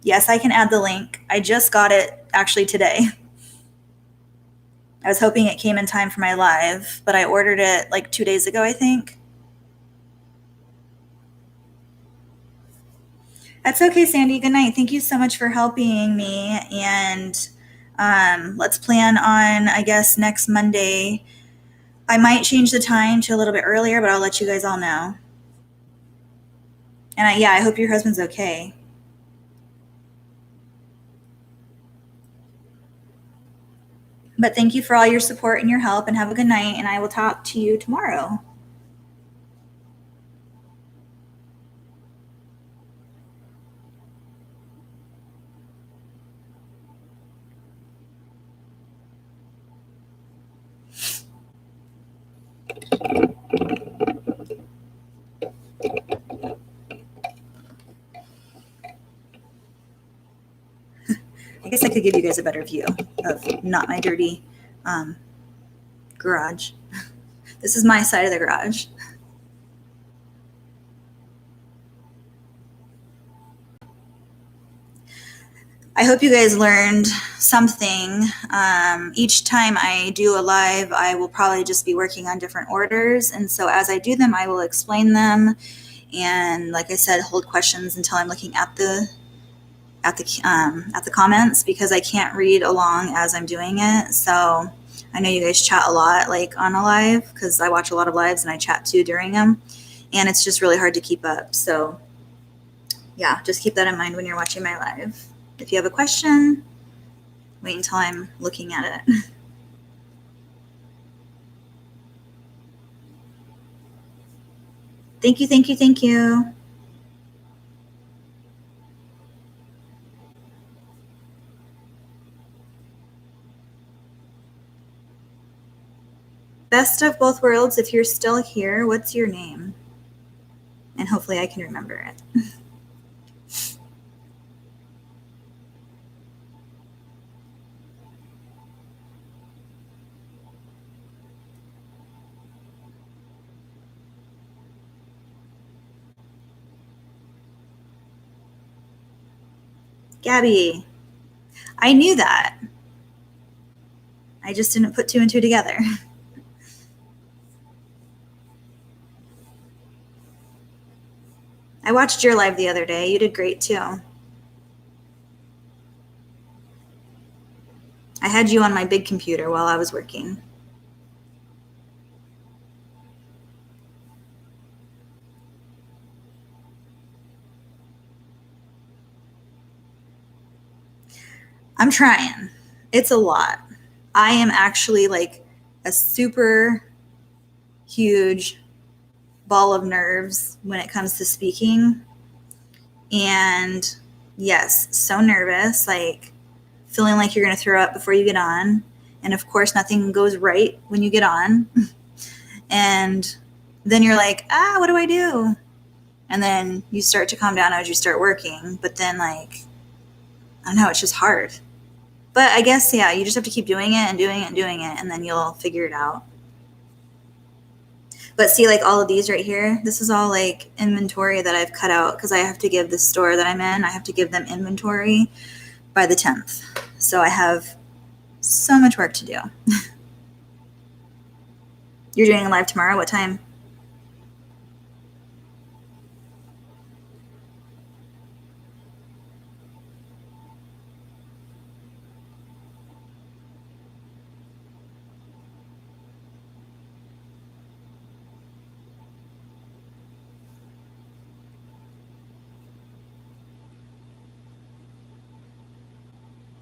Yes, I can add the link. I just got it actually today. I was hoping it came in time for my live, but I ordered it like 2 days ago, I think. That's okay, Sandy. Good night. Thank you so much for helping me. And let's plan on, I guess, next Monday. I might change the time to a little bit earlier, but I'll let you guys all know. And I hope your husband's okay. But thank you for all your support and your help, and have a good night. And I will talk to you tomorrow. I guess I could give you guys a better view of not my dirty garage. This is my side of the garage. I hope you guys learned something. Each time I do a live, I will probably just be working on different orders. And so as I do them, I will explain them. And like I said, hold questions until I'm looking at the comments, because I can't read along as I'm doing it. So I know you guys chat a lot, like on a live, because I watch a lot of lives and I chat too during them, and it's just really hard to keep up. So yeah, just keep that in mind when you're watching my live. If you have a question, Wait until I'm looking at it. Thank you, thank you, thank you. Best of both worlds, if you're still here, what's your name? And hopefully I can remember it. Gabby, I knew that. I just didn't put two and two together. I watched your live the other day. You did great too. I had you on my big computer while I was working. I'm trying. It's a lot. I am actually like a super huge ball of nerves when it comes to speaking. And yes, so nervous, like feeling like you're going to throw up before you get on. And of course, nothing goes right when you get on. And then you're like, what do I do? And then you start to calm down as you start working. But then, like, I don't know, it's just hard. But I guess, yeah, you just have to keep doing it and doing it and doing it, and then you'll figure it out. But see, like all of these right here, this is all like inventory that I've cut out because I have to give the store that I'm in, I have to give them inventory by the 10th. So I have so much work to do. You're doing a live tomorrow? What time?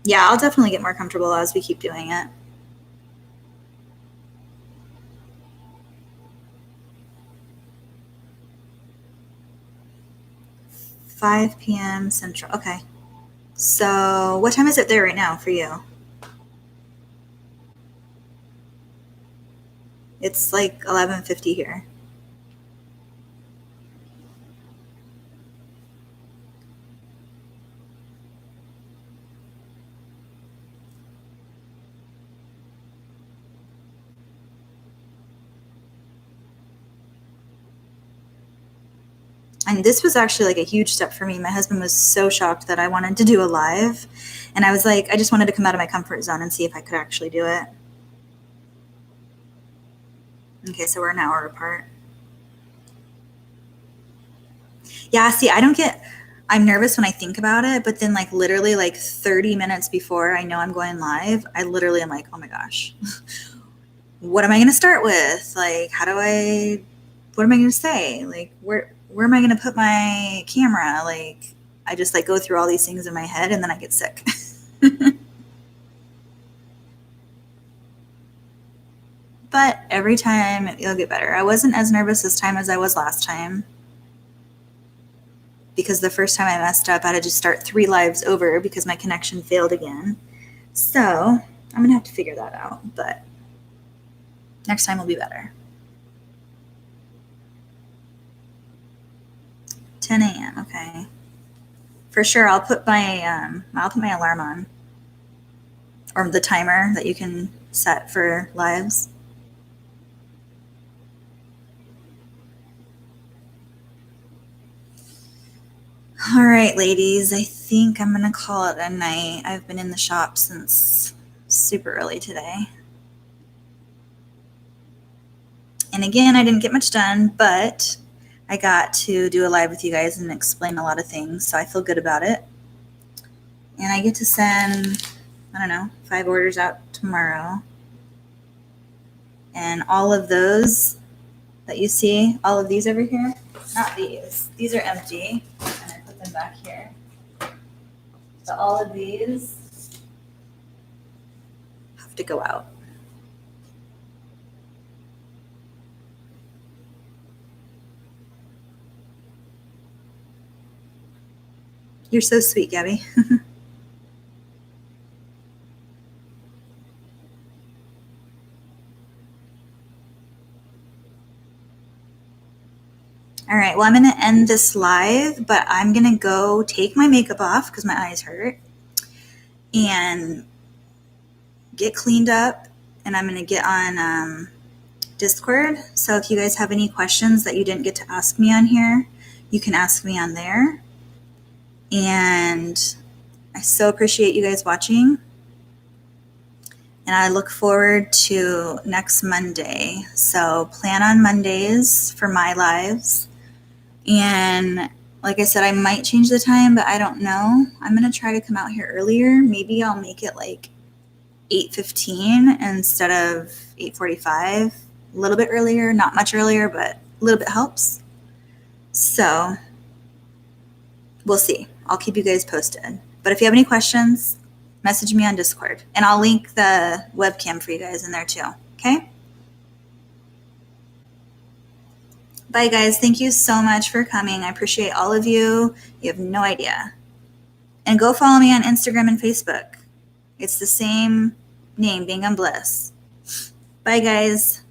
Yeah, I'll definitely get more comfortable as we keep doing it. 5 p.m. Central. Okay. So what time is it there right now for you? It's like 11:50 here. And this was actually like a huge step for me. My husband was so shocked that I wanted to do a live. And I was like, I just wanted to come out of my comfort zone and see if I could actually do it. Okay, so we're an hour apart. Yeah, see, I'm nervous when I think about it, but then like literally like 30 minutes before I know I'm going live, I literally am like, oh my gosh, what am I going to start with? Like, what am I going to say? Like, where am I going to put my camera? Like, I just like go through all these things in my head and then I get sick. But every time it'll get better. I wasn't as nervous this time as I was last time, because the first time I messed up, I had to just start 3 lives over because my connection failed again. So I'm going to have to figure that out, but next time will be better. 10 a.m. Okay. For sure, I'll put my alarm on, or the timer that you can set for lives. All right, ladies, I think I'm going to call it a night. I've been in the shop since super early today. And again, I didn't get much done, but I got to do a live with you guys and explain a lot of things, so I feel good about it. And I get to send, 5 orders out tomorrow. And all of those that you see, all of these over here, not these are empty. And I put them back here. So all of these have to go out. You're so sweet, Gabby. All right, well, I'm going to end this live, but I'm going to go take my makeup off because my eyes hurt and get cleaned up, and I'm going to get on Discord. So if you guys have any questions that you didn't get to ask me on here, you can ask me on there. And I so appreciate you guys watching. And I look forward to next Monday. So plan on Mondays for my lives. And like I said, I might change the time, but I don't know. I'm going to try to come out here earlier. Maybe I'll make it like 8:15 instead of 8:45. A little bit earlier, not much earlier, but a little bit helps. So we'll see. I'll keep you guys posted. But if you have any questions, message me on Discord. And I'll link the webcam for you guys in there too. Okay? Bye, guys. Thank you so much for coming. I appreciate all of you. You have no idea. And go follow me on Instagram and Facebook. It's the same name, Bingham Bliss. Bye, guys.